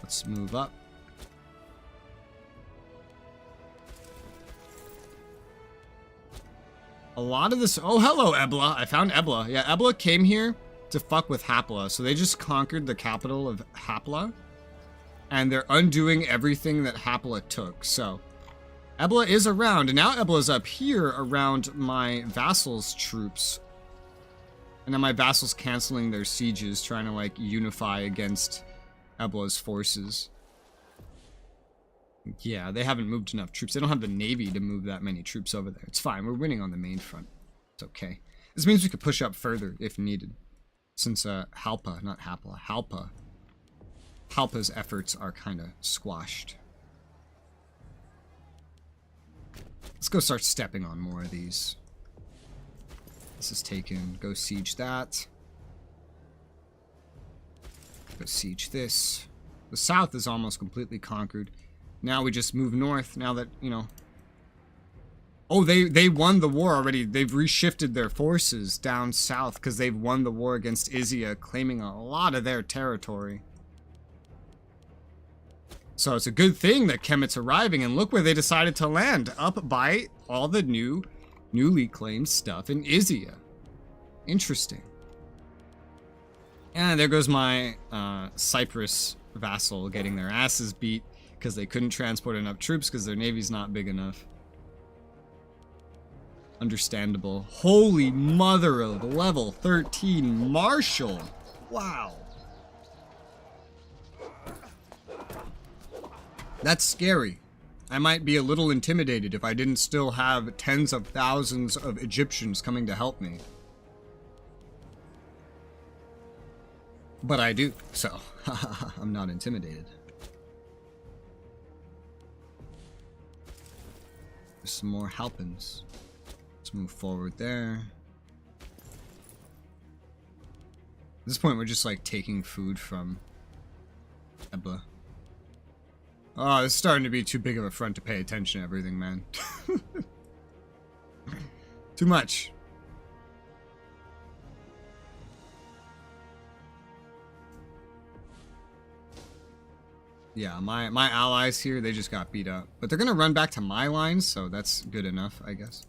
Let's move up. A lot of this... Oh, hello, Ebla. I found Ebla. Yeah, Ebla came here to fuck with Hapla. So they just conquered the capital of Hapla. And they're undoing everything that Hapla took. So, Ebla is around. And now Ebla's up here around my vassals' troops. And then my vassals canceling their sieges, trying to, like, unify against Ebla's forces. Yeah, they haven't moved enough troops. They don't have the navy to move that many troops over there. It's fine. We're winning on the main front. It's okay. This means we could push up further if needed. Since Halpa, not Hapla, Halpa. Halpa's efforts are kind of squashed. Let's go start stepping on more of these. This is taken. Go siege that. Besiege this. The south is almost completely conquered. Now we just move north, now that, you know... Oh, they won the war already. They've reshifted their forces down south because they've won the war against Izia, claiming a lot of their territory. So it's a good thing that Kemet's arriving, and look where they decided to land, up by all the newly claimed stuff in Izia. Interesting. And there goes my Cyprus vassal getting their asses beat because they couldn't transport enough troops because their navy's not big enough. Understandable. Holy mother of level 13 Marshal. Wow. That's scary. I might be a little intimidated if I didn't still have tens of thousands of Egyptians coming to help me. But I do, so I'm not intimidated. There's some more Halpins. Let's move forward there. At this point, we're just like taking food from Ebla. Oh, it's starting to be too big of a front to pay attention to everything, man. Too much. Yeah, my allies here, they just got beat up. But they're gonna run back to my lines, so that's good enough, I guess.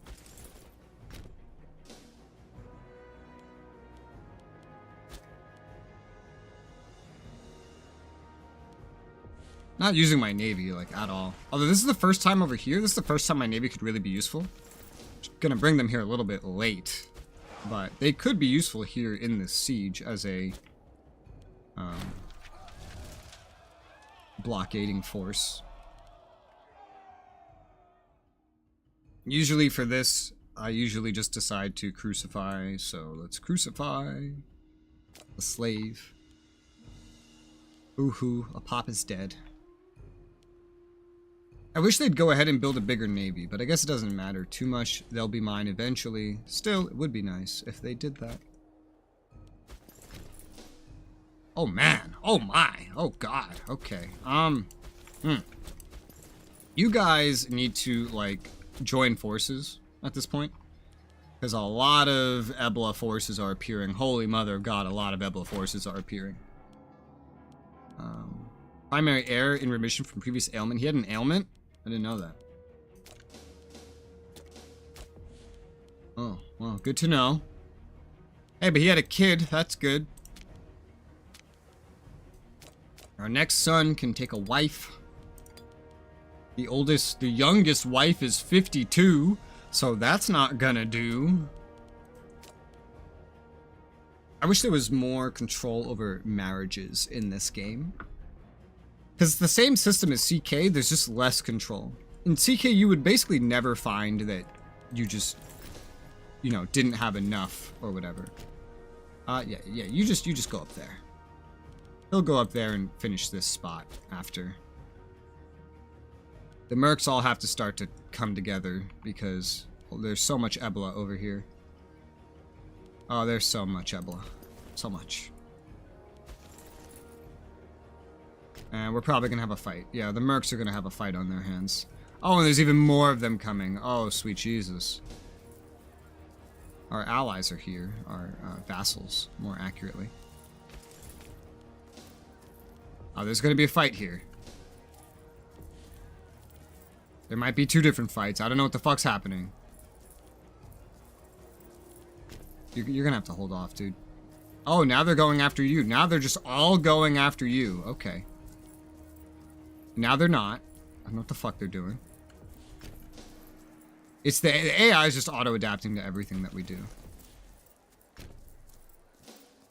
Not using my navy, like, at all. Although this is the first time over here. This is the first time my navy could really be useful. Just gonna bring them here a little bit late. But they could be useful here in this siege as a blockading force. Usually for this, I usually just decide to crucify. So let's crucify the slave. Ooh-hoo, a pop is dead. I wish they'd go ahead and build a bigger navy, but I guess it doesn't matter too much. They'll be mine eventually. Still, it would be nice if they did that. Oh man. Oh my. Oh god. Okay. You guys need to, like, join forces at this point. Because a lot of Ebla forces are appearing. Holy mother of God, a lot of Ebla forces are appearing. Primary heir in remission from previous ailment. He had an ailment? I didn't know that. Oh, well, good to know. Hey, but he had a kid. That's good. Our next son can take a wife. The youngest wife is 52, so that's not gonna do. I wish there was more control over marriages in this game. Because it's the same system as CK, there's just less control. In CK, you would basically never find that you just, you know, didn't have enough or whatever. Yeah, you just go up there. He'll go up there and finish this spot after. The mercs all have to start to come together because there's so much Ebla over here. Oh, there's so much Ebla. So much. And we're probably going to have a fight. Yeah, the mercs are going to have a fight on their hands. Oh, and there's even more of them coming. Oh, sweet Jesus. Our allies are here. Our vassals, more accurately. Oh, there's going to be a fight here. There might be two different fights. I don't know what the fuck's happening. You're going to have to hold off, dude. Oh, now they're going after you. Now they're just all going after you. Okay. Now they're not. I don't know what the fuck they're doing. It's the AI is just auto-adapting to everything that we do.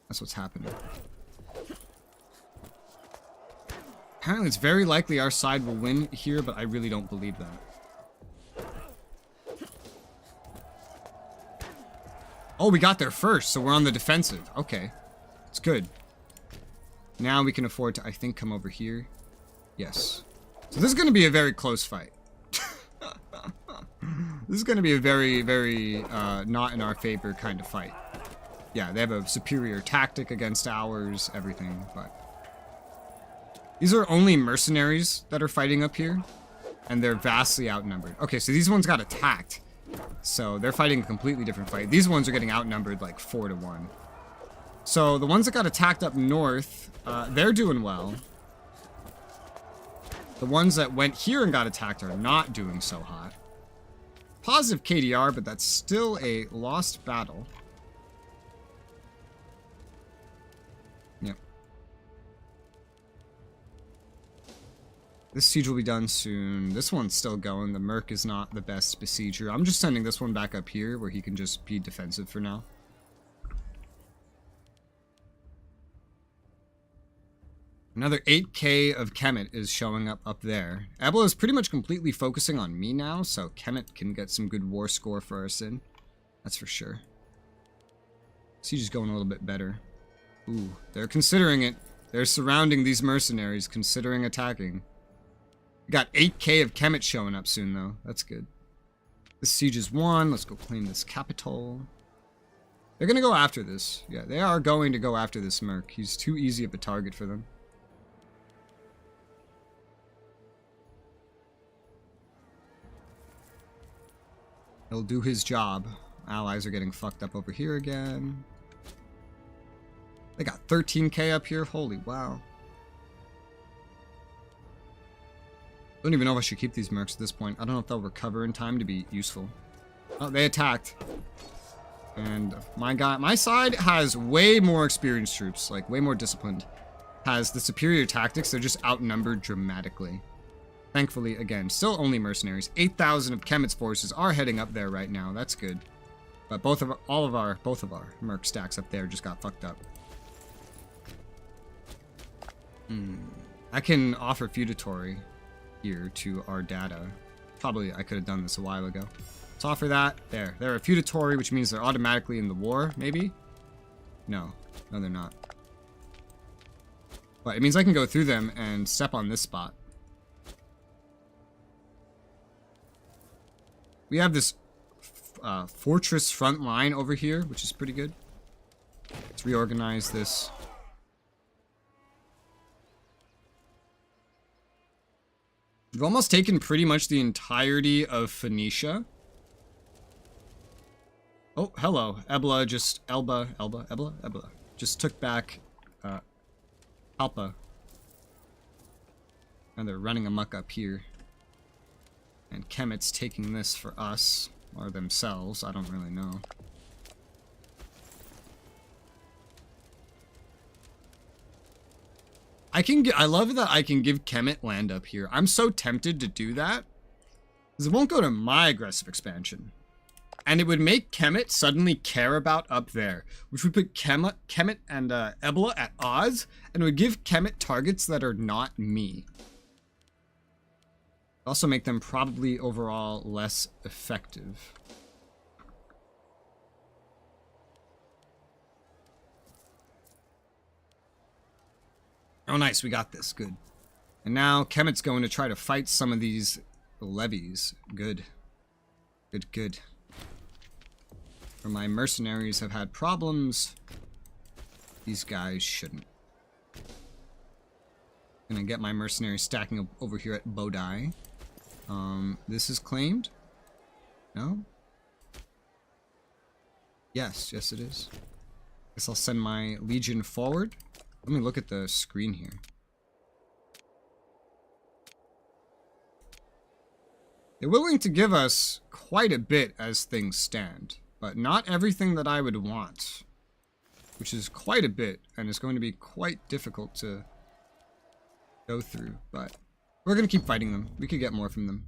That's what's happening. Apparently it's very likely our side will win here, but I really don't believe that. Oh, we got there first, so we're on the defensive. Okay. It's good. Now we can afford to, I think, come over here. Yes. So this is going to be a very close fight. This is going to be a very, very not in our favor kind of fight. Yeah, they have a superior tactic against ours, everything, but These are only mercenaries that are fighting up here, and they're vastly outnumbered. Okay, so these ones got attacked, so they're fighting a completely different fight. These ones are getting outnumbered like 4-1. So the ones that got attacked up north, they're doing well. The ones that went here and got attacked are not doing so hot. Positive KDR, but that's still a lost battle. Yep. This siege will be done soon. This one's still going. The Merc is not the best besieger. I'm just sending this one back up here where he can just be defensive for now. Another 8k of Kemet is showing up there. Ebla is pretty much completely focusing on me now, so Kemet can get some good war score for us in. That's for sure. Siege is going a little bit better. Ooh, they're considering it. They're surrounding these mercenaries, considering attacking. We got 8k of Kemet showing up soon, though. That's good. This siege is won. Let's go claim this capital. They're going to go after this. Yeah, they are going to go after this Merc. He's too easy of a target for them. He'll do his job. Allies are getting fucked up over here again. They got 13k up here. Holy wow. Don't even know if I should keep these mercs at this point. I don't know if they'll recover in time to be useful. Oh, they attacked. And my side has way more experienced troops, like way more disciplined. Has the superior tactics. They're just outnumbered dramatically. Thankfully, again, still only mercenaries. 8,000 of Kemet's forces are heading up there right now. That's good. But both of our merc stacks up there just got fucked up. I can offer feudatory here to our data. Probably I could have done this a while ago. Let's offer that. There. They're a feudatory, which means they're automatically in the war, maybe? No. No, they're not. But it means I can go through them and step on this spot. We have this fortress front line over here, which is pretty good. Let's reorganize this. We've almost taken pretty much the entirety of Phoenicia. Oh, hello. Ebla just took back Alpa. And they're running amok up here. And Kemet's taking this for us, or themselves, I don't really know. I love that I can give Kemet land up here. I'm so tempted to do that, because it won't go to my aggressive expansion. And it would make Kemet suddenly care about up there, which would put Kemet and Ebla at odds, and it would give Kemet targets that are not me. Also make them probably overall less effective. Oh, nice. We got this. Good. And now Kemet's going to try to fight some of these levies. Good. Good, good. Where my mercenaries have had problems, these guys shouldn't. Gonna get my mercenaries stacking up over here at Bodai. This is claimed? No? Yes, yes it is. Guess I'll send my legion forward. Let me look at the screen here. They're willing to give us quite a bit as things stand, but not everything that I would want, which is quite a bit, and is going to be quite difficult to go through, but we're going to keep fighting them. We could get more from them.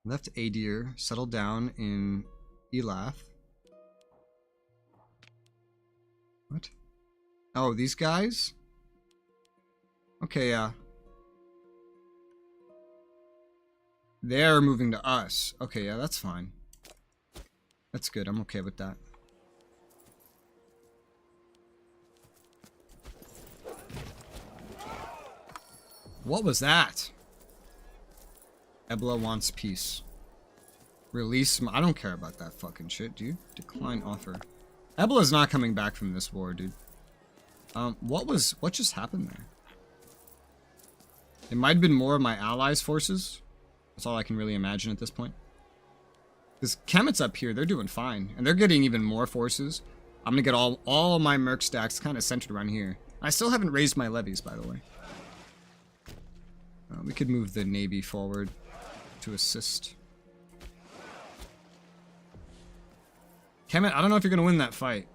Left Adir, settled down in Elath. What? Oh, these guys? Okay, yeah. They're moving to us. Okay, yeah, that's fine. That's good. I'm okay with that. What was that? Ebla wants peace. Release I don't care about that fucking shit, dude. Decline offer. Ebla's not coming back from this war, dude. What just happened there? It might have been more of my allies' forces. That's all I can really imagine at this point. Because Kemet's up here, they're doing fine. And they're getting even more forces. I'm gonna get all of my merc stacks kind of centered around here. I still haven't raised my levies, by the way. We could move the Navy forward to assist. Kemet, I don't know if you're gonna win that fight.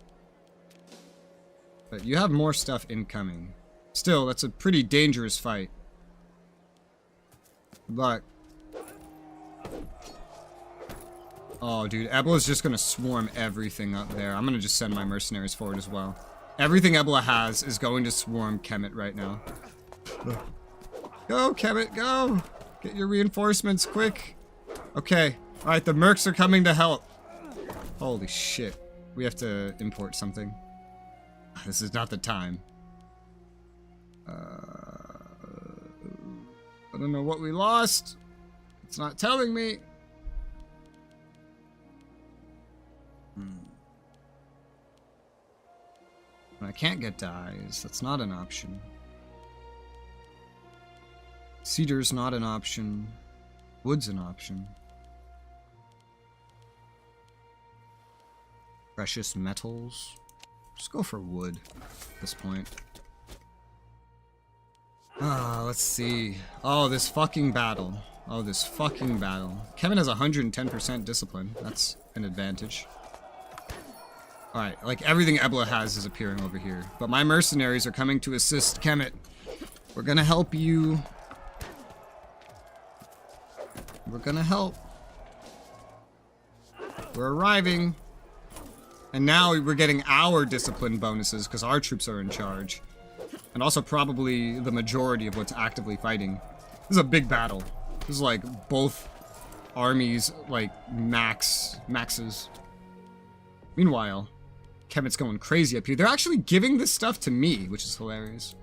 But you have more stuff incoming. Still, that's a pretty dangerous fight. Good luck. Oh, dude, Ebla's just gonna swarm everything up there. I'm gonna just send my mercenaries forward as well. Everything Ebla has is going to swarm Kemet right now. Go, Kemet, go! Get your reinforcements, quick! Okay, alright, the mercs are coming to help. Holy shit. We have to import something. This is not the time. I don't know what we lost. It's not telling me. I can't get dyes. That's not an option. Cedar's not an option. Wood's an option. Precious metals. Just go for wood at this point. Let's see. Oh, this fucking battle. Oh, this fucking battle. Kevin has 110% discipline. That's an advantage. Alright, like everything Ebla has is appearing over here. But my mercenaries are coming to assist Kemet. We're gonna help you. We're gonna help. We're arriving. And now we're getting our discipline bonuses because our troops are in charge. And also probably the majority of what's actively fighting. This is a big battle. This is like both armies, like maxes. Meanwhile, Kemet's going crazy up here. They're actually giving this stuff to me, which is hilarious.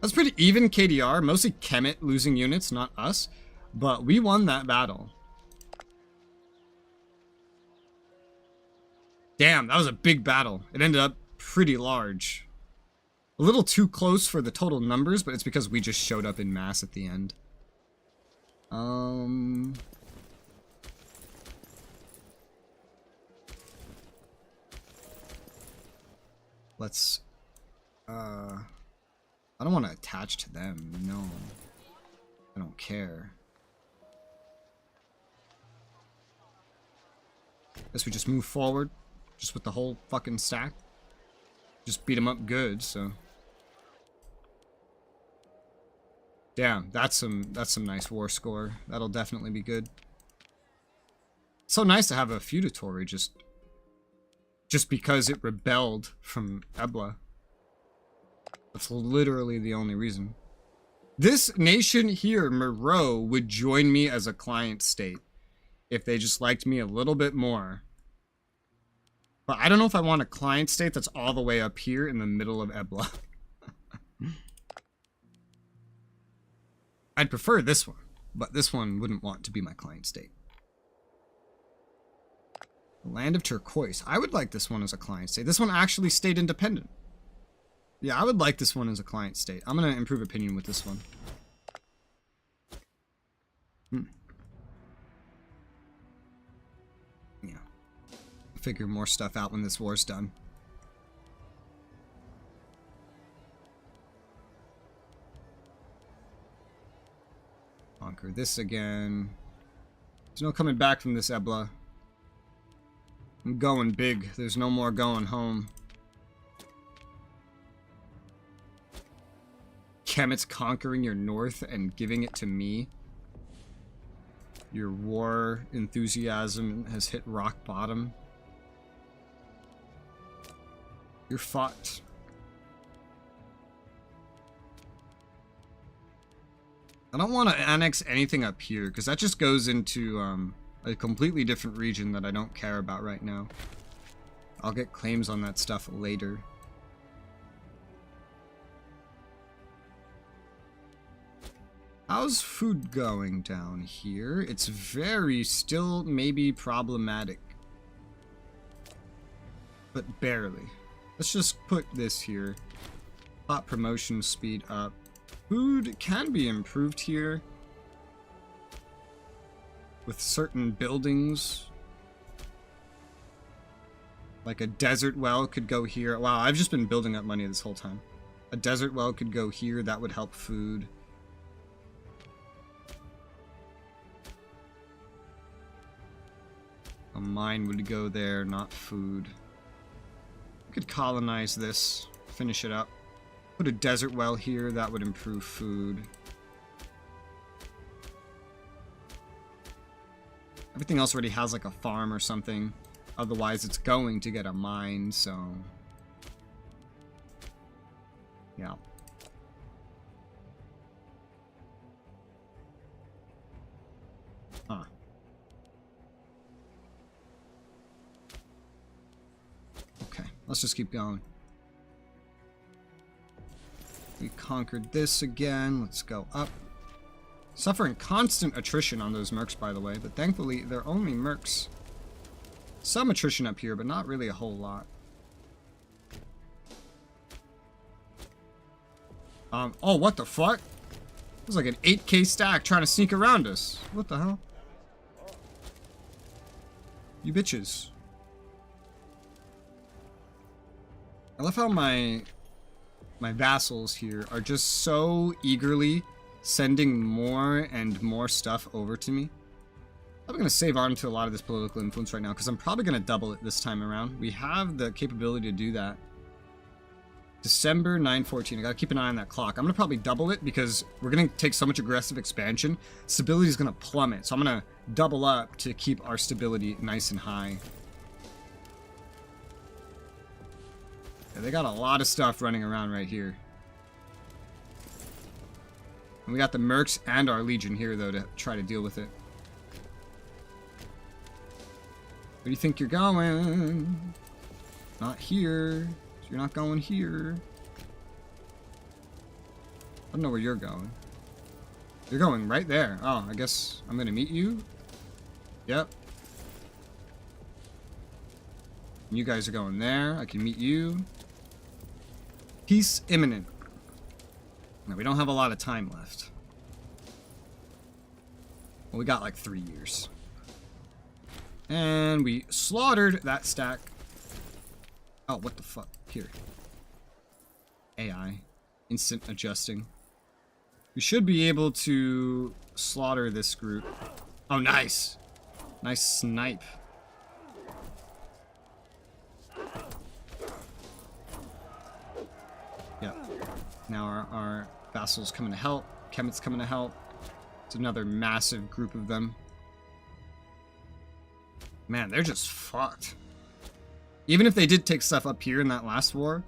That's pretty even KDR. Mostly Kemet losing units, not us. But we won that battle. Damn, that was a big battle. It ended up pretty large. A little too close for the total numbers, but it's because we just showed up in mass at the end. Let's, I don't want to attach to them, no. I don't care. Guess we just move forward, just with the whole fucking stack. Just beat them up good, so. Damn, that's some nice war score. That'll definitely be good. It's so nice to have a feudatory just because it rebelled from Ebla. That's literally the only reason. This nation here, Moreau, would join me as a client state if they just liked me a little bit more. But I don't know if I want a client state that's all the way up here in the middle of Ebla. I'd prefer this one, but this one wouldn't want to be my client state. Land of Turquoise. I would like this one as a client state. This one actually stayed independent. Yeah, I would like this one as a client state. I'm going to improve opinion with this one. Yeah. Figure more stuff out when this war's done. Conquer this again. There's no coming back from this Ebla. I'm going big. There's no more going home. Kemet's conquering your north and giving it to me. Your war enthusiasm has hit rock bottom. You're fucked. I don't want to annex anything up here, because that just goes into a completely different region that I don't care about right now. I'll get claims on that stuff later. How's food going down here? It's very still maybe problematic. But barely. Let's just put this here. Plot promotion speed up. Food can be improved here with certain buildings. Like a desert well could go here. Wow, I've just been building up money this whole time. A desert well could go here. That would help food. A mine would go there, not food. We could colonize this, finish it up. Put a desert well here, that would improve food. Everything else already has like a farm or something. Otherwise it's going to get a mine, so... yeah. Huh. Okay, let's just keep going. We conquered this again. Let's go up. Suffering constant attrition on those mercs, by the way, but thankfully they're only mercs. Some attrition up here, but not really a whole lot. Oh, what the fuck? It was like an 8k stack trying to sneak around us. What the hell? You bitches. I love how my vassals here are just so eagerly sending more and more stuff over to me. I'm going to save on to a lot of this political influence right now because I'm probably going to double it this time around. We have the capability to do that. December 9/14. I got to keep an eye on that clock. I'm going to probably double it because we're going to take so much aggressive expansion. Stability is going to plummet. So I'm going to double up to keep our stability nice and high. Yeah, they got a lot of stuff running around right here. And we got the mercs and our legion here, though, to try to deal with it. Where do you think you're going? Not here. So you're not going here. I don't know where you're going. You're going right there. Oh, I guess I'm gonna meet you. Yep. You guys are going there. I can meet you. Peace imminent. Now, we don't have a lot of time left. Well, we got like 3 years. And we slaughtered that stack. Oh, what the fuck? Here. AI. Instant adjusting. We should be able to slaughter this group. Oh, nice. Nice snipe. Yep. Now our vassals coming to help. Kemet's coming to help. It's another massive group of them. Man, they're just fucked. Even if they did take stuff up here in that last war,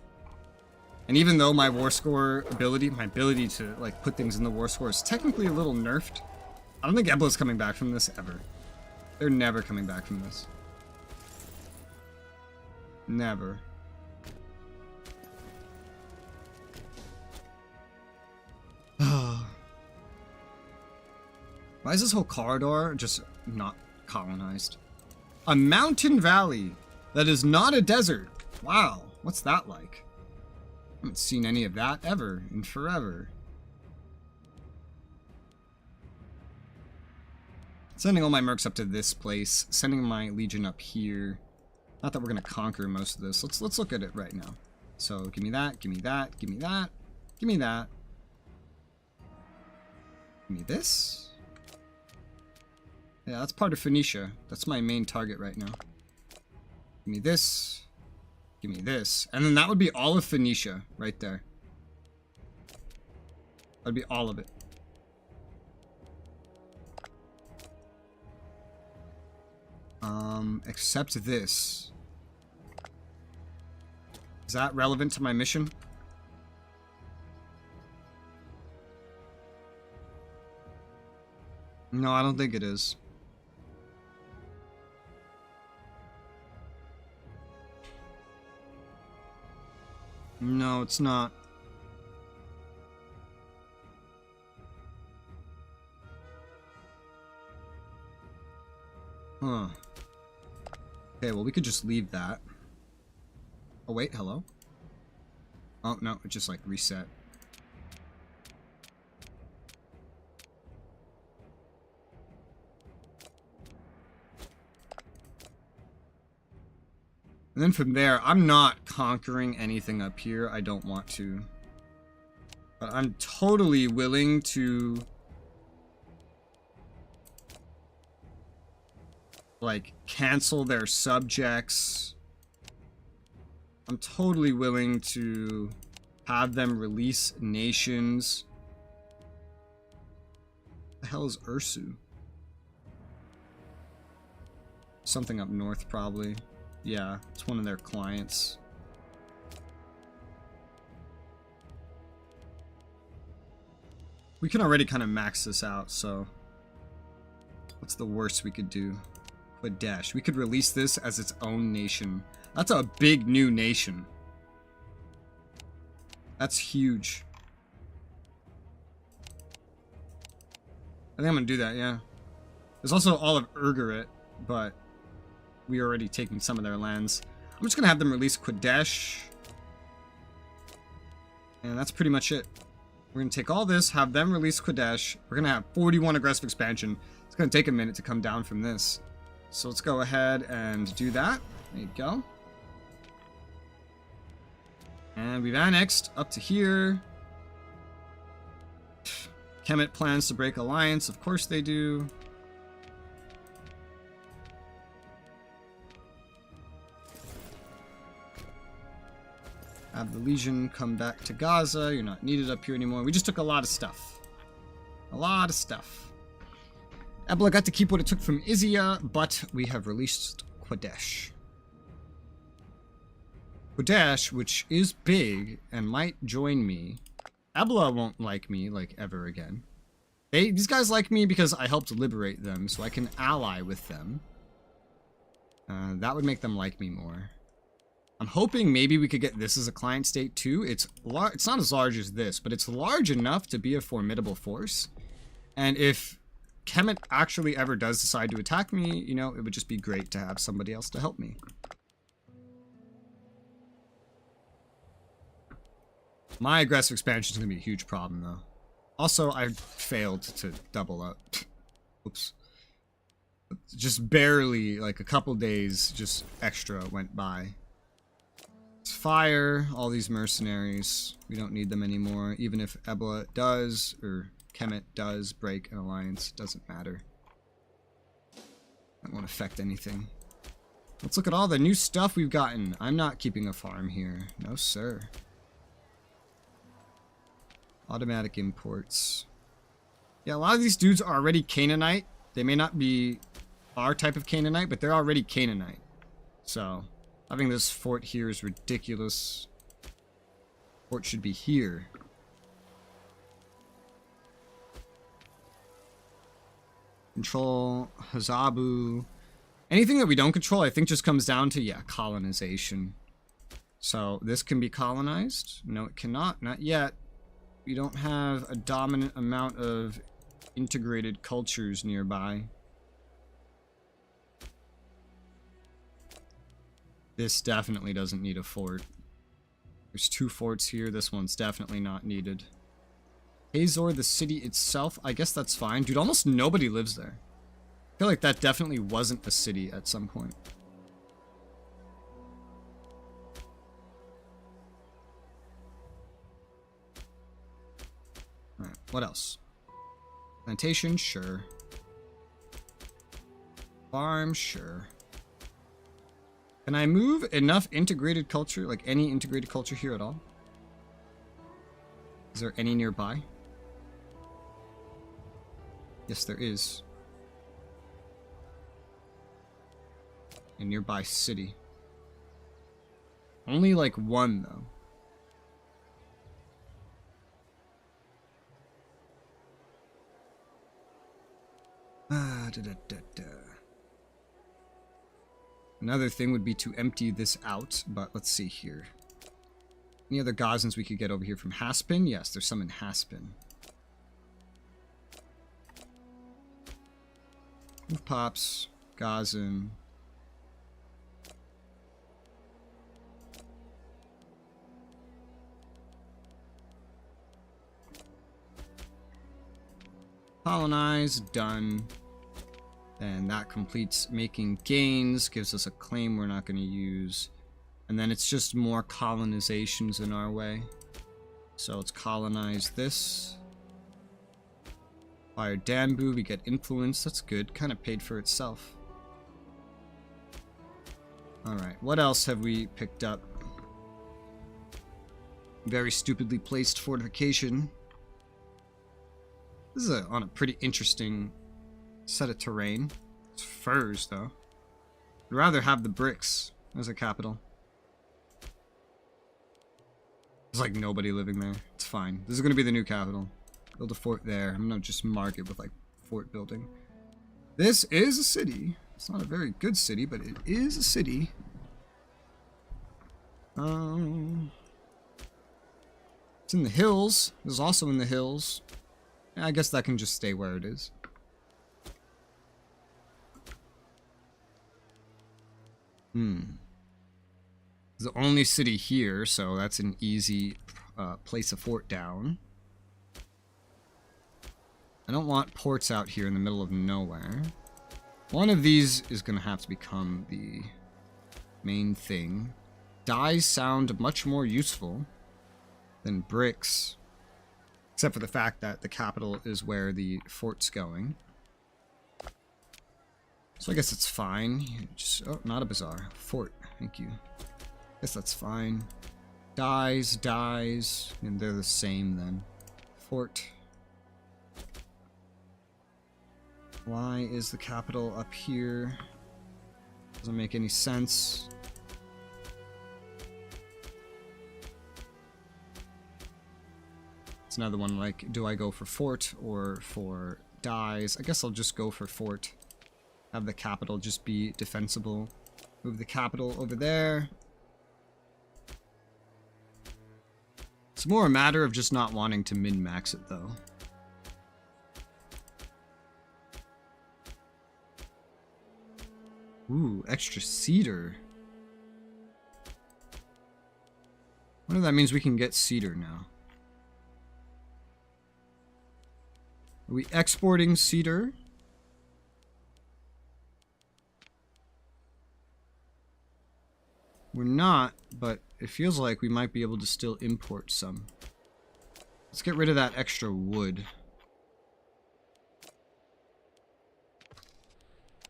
and even though my war score ability, my ability to like put things in the war score is technically a little nerfed, I don't think Ebla's coming back from this ever. They're never coming back from this. Never. Why is this whole corridor just not colonized? A mountain valley that is not a desert. Wow, what's that like? I haven't seen any of that ever in forever. Sending all my mercs up to this place, sending my legion up here. Not that we're gonna conquer most of this. Let's look at it right now. So give me that, give me that, give me that, give me that. Give me this. Yeah, that's part of Phoenicia. That's my main target right now. Give me this. Give me this. And then that would be all of Phoenicia right there. That'd be all of it. Except this. Is that relevant to my mission? No, I don't think it is. No, it's not. Huh. Okay, well, we could just leave that. Oh, wait, hello? Oh, no, it just, like, reset. And then from there, I'm not conquering anything up here. I don't want to. But I'm totally willing to, like, cancel their subjects. I'm totally willing to have them release nations. The hell is Ursu? Something up north, probably. Yeah, it's one of their clients. We can already kind of max this out, so what's the worst we could do? Qadesh. We could release this as its own nation. That's a big new nation. That's huge. I think I'm gonna do that, yeah. There's also all of Urgarit, but we are already taking some of their lands. I'm just gonna have them release Qadesh. And that's pretty much it. We're gonna take all this, have them release Qadesh. We're gonna have 41 aggressive expansion. It's gonna take a minute to come down from this. So let's go ahead and do that. There you go. And we've annexed up to here. Kemet plans to break alliance. Of course they do. Have the Legion come back to Gaza. You're not needed up here anymore. We just took a lot of stuff. A lot of stuff. Ebla got to keep what it took from Izia, but we have released Qadesh. Qadesh, which is big and might join me. Ebla won't like me, like, ever again. These guys like me because I helped liberate them, so I can ally with them. That would make them like me more. I'm hoping maybe we could get this as a client state too. It's not as large as this, but it's large enough to be a formidable force. And if Kemet actually ever does decide to attack me, you know, it would just be great to have somebody else to help me. My aggressive expansion is going to be a huge problem, though. Also, I failed to double up. Oops. Just barely, like a couple days, just extra went by. Let's fire all these mercenaries. We don't need them anymore. Even if Ebla does, or Kemet does break an alliance, it doesn't matter. That won't affect anything. Let's look at all the new stuff we've gotten. I'm not keeping a farm here. No, sir. Automatic imports. Yeah, a lot of these dudes are already Canaanite. They may not be our type of Canaanite, but they're already Canaanite. So, having this fort here is ridiculous. Fort should be here. Control Hazabu. Anything that we don't control, I think, just comes down to, yeah, colonization. So, this can be colonized. No, it cannot. Not yet. We don't have a dominant amount of integrated cultures nearby. This definitely doesn't need a fort. There's 2 forts here. This one's definitely not needed. Hazor, the city itself, I guess that's fine. Dude, almost nobody lives there. I feel like that definitely wasn't a city at some point. Alright, what else? Plantation, sure. Farm, sure. Can I move enough integrated culture, like any integrated culture here at all? Is there any nearby? Yes, there is. A nearby city. Only like 1, though. Another thing would be to empty this out, but let's see here. Any other Gazans we could get over here from Haspin? Yes, there's some in Haspin. Move Pops, Gazan. Colonize, done. And that completes making gains, gives us a claim we're not going to use. And then it's just more colonizations in our way. So let's colonize this. Fire Danbu, we get influence, that's good. Kind of paid for itself. Alright, what else have we picked up? Very stupidly placed fortification. This is on a pretty interesting set of terrain. It's furs, though. I'd rather have the bricks as a capital. There's like nobody living there. It's fine. This is going to be the new capital. Build a fort there. I'm going to just mark it with like fort building. This is a city. It's not a very good city, but it is a city. It's in the hills. This is also in the hills. I guess that can just stay where it is. It's the only city here, so that's an easy place a fort down. I don't want ports out here in the middle of nowhere. One of these is going to have to become the main thing. Dyes sound much more useful than bricks. Except for the fact that the capital is where the fort's going. So I guess it's fine. Just, oh, not a bazaar. Fort. Thank you. Guess that's fine. Dyes, dyes. And they're the same then. Fort. Why is the capital up here? Doesn't make any sense. It's another one like, do I go for fort or for dyes? I guess I'll just go for fort. Have the capital just be defensible. Move the capital over there. It's more a matter of just not wanting to min-max it though. Ooh, extra cedar. I wonder if that means we can get cedar now. Are we exporting cedar? We're not, but it feels like we might be able to still import some. Let's get rid of that extra wood.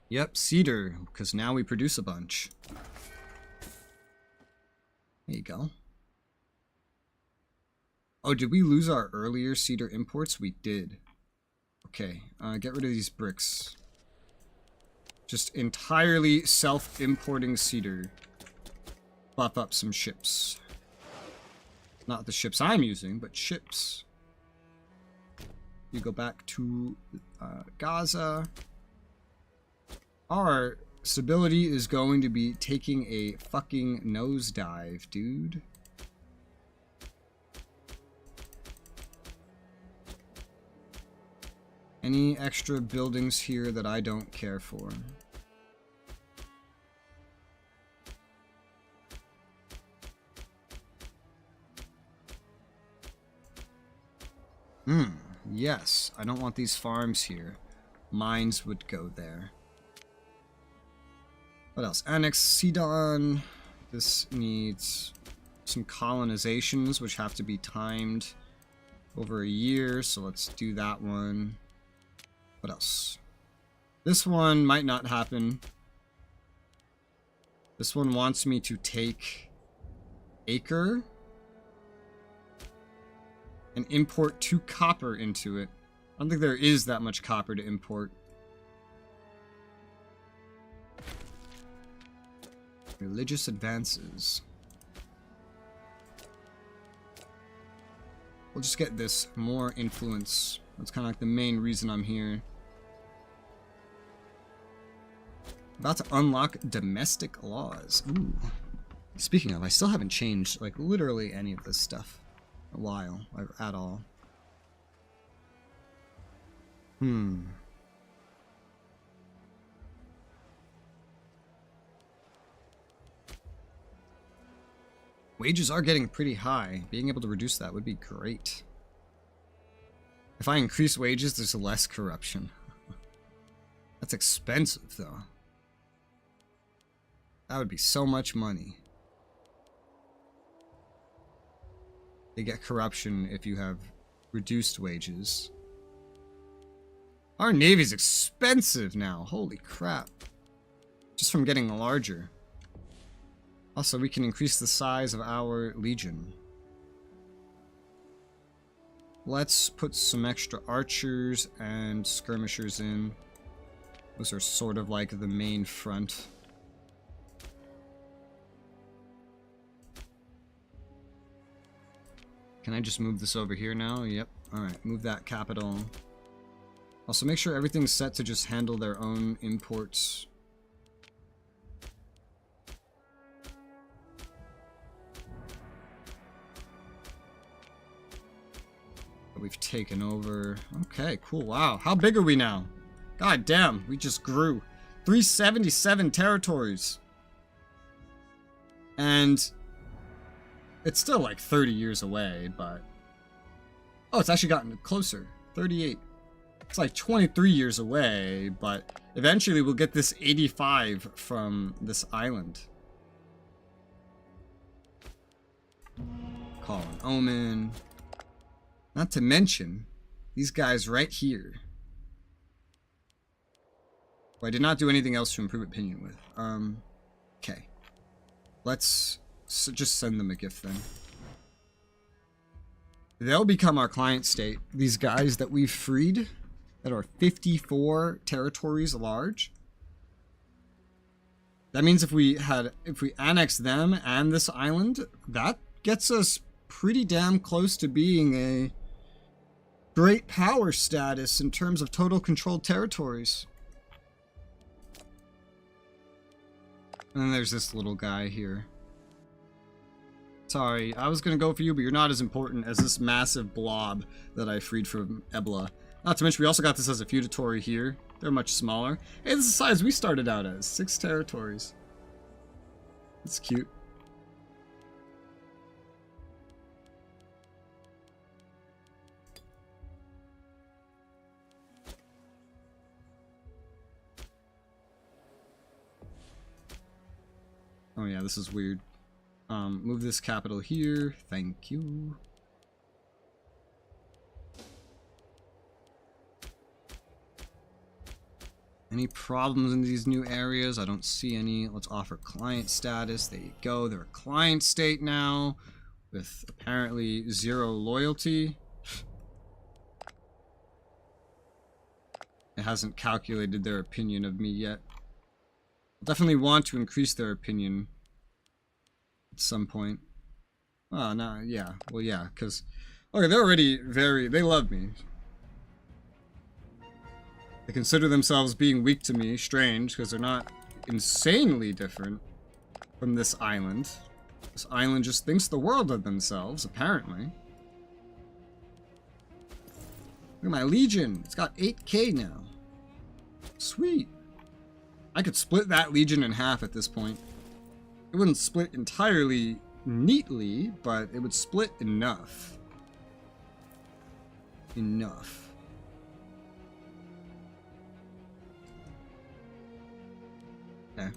Yep, cedar, because now we produce a bunch. There you go. Oh, did we lose our earlier cedar imports? We did. Okay, get rid of these bricks. Just entirely self-importing cedar. Buff up some ships. Not the ships I'm using, but ships. You go back to Gaza. Our stability is going to be taking a fucking nosedive, dude. Any extra buildings here that I don't care for? Yes. I don't want these farms here. Mines would go there. What else? Annex Sidon. This needs some colonizations, which have to be timed over a year, so let's do that one. What else? This one might not happen. This one wants me to take Acre and import 2 copper into it. I don't think there is that much copper to import. Religious advances. We'll just get this more influence. That's kind of like the main reason I'm here. About to unlock domestic laws. Ooh. Speaking of, I still haven't changed like literally any of this stuff in a while, or at all. Wages are getting pretty high. Being able to reduce that would be great. If I increase wages, there's less corruption. That's expensive, though. That would be so much money. They get corruption if you have reduced wages. Our navy's expensive now. Holy crap. Just from getting larger. Also, we can increase the size of our legion. Let's put some extra archers and skirmishers in. Those are sort of like the main front. Can I just move this over here now? Yep. Alright, move that capital. Also, make sure everything's set to just handle their own imports. We've taken over. Okay, cool. Wow. How big are we now? God damn, we just grew. 377 territories. And it's still like 30 years away, but... Oh, it's actually gotten closer. 38. It's like 23 years away, but eventually we'll get this 85 from this island. Call an omen. Not to mention, these guys right here. Well, I did not do anything else to improve opinion with. Okay. Let's just send them a gift then. They'll become our client state. These guys that we've freed, that are 54 territories large. That means if we annex them and this island, that gets us pretty damn close to being a great power status in terms of total controlled territories. And then there's this little guy here. Sorry, I was gonna go for you, but you're not as important as this massive blob that I freed from Ebla. Not to mention, we also got this as a feudatory here. They're much smaller. Hey, this is the size we started out as. 6 territories. It's cute. Oh yeah, this is weird. Move this capital here. Thank you. Any problems in these new areas? I don't see any. Let's offer client status. There you go. They're a client state now with apparently 0 loyalty. It hasn't calculated their opinion of me yet. Definitely want to increase their opinion at some point. Oh, no, yeah. Well, yeah, because... Okay, they're already they love me. They consider themselves being weak to me. Strange, because they're not insanely different from this island. This island just thinks the world of themselves, apparently. Look at my legion. It's got 8k now. Sweet. I could split that legion in half at this point. It wouldn't split entirely neatly, but it would split enough. Enough. Okay.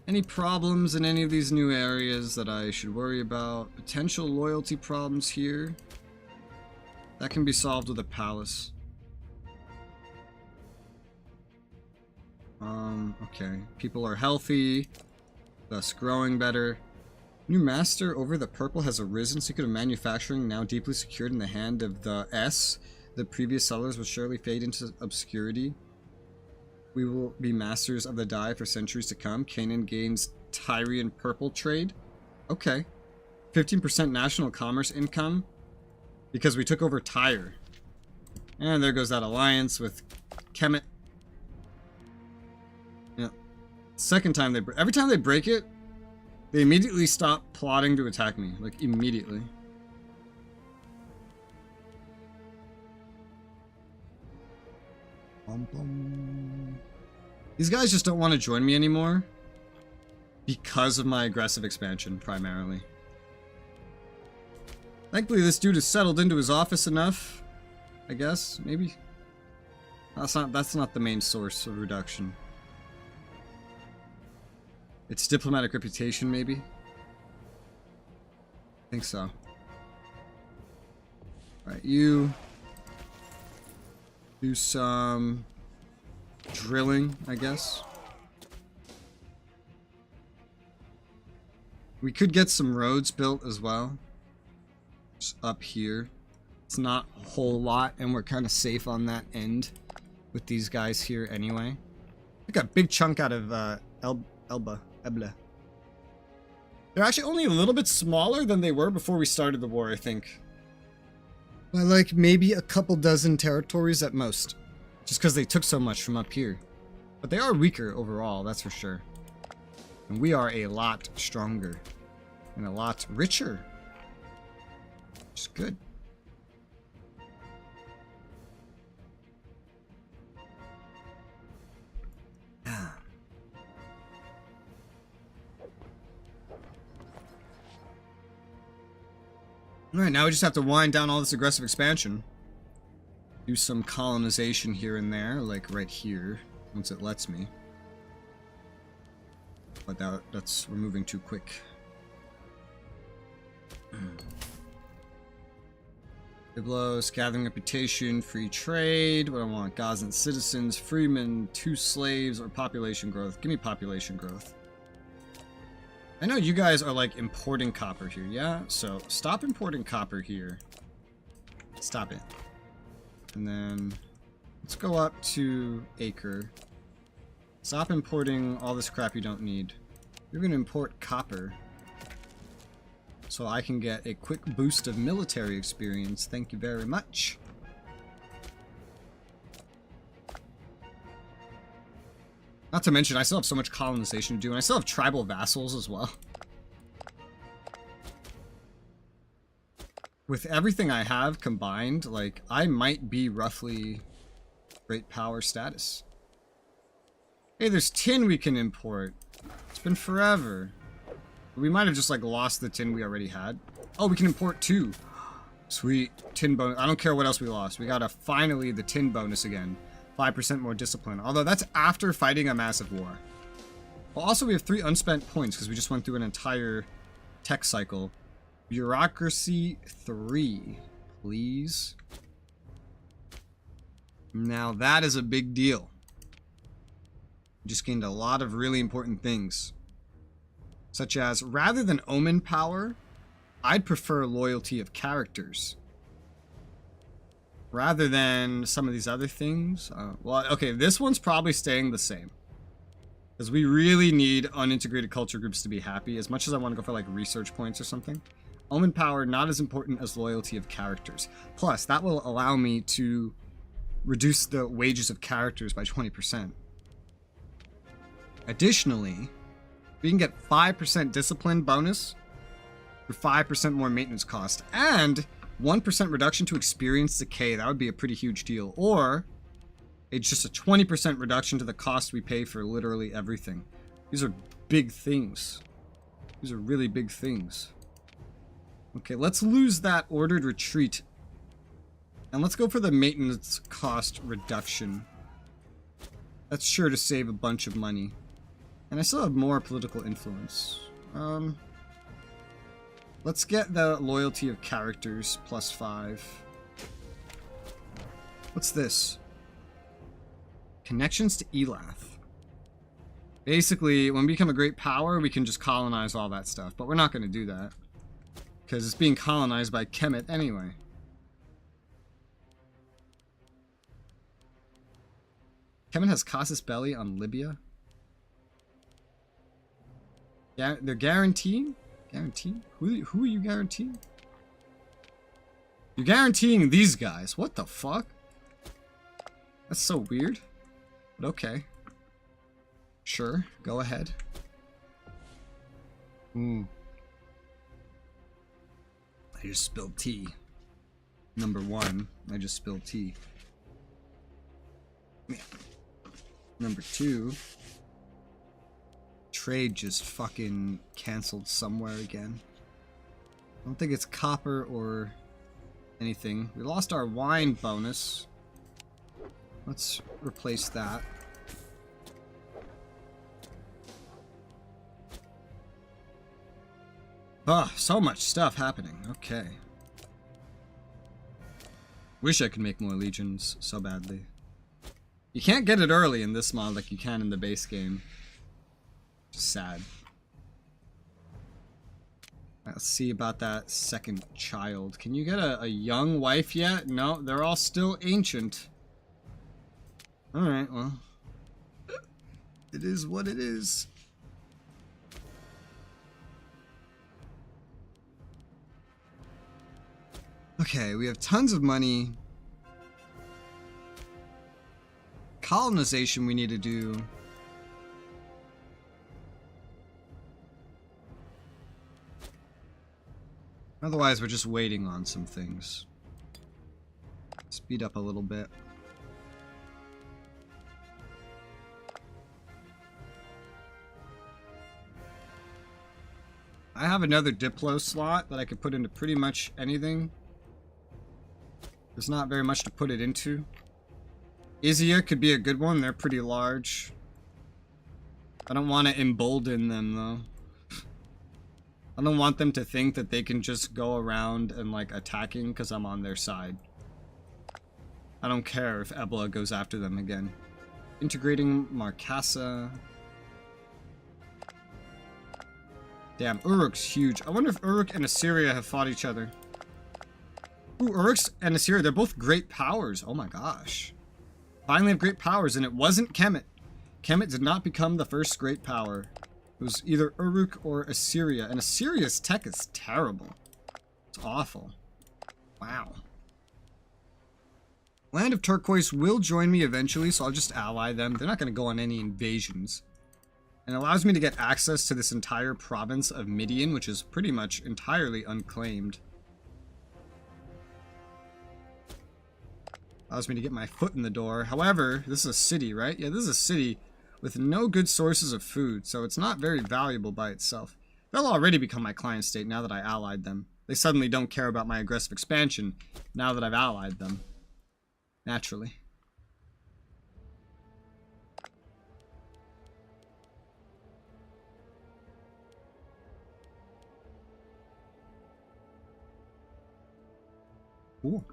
Any problems in any of these new areas that I should worry about? Potential loyalty problems here. That can be solved with a palace. Okay. People are healthy, thus growing better. New master over the purple has arisen. Secret of manufacturing now deeply secured in the hand of the S. The previous sellers will surely fade into obscurity. We will be masters of the dye for centuries to come. Canaan gains Tyrian purple trade. Okay. 15% national commerce income because we took over Tyre. And there goes that alliance with Kemet. Yeah. Second time they every time they break it, they immediately stop plotting to attack me. Like, immediately. These guys just don't want to join me anymore because of my aggressive expansion, primarily. Thankfully, this dude has settled into his office enough, I guess, maybe. That's not the main source of reduction. It's diplomatic reputation, maybe? I think so. Alright, you do some drilling, I guess. We could get some roads built as well. Just up here. It's not a whole lot, and we're kind of safe on that end with these guys here anyway. I got a big chunk out of Ebla. They're actually only a little bit smaller than they were before we started the war, I think. By like maybe a couple dozen territories at most. Just because they took so much from up here. But they are weaker overall, that's for sure. And we are a lot stronger. And a lot richer. Which is good. Alright, now we just have to wind down all this aggressive expansion. Do some colonization here and there, like right here, once it lets me. But we're moving too quick. Biblos, gathering reputation, free trade. What do I want? Gazan citizens, freemen, 2 slaves, or population growth. Give me population growth. I know you guys are like importing copper here, yeah? So stop importing copper here. Stop it. And then let's go up to acre. Stop importing all this crap you don't need. You're gonna import copper. So I can get a quick boost of military experience. Thank you very much. Not to mention, I still have so much colonization to do, and I still have tribal vassals as well. With everything I have combined, like, I might be roughly great power status. Hey, there's tin we can import. It's been forever. We might have just, like, lost the tin we already had. Oh, we can import 2. Sweet. Tin bonus. I don't care what else we lost. We got finally the tin bonus again. 5% more discipline. Although that's after fighting a massive war. Well, also we have 3 unspent points because we just went through an entire tech cycle. Bureaucracy 3, please. Now that is a big deal. Just gained a lot of really important things. Such as, rather than omen power, I'd prefer loyalty of characters. Rather than some of these other things. Well, okay, this one's probably staying the same. Because we really need unintegrated culture groups to be happy, as much as I want to go for like research points or something. Omen power, not as important as loyalty of characters. Plus, that will allow me to reduce the wages of characters by 20%. Additionally, we can get 5% discipline bonus for 5% more maintenance cost. And 1% reduction to experience decay. That would be a pretty huge deal. Or it's just a 20% reduction to the cost we pay for literally everything. These are big things. These are really big things. Okay, let's lose that ordered retreat. And let's go for the maintenance cost reduction. That's sure to save a bunch of money. And I still have more political influence. Let's get the loyalty of characters plus 5. What's this? Connections to Elath. Basically, when we become a great power, we can just colonize all that stuff. But we're not going to do that. Because it's being colonized by Kemet anyway. Kemet has Casus Belli on Libya. Yeah, they're guaranteeing? Guaranteeing? Who are you guaranteeing? You're guaranteeing these guys. What the fuck? That's so weird. But okay. Sure, go ahead. I just spilled tea. Number 1, I just spilled tea. Number 2, trade just fucking canceled somewhere again. I don't think it's copper or anything. We lost our wine bonus. Let's replace that. Oh, so much stuff happening. Okay. Wish I could make more legions so badly. You can't get it early in this mod like you can in the base game. Just sad. Let's see about that second child. Can you get a young wife yet? No, they're all still ancient. Alright, well. It is what it is. Okay, we have tons of money. Colonization we need to do. Otherwise, we're just waiting on some things. Speed up a little bit. I have another Diplo slot that I could put into pretty much anything. There's not very much to put it into. Izia could be a good one. They're pretty large. I don't want to embolden them, though. I don't want them to think that they can just go around and, like, attacking because I'm on their side. I don't care if Ebola goes after them again. Integrating Marcassa. Damn, Uruk's huge. I wonder if Uruk and Assyria have fought each other. Ooh, Uruk and Assyria, they're both great powers. Oh my gosh. Finally have great powers, and it wasn't Kemet. Kemet did not become the first great power. It was either Uruk or Assyria, and Assyria's tech is terrible. It's awful. Wow. Land of Turquoise will join me eventually, so I'll just ally them. They're not going to go on any invasions. And it allows me to get access to this entire province of Midian, which is pretty much entirely unclaimed. Allows me to get my foot in the door. However, this is a city, right? Yeah, this is a city with no good sources of food, so it's not very valuable by itself. They'll already become my client state now that I allied them. They suddenly don't care about my aggressive expansion now that I've allied them. Naturally. Cool.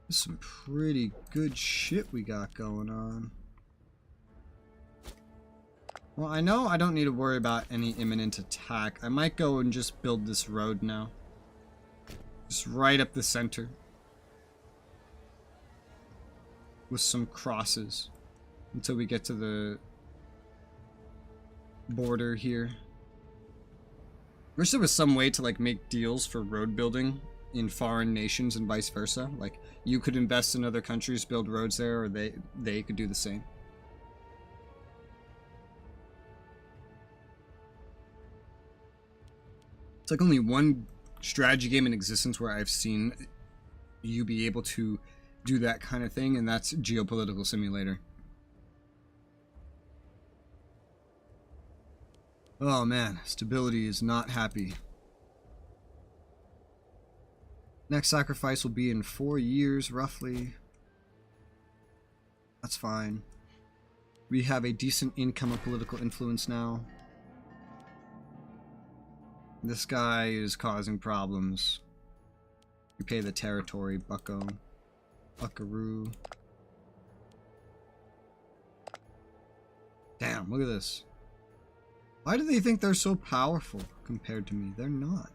There's some pretty good shit we got going on. Well, I know I don't need to worry about any imminent attack. I might go and just build this road now. Just right up the center. With some crosses. Until we get to the border here. Wish there was some way to like make deals for road building in foreign nations and vice versa. Like you could invest in other countries, build roads there, or they could do the same. It's like only one strategy game in existence where I've seen you be able to do that kind of thing, and that's Geopolitical Simulator. Oh man, stability is not happy. Next sacrifice will be in 4 years, roughly. That's fine. We have a decent income of political influence now. This guy is causing problems. You pay the territory, bucko. Buckaroo. Damn, look at this. Why do they think they're so powerful compared to me? They're not.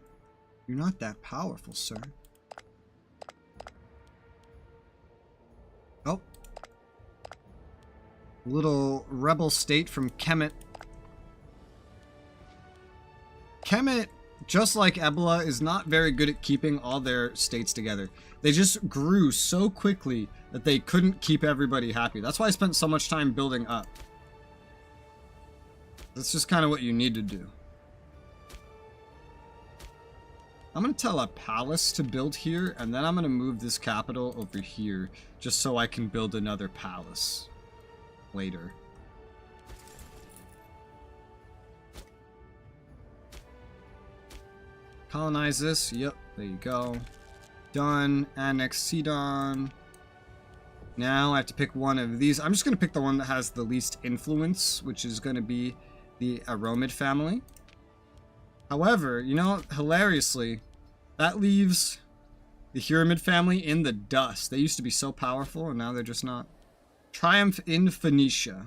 You're not that powerful, sir. Oh. Little rebel state from Kemet. Kemet, just like Ebola, is not very good at keeping all their states together. They just grew so quickly that they couldn't keep everybody happy. That's why I spent so much time building up. That's just kind of what you need to do. I'm going to tell a palace to build here, and then I'm going to move this capital over here, just so I can build another palace later. Colonize this. Yep, there you go. Done. Annex Sidon. Now I have to pick one of these. I'm just going to pick the one that has the least influence, which is going to be the Aromid family. However, you know, hilariously, that leaves the Huramid family in the dust. They used to be so powerful, and now they're just not. Triumph in Phoenicia.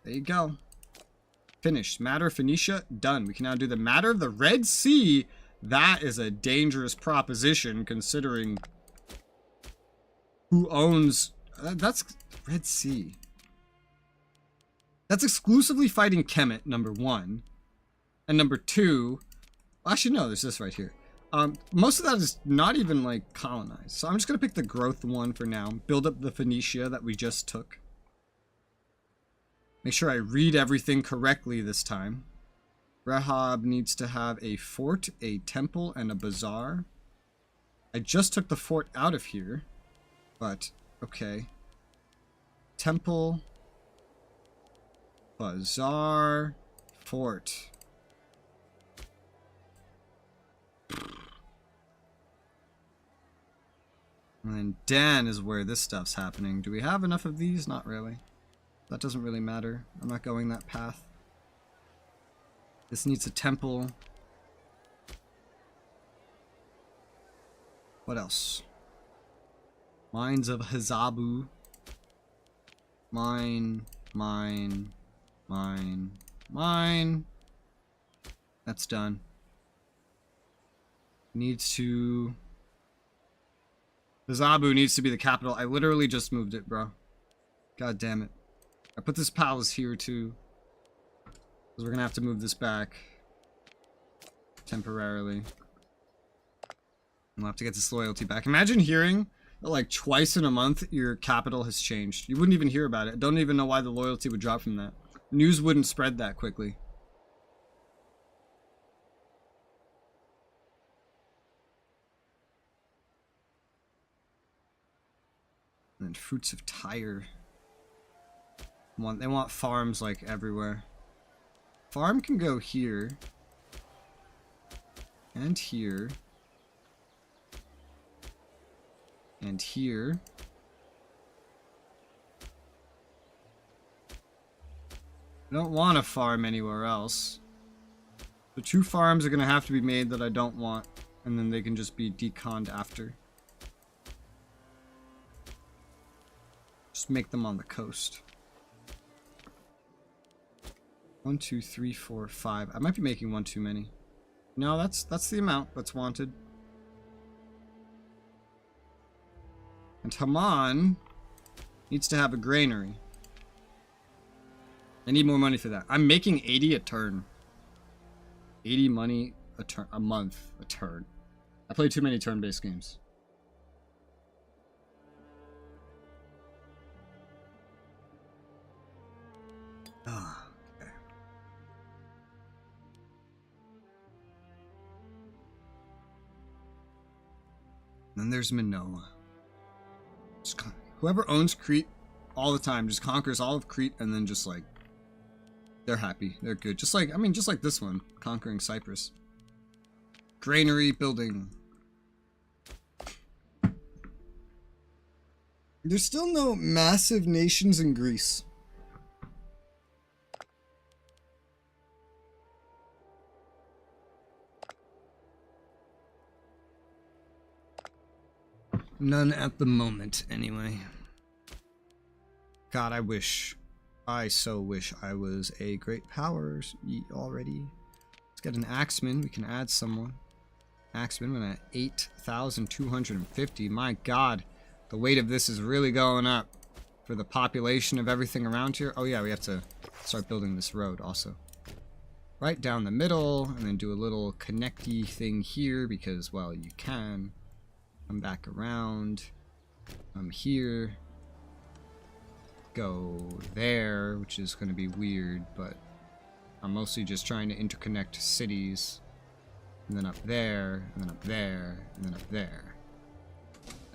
There you go. Finished. Matter of Phoenicia, done. We can now do the matter of the Red Sea. That is a dangerous proposition, considering who owns... that's Red Sea. That's exclusively fighting Kemet, number one. And number two... Actually, no, there's this right here. Most of that is not even, like, colonized. So I'm just going to pick the growth one for now. Build up the Phoenicia that we just took. Make sure I read everything correctly this time. Rehob needs to have a fort, a temple, and a bazaar. I just took the fort out of here. But, okay. Temple. Bazaar. Fort. And then Dan is where this stuff's happening. Do we have enough of these? Not really. That doesn't really matter. I'm not going that path. This needs a temple. What else? Mines of Hazabu. Mine. That's done. Needs to... Hazabu needs to be the capital. I literally just moved it, bro. God damn it. I put this palace here, too. Because we're going to have to move this back. Temporarily. We'll have to get this loyalty back. Imagine hearing that, like, twice in a month, your capital has changed. You wouldn't even hear about it. Don't even know why the loyalty would drop from that. News wouldn't spread that quickly. And then Fruits of Tyre. They want farms, like, everywhere. Farm can go here. And here. And here. I don't want a farm anywhere else. The two farms are going to have to be made that I don't want. And then they can just be deconned after. Just make them on the coast. 1, 2, 3, 4, 5. I might be making one too many. No, that's the amount that's wanted. And Haman needs to have a granary. I need more money for that. I'm making 80 a turn. 80 money a turn, a month a turn. I play too many turn-based games. Ah. Then there's Minoa. Whoever owns Crete all the time just conquers all of Crete and then just like they're happy. They're good. Just like just like this one, conquering Cyprus. Granary building. There's still no massive nations in Greece. None at the moment, anyway. God, I so wish I was a great power already. Let's get an Axeman. We can add someone. Axeman, we're at 8,250. My God, the weight of this is really going up for the population of everything around here. Oh yeah, we have to start building this road also. Right down the middle, and then do a little connecty thing here because, well, you can. Come back around. Come here. Go there, which is going to be weird, but I'm mostly just trying to interconnect cities. And then up there, and then up there, and then up there.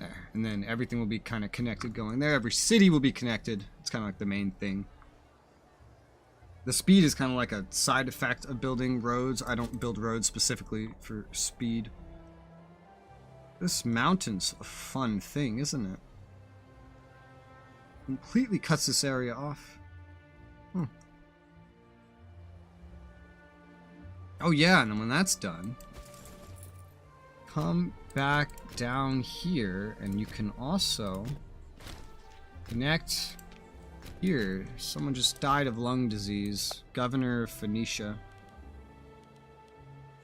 There. And then everything will be kind of connected going there. Every city will be connected. It's kind of like the main thing. The speed is kind of like a side effect of building roads. I don't build roads specifically for speed. This mountain's a fun thing, isn't it? Completely cuts this area off. Oh yeah, and then when that's done, come back down here, and you can also connect here. Someone just died of lung disease. Governor of Phoenicia.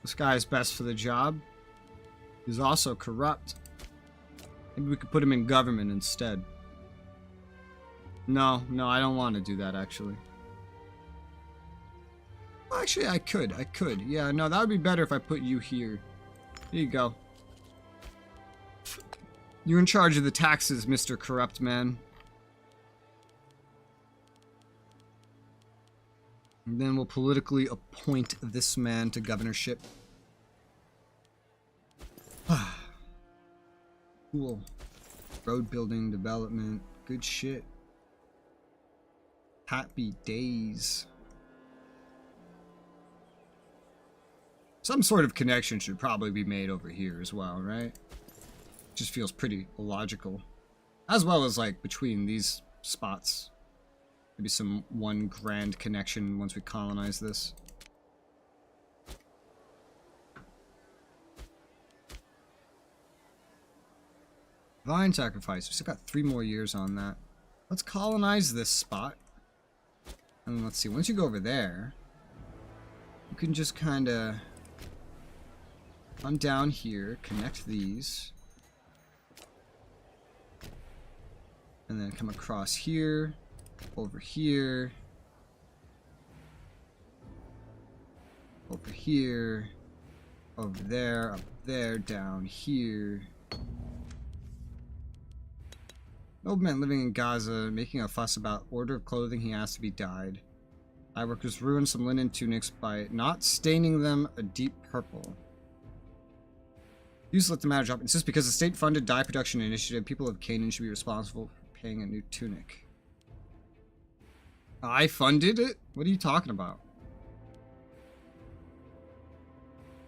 This guy is best for the job. He's also corrupt. Maybe we could put him in government instead. No, I don't want to do that, actually. Actually, I could. Yeah, no, that would be better if I put you here. Here you go. You're in charge of the taxes, Mr. Corrupt Man. And then we'll politically appoint this man to governorship. Cool. Road building, development. Good shit. Happy days. Some sort of connection should probably be made over here as well, right? Just feels pretty illogical. As well as, like, between these spots. Maybe some one grand connection once we colonize this. Divine Sacrifice. We still got 3 more years on that. Let's colonize this spot. And let's see, once you go over there, you can just kind of come down here, connect these, and then come across here, over here, over here, over there, up there, down here. Nobleman living in Gaza, making a fuss about order of clothing he asked to be dyed. Ironworkers ruined some linen tunics by not staining them a deep purple. Use let the matter drop. It's just because the state-funded dye production initiative, people of Canaan should be responsible for paying a new tunic. I funded it? What are you talking about?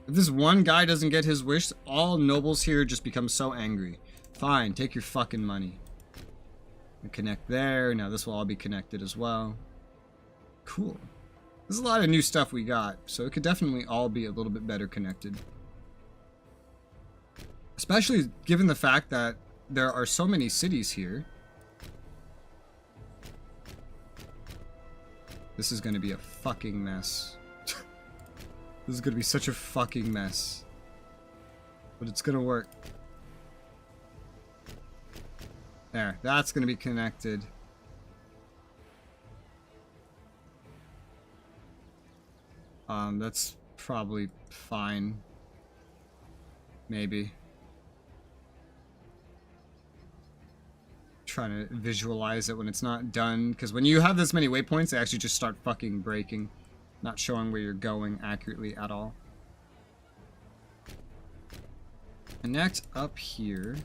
If this one guy doesn't get his wish, all nobles here just become so angry. Fine, take your fucking money. And connect there. Now this will all be connected as well. Cool. There's a lot of new stuff we got, so it could definitely all be a little bit better connected. Especially given the fact that there are so many cities here. This is going to be a fucking mess. This is going to be such a fucking mess. But it's going to work. There, that's going to be connected. That's probably fine. Maybe. Trying to visualize it when it's not done, because when you have this many waypoints, they actually just start fucking breaking, not showing where you're going accurately at all. Connect up here,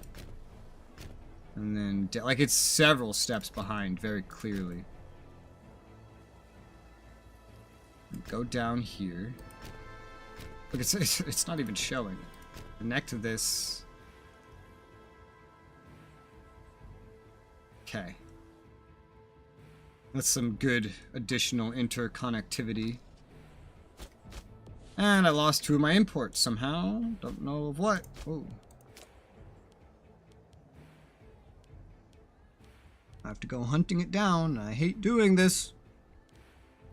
and then like it's several steps behind very clearly. Go down here. Look, it's not even showing. Connect this. Okay. That's some good additional interconnectivity. And I lost 2 of my imports somehow. Don't know of what. Oh. I have to go hunting it down. I hate doing this.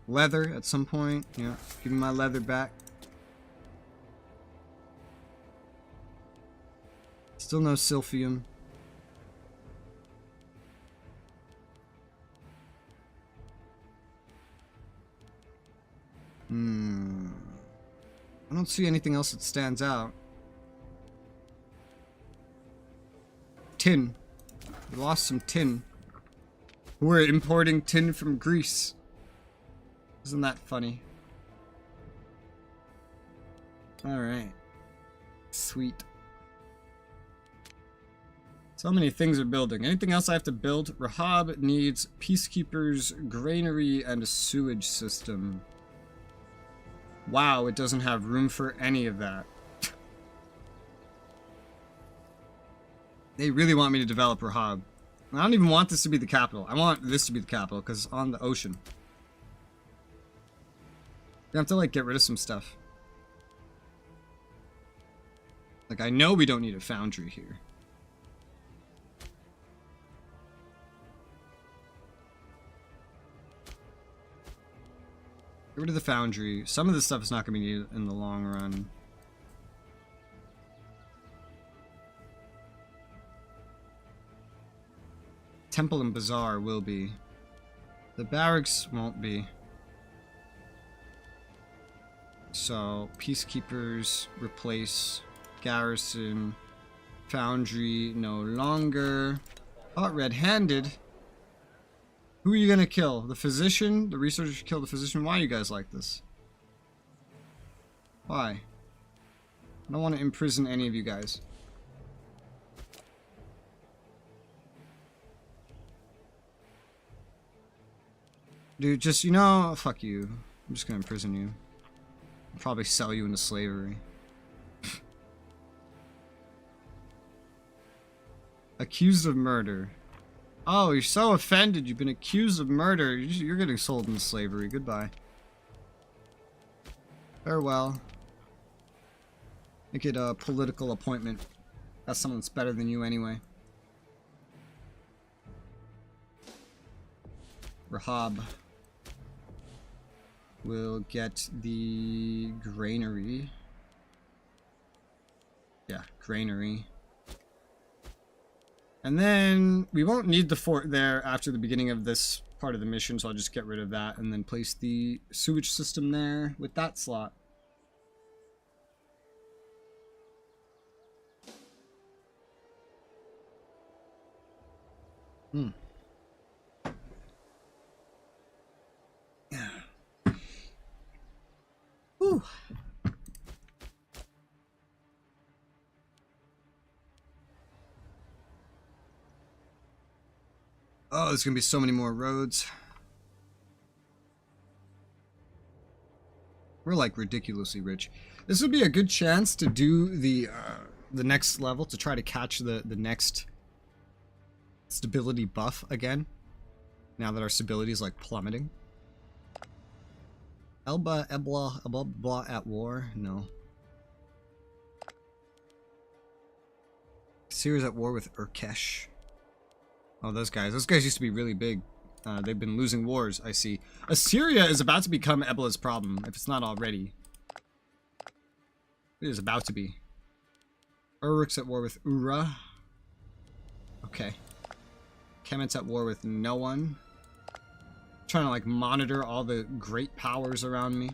Leather at some point. Yeah, give me my leather back. Still no silphium. I don't see anything else that stands out. Tin. We lost some tin. We're importing tin from Greece. Isn't that funny? Alright. Sweet. So many things are building. Anything else I have to build? Rahab needs peacekeepers, granary, and a sewage system. Wow, it doesn't have room for any of that. They really want me to develop Rahab. I don't even want this to be the capital. I want this to be the capital because it's on the ocean. You have to like get rid of some stuff. Like I know we don't need a foundry here. Get rid of the foundry. Some of this stuff is not going to be needed in the long run. Temple and Bazaar will be. The barracks won't be. So, peacekeepers replace garrison. Foundry no longer. Oh, red-handed. Who are you gonna kill? The physician? The researcher should kill the physician? Why are you guys like this? Why? I don't want to imprison any of you guys. Dude, just, you know, fuck you. I'm just gonna imprison you. I'll probably sell you into slavery. Accused of murder. Oh, you're so offended. You've been accused of murder. You're getting sold into slavery. Goodbye. Farewell. Make it a political appointment. That's someone that's better than you anyway. Rahab will get the granary. Yeah, granary. And then we won't need the fort there after the beginning of this part of the mission, so I'll just get rid of that and then place the sewage system there with that slot. Yeah. Whew. Oh, there's gonna be so many more roads. We're like ridiculously rich. This would be a good chance to do the next level to try to catch the next stability buff again. Now that our stability is like plummeting. Ebla at war? No. Syria's at war with Urkesh. Oh, those guys. Those guys used to be really big. They've been losing wars, I see. Assyria is about to become Ebla's problem, if it's not already. It is about to be. Uruk's at war with Ura. Okay. Kemet's at war with no one. Trying to like monitor all the great powers around me.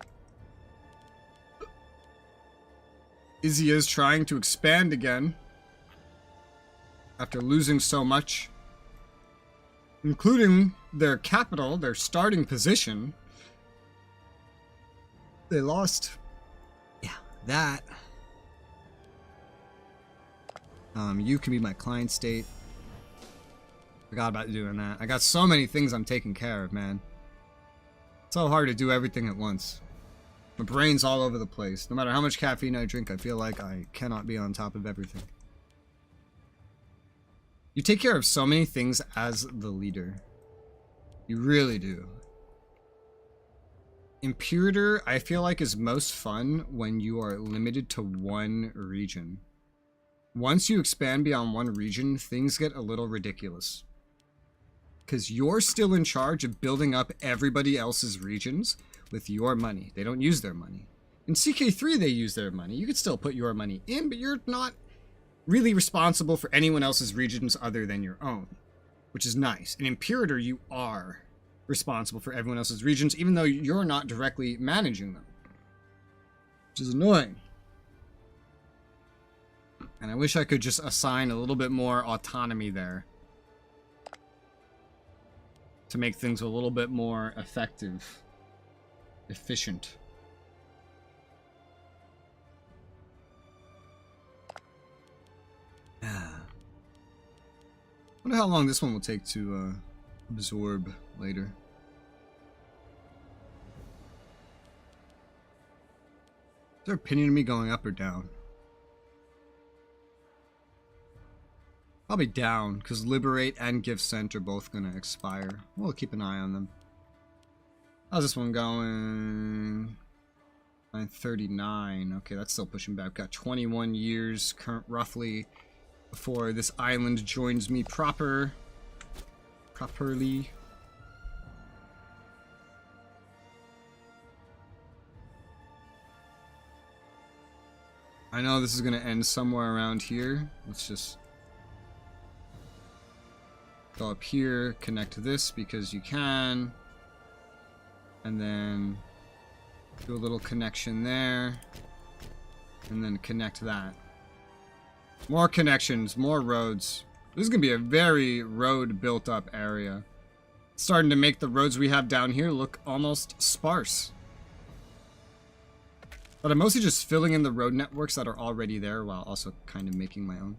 Izzia's trying to expand again. After losing so much. Including their capital, their starting position. They lost. Yeah, that. You can be my client state. Forgot about doing that. I got so many things I'm taking care of, man. It's so hard to do everything at once. My brain's all over the place. No matter how much caffeine I drink, I feel like I cannot be on top of everything. You take care of so many things as the leader. You really do. Imperator, I feel like, is most fun when you are limited to one region. Once you expand beyond one region, things get a little ridiculous. Because you're still in charge of building up everybody else's regions with your money. They don't use their money. In CK3, they use their money. You could still put your money in, but you're not really responsible for anyone else's regions other than your own, which is nice. In Imperator, you are responsible for everyone else's regions, even though you're not directly managing them, which is annoying. And I wish I could just assign a little bit more autonomy there to make things a little bit more effective, efficient. Wonder how long this one will take to absorb later. Is there opinion of me going up or down? Probably down, because Liberate and Gift Center are both going to expire. We'll keep an eye on them. How's this one going? 939. Okay, that's still pushing back. Got 21 years roughly before this island joins me properly. I know this is going to end somewhere around here. Let's just go up here, connect this because you can, and then do a little connection there, and then connect that. More connections, more roads. This is going to be a very road built up area. It's starting to make the roads we have down here look almost sparse. But I'm mostly just filling in the road networks that are already there while also kind of making my own.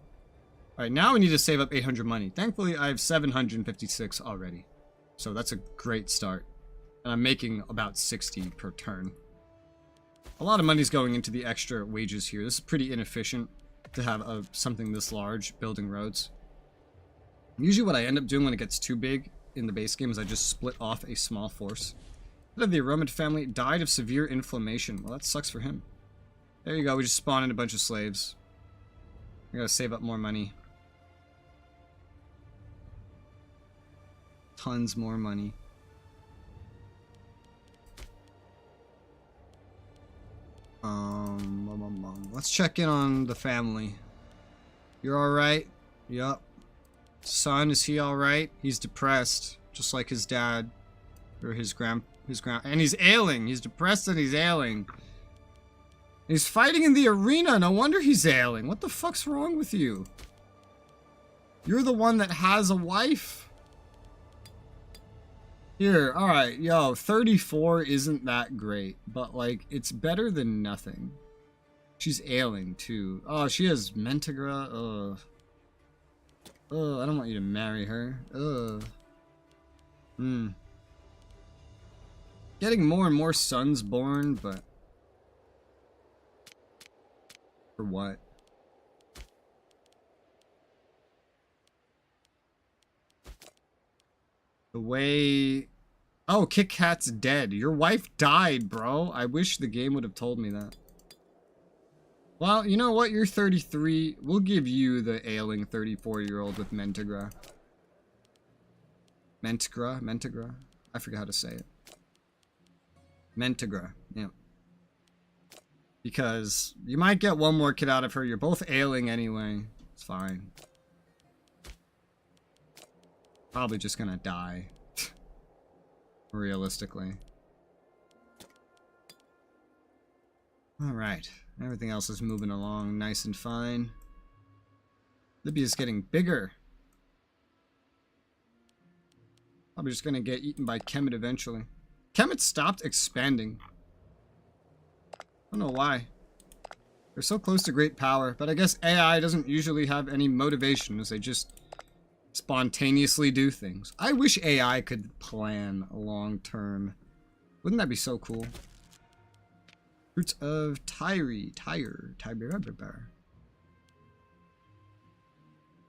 Alright, now we need to save up 800 money. Thankfully, I have 756 already. So that's a great start. And I'm making about 60 per turn. A lot of money's going into the extra wages here. This is pretty inefficient to have something this large building roads. Usually what I end up doing when it gets too big in the base game is I just split off a small force. Head of the Aromid family died of severe inflammation. Well, that sucks for him. There you go. We just spawned in a bunch of slaves. I gotta save up more money. Tons more money. Let's check in on the family. You're alright? Yup. Son, is he alright? He's depressed, just like his dad. Or his and he's ailing. He's depressed and he's ailing. He's fighting in the arena. No wonder he's ailing. What the fuck's wrong with you? You're the one that has a wife. Here, alright, yo, 34 isn't that great, but like, it's better than nothing. She's ailing too. Oh, she has Mentigra. Ugh. Ugh, I don't want you to marry her. Ugh. Getting more and more sons born, but for what? The way... Oh, Kit Kat's dead. Your wife died, bro. I wish the game would have told me that. Well, you know what? You're 33. We'll give you the ailing 34-year-old with Mentigra. Mentigra? I forgot how to say it. Mentigra, yeah. Because you might get one more kid out of her. You're both ailing anyway. It's fine. Probably just gonna die. Realistically. Alright. Everything else is moving along nice and fine. Libya's getting bigger. Probably just gonna get eaten by Kemet eventually. Kemet stopped expanding. I don't know why. They're so close to great power, but I guess AI doesn't usually have any motivation as they just spontaneously do things. I wish AI could plan long term. Wouldn't that be so cool? Roots of Tyre.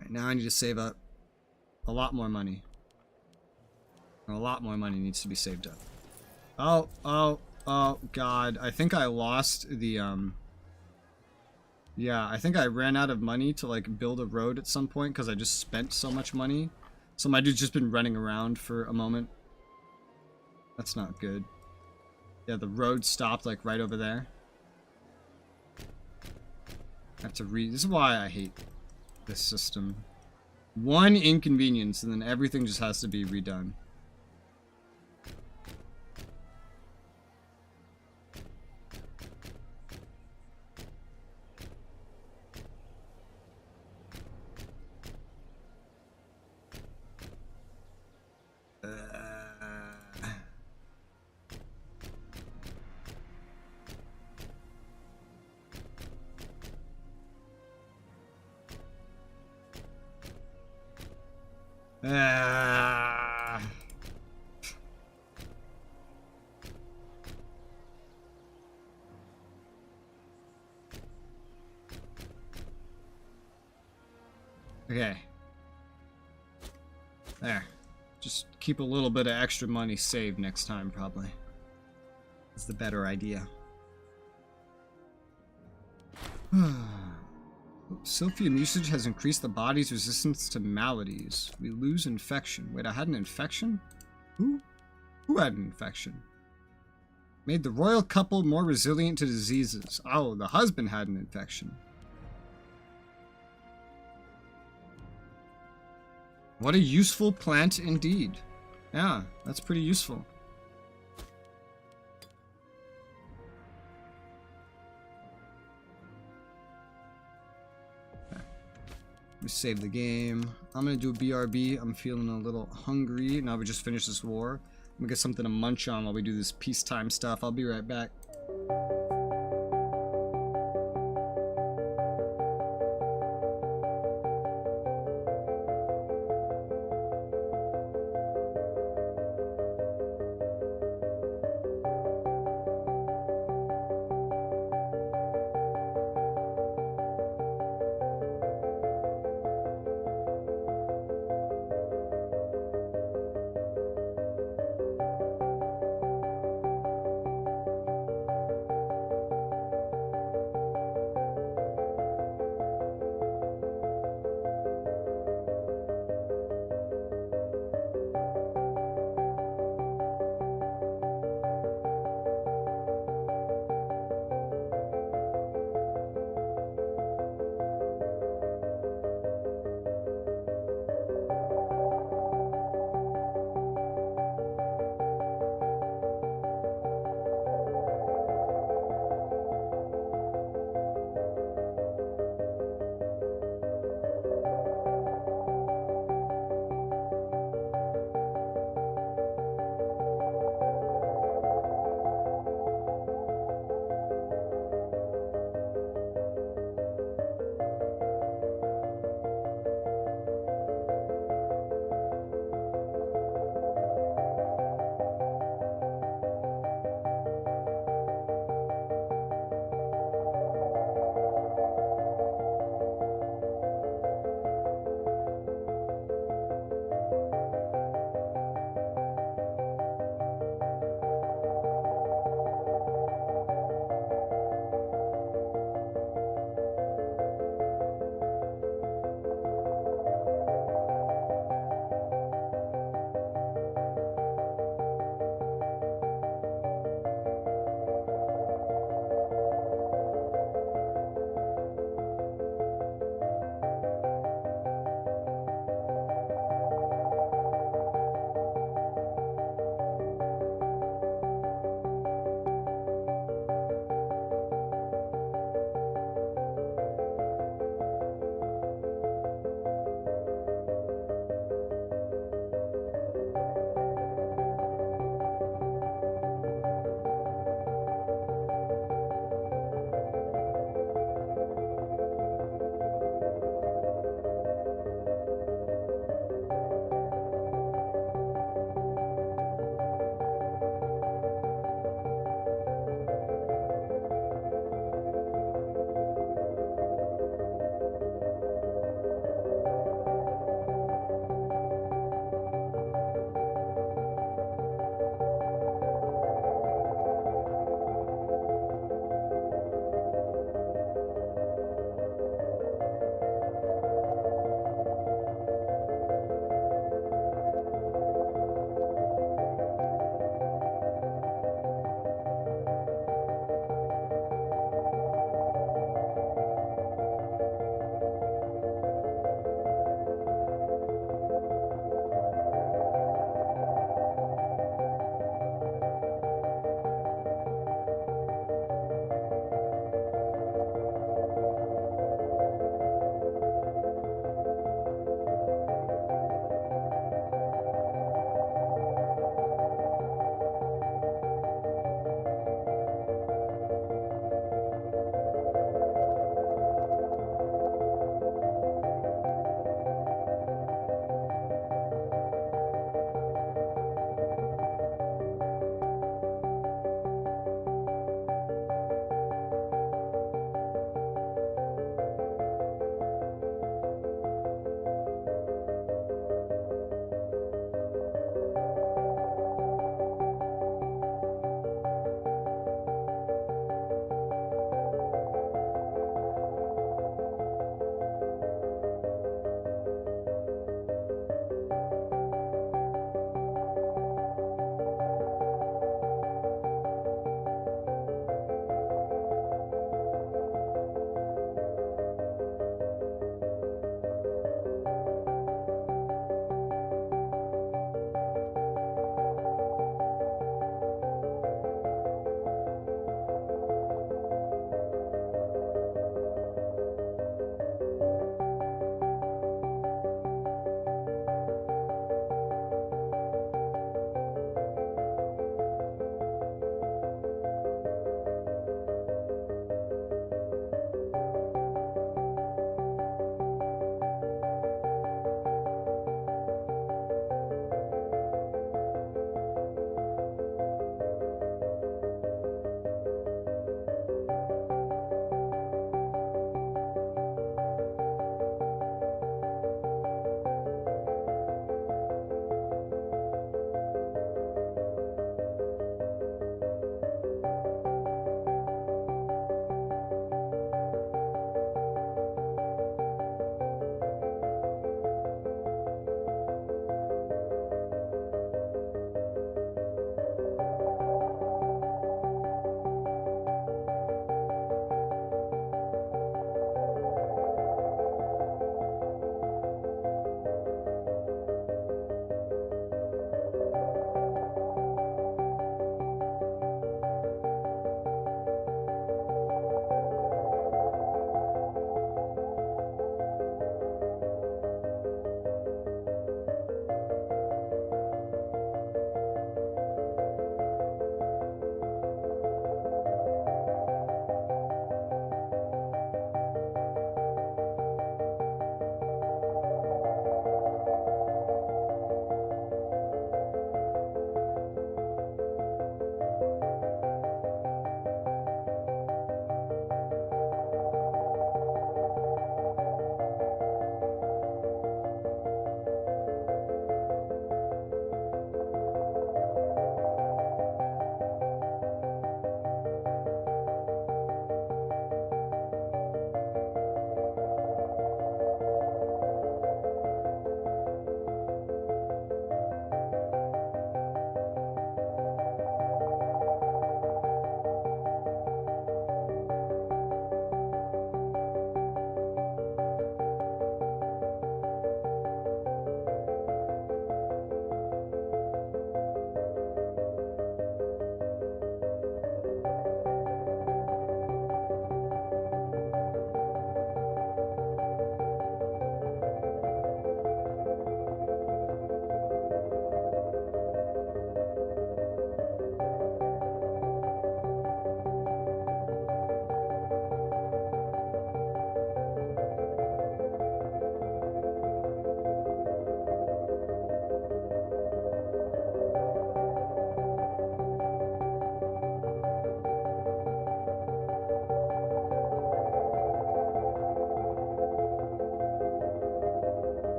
Right, now I need to save up a lot more money. A lot more money needs to be saved up. Oh god. I think I lost the yeah, I think I ran out of money to like build a road at some point because I just spent so much money. So my dude's just been running around for a moment. That's not good. Yeah, the road stopped like right over there. I have to this is why I hate this system. One inconvenience and then everything just has to be redone. Ah. Okay. There. Just keep a little bit of extra money saved next time, probably. That's the better idea. Silphium usage has increased the body's resistance to maladies. We lose infection. Wait, I had an infection? Who? Who had an infection? Made the royal couple more resilient to diseases. Oh, the husband had an infection. What a useful plant indeed. Yeah, that's pretty useful. Okay. Let me save the game. I'm gonna do a BRB. I'm feeling a little hungry. Now we just finished this war. I'm gonna get something to munch on while we do this peacetime stuff. I'll be right back.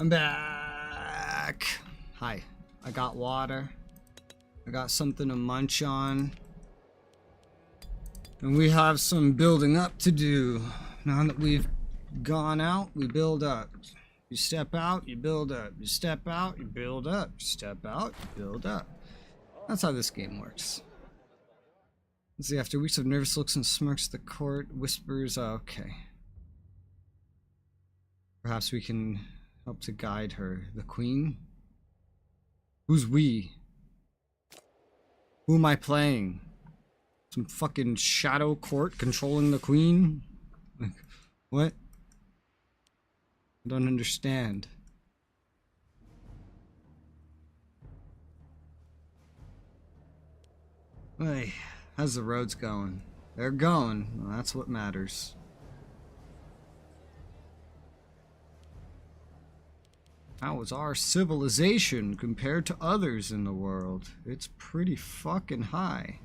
I'm back. Hi. I got water. I got something to munch on. And we have some building up to do. Now that we've gone out, we build up. You step out, you build up. You step out, you build up. You step out, you build up. That's how this game works. Let's see, after weeks of nervous looks and smirks, the court whispers, okay. Perhaps we can help to guide her. The queen? Who's we? Who am I playing? Some fucking shadow court controlling the queen? Like, what? I don't understand. Hey, how's the roads going? They're going. Well, that's what matters. How is our civilization compared to others in the world? It's pretty fucking high.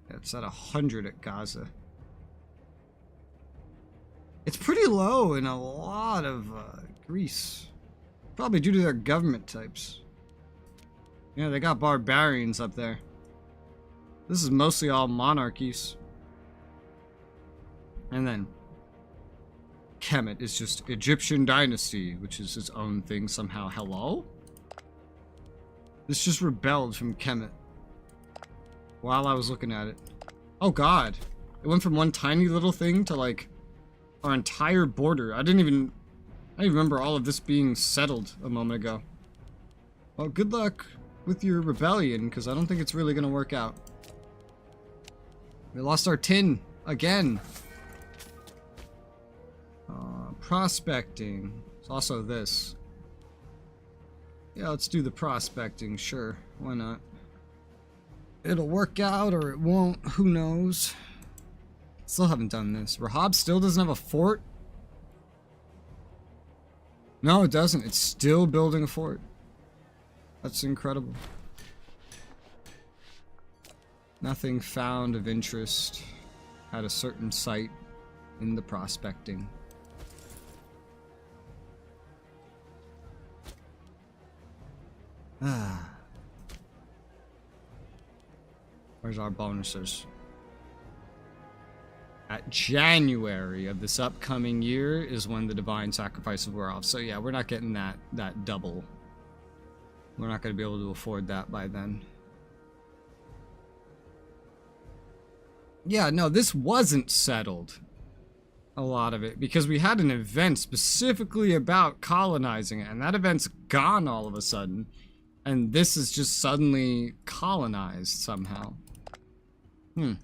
It's at 100 at Gaza. It's pretty low in a lot of Greece. Probably due to their government types. Yeah, they got barbarians up there. This is mostly all monarchies. And then Kemet is just Egyptian dynasty, which is its own thing somehow. Hello? This just rebelled from Kemet while I was looking at it. Oh god. It went from one tiny little thing to like our entire border. I didn't even remember all of this being settled a moment ago. Well, good luck with your rebellion, because I don't think it's really going to work out. We lost our tin again. Prospecting. It's also this. Yeah, let's do the prospecting. Sure, why not? It'll work out or it won't. Who knows? Still haven't done this. Rahab still doesn't have a fort? No, it doesn't. It's still building a fort. That's incredible. Nothing found of interest at a certain site in the prospecting. Where's our bonuses? At January of this upcoming year is when the divine sacrifices wear off. So yeah, we're not getting that double. We're not going to be able to afford that by then. Yeah, no, this wasn't settled. A lot of it, because we had an event specifically about colonizing it, and that event's gone all of a sudden. And this is just suddenly colonized somehow. I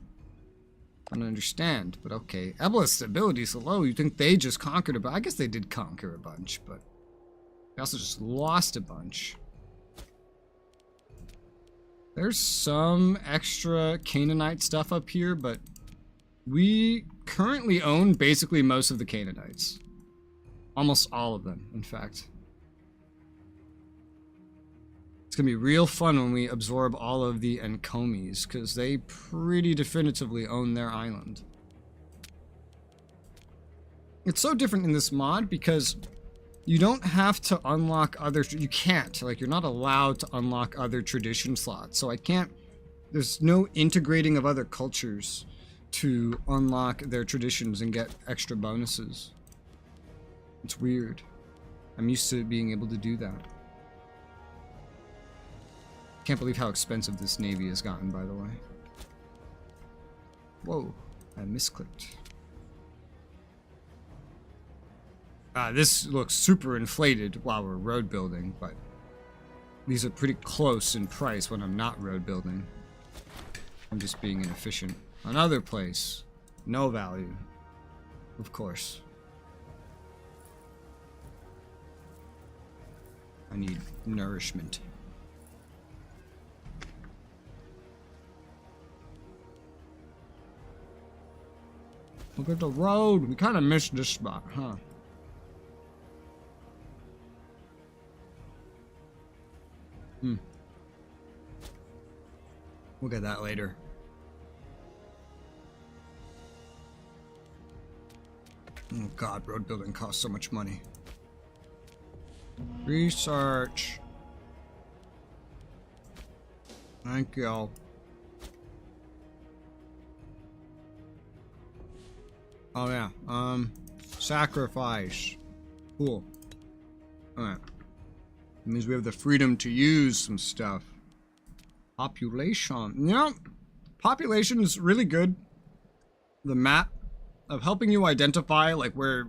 don't understand, but okay. Eblis' ability is low. You think they just conquered a bunch? I guess they did conquer a bunch, but they also just lost a bunch. There's some extra Canaanite stuff up here, but we currently own basically most of the Canaanites. Almost all of them, in fact. It's gonna be real fun when we absorb all of the Encomies, because they pretty definitively own their island. It's so different in this mod because you don't have to unlock other... You can't. Like, you're not allowed to unlock other tradition slots. So I can't... There's no integrating of other cultures to unlock their traditions and get extra bonuses. It's weird. I'm used to being able to do that. Can't believe how expensive this navy has gotten, by the way. Whoa, I misclicked. This looks super inflated while we're road building, but these are pretty close in price when I'm not road building. I'm just being inefficient. Another place, no value, of course. I need nourishment. Look at the road. We kind of missed this spot, huh? We'll get that later. Oh god, road building costs so much money. Research. Thank you. Oh yeah, sacrifice. Cool. Alright. It means we have the freedom to use some stuff. Population. You know, population is really good. The map of helping you identify like where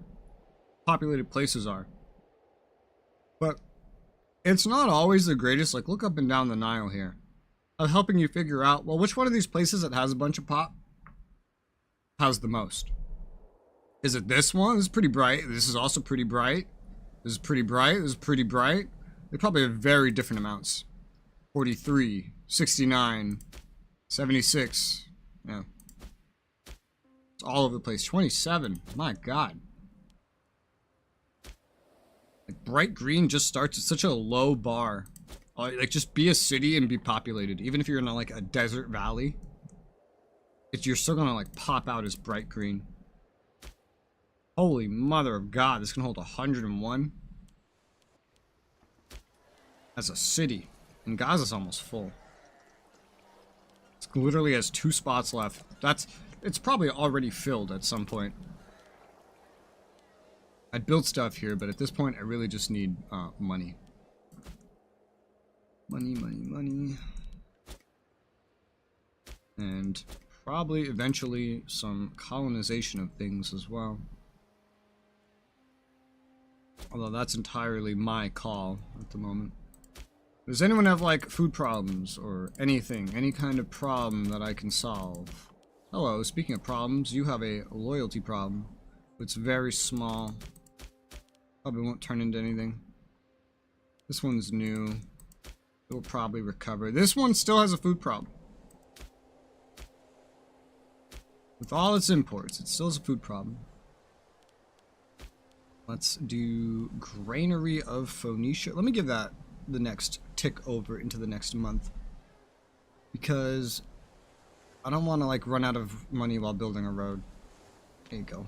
populated places are. But it's not always the greatest. Like, look up and down the Nile here. Of helping you figure out, well, which one of these places that has a bunch of pop has the most? Is it this one? This is pretty bright. This is also pretty bright. This is pretty bright. This is pretty bright. They probably have very different amounts. 43, 69, 76. Yeah. It's all over the place. 27. My god. Like, bright green just starts at such a low bar. Like, just be a city and be populated. Even if you're in like a desert valley, you're still gonna like pop out as bright green. Holy mother of god, this can hold 101. As a city. And Gaza's almost full. It literally has 2 spots left. It's probably already filled at some point. I'd build stuff here, but at this point I really just need money. Money, money, money. And probably eventually some colonization of things as well. Although that's entirely my call at the moment. Does anyone have like food problems or anything? Any kind of problem that I can solve? Hello, speaking of problems, you have a loyalty problem. It's very small. Probably won't turn into anything. This one's new. It will probably recover. This one still has a food problem. With all its imports, it still has a food problem. Let's do Granary of Phoenicia. Let me give that the next tick over into the next month. Because I don't want to like run out of money while building a road. There you go.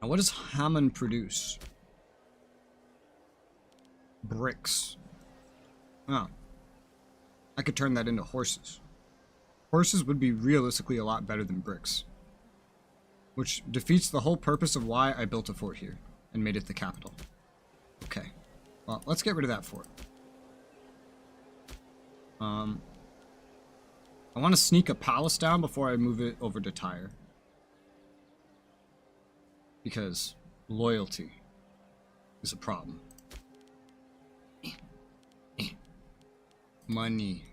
Now what does Hammond produce? Bricks. Oh. I could turn that into horses. Horses would be realistically a lot better than bricks. Which defeats the whole purpose of why I built a fort here and made it the capital. Okay. Well, let's get rid of that fort. I want to sneak a palace down before I move it over to Tyre. Because loyalty is a problem. Money.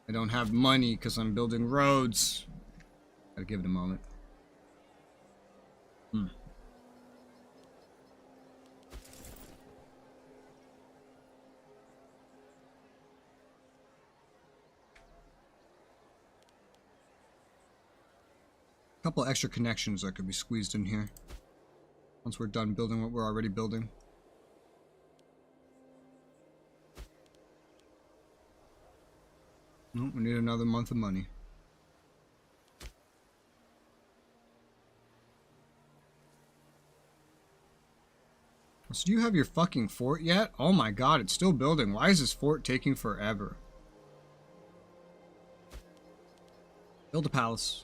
I don't have money because I'm building roads. Gotta give it a moment. Couple extra connections that could be squeezed in here once we're done building what we're already building. Nope, we need another month of money. So do you have your fucking fort yet? Oh my god, it's still building. Why is this fort taking forever? Build a palace.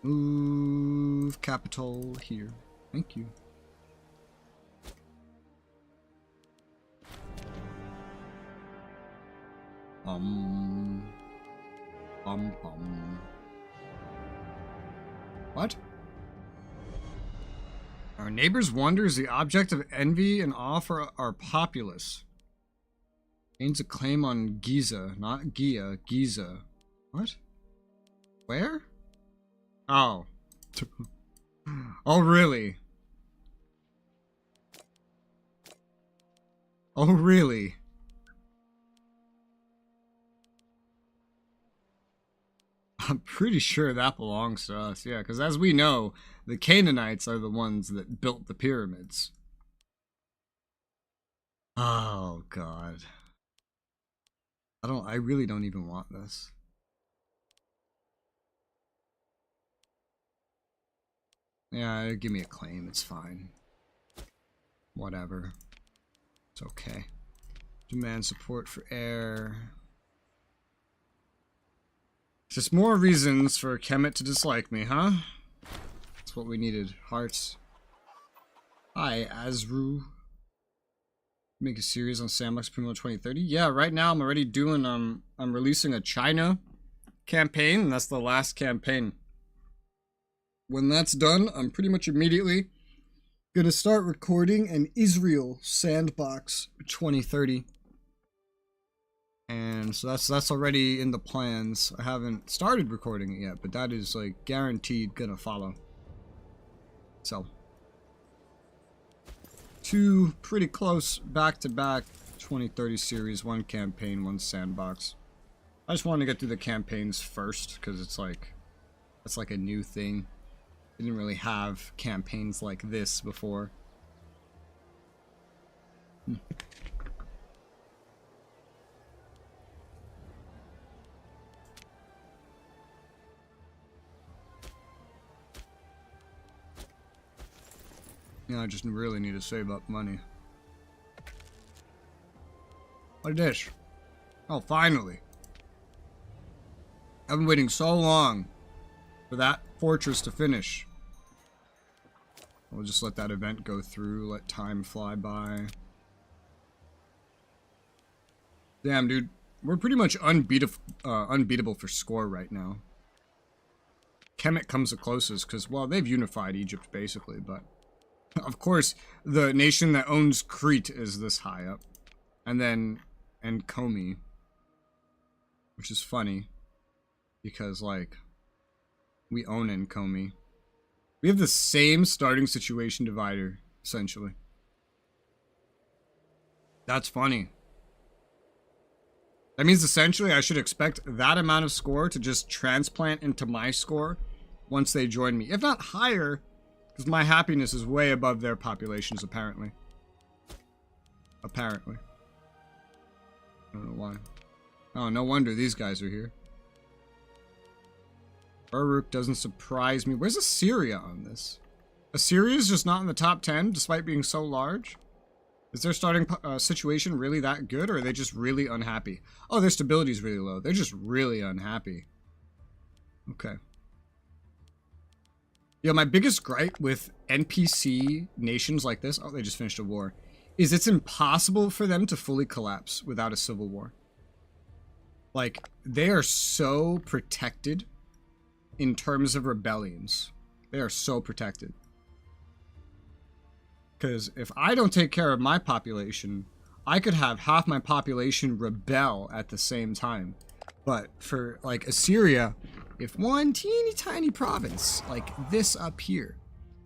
Move capital here. Thank you. What? Our neighbor's wonder is the object of envy and awe for our populace. Gains a claim on Giza, not Gia, Giza. What? Where? Oh. Oh, really? Oh, really? I'm pretty sure that belongs to us, yeah, because as we know, the Canaanites are the ones that built the pyramids. Oh, God. I really don't even want this. Yeah, give me a claim. It's fine. Whatever. It's okay. Demand support for air. Just more reasons for Kemet to dislike me, huh? That's what we needed. Hearts. Hi, Azru. Make a series on Sandbox Primo 2030. Yeah, right now I'm already doing, I'm releasing a China campaign, and that's the last campaign. When that's done, I'm pretty much immediately gonna start recording an Israel Sandbox 2030. And so that's already in the plans. I haven't started recording it yet, but that is like guaranteed gonna follow. So 2 pretty close back-to-back 2030 series, 1 campaign, 1 sandbox. I just wanted to get through the campaigns first because it's like that's like a new thing. I didn't really have campaigns like this before. Yeah, I just really need to save up money. What a dish. Oh, finally. I've been waiting so long for that fortress to finish. We'll just let that event go through, let time fly by. Damn, dude. We're pretty much unbeatable for score right now. Kemet comes the closest because, well, they've unified Egypt basically, but of course, the nation that owns Crete is this high up. And then, and Komi. Which is funny. Because, like, we own Nkomi. We have the same starting situation divider, essentially. That's funny. That means essentially I should expect that amount of score to just transplant into my score once they join me. If not higher, because my happiness is way above their populations, apparently. Apparently. I don't know why. Oh, no wonder these guys are here. Uruk doesn't surprise me. Where's Assyria on this? Assyria is just not in the top 10, despite being so large? Is their starting situation really that good, or are they just really unhappy? Oh, their stability is really low. They're just really unhappy. Okay. Yeah, my biggest gripe with NPC nations like this, oh, they just finished a war, is it's impossible for them to fully collapse without a civil war. Like, they are so protected in terms of rebellions. They are so protected. Because if I don't take care of my population, I could have half my population rebel at the same time. But for, like, Assyria, if one teeny tiny province, like this up here,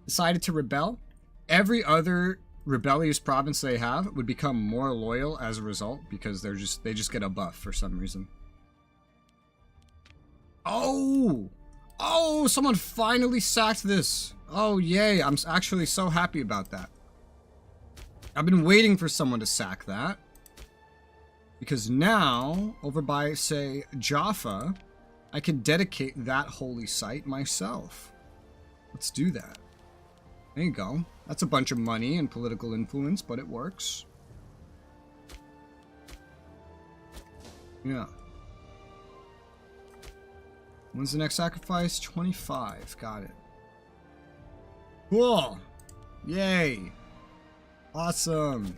decided to rebel, every other rebellious province they have would become more loyal as a result, because they just get a buff for some reason. Oh! Oh, someone finally sacked this. Oh, yay. I'm actually so happy about that. I've been waiting for someone to sack that. Because now, over by, say, Jaffa, I can dedicate that holy site myself. Let's do that. There you go. That's a bunch of money and political influence, but it works. Yeah. When's the next sacrifice? 25. Got it. Cool. Yay. Awesome.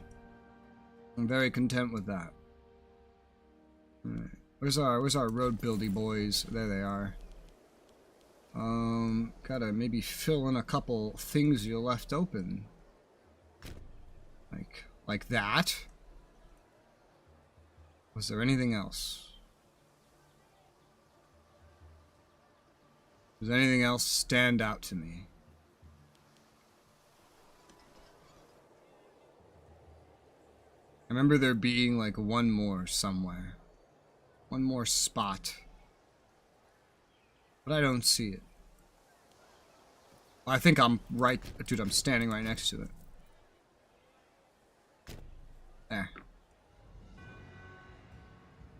I'm very content with that. Alright. Where's our road buildy boys? There they are. Gotta maybe fill in a couple things you left open. Like that. Was there anything else? Does anything else stand out to me? I remember there being like one more somewhere. One more spot. But I don't see it. I think I'm right, dude, I'm standing right next to it. There.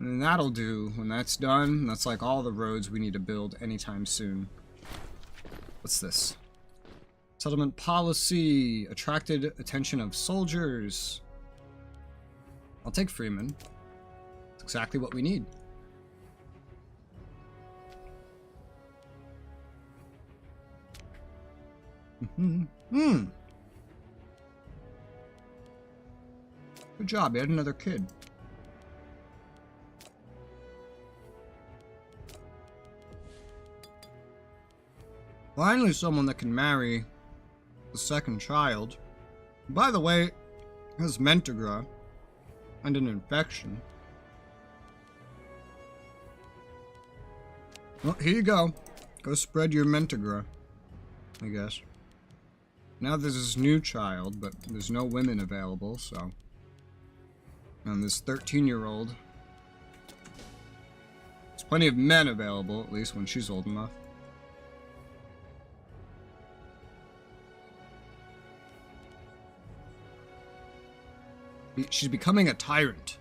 And that'll do. When that's done, that's like all the roads we need to build anytime soon. What's this? Settlement policy attracted attention of soldiers. I'll take Freeman. It's exactly what we need. Good job, you had another kid. Finally someone that can marry the second child. By the way, has Mentagra and an infection. Well, here you go. Go spread your Mentagra, I guess. Now there's this new child, but there's no women available, so. And this 13-year-old. There's plenty of men available, at least when she's old enough. She's becoming a tyrant.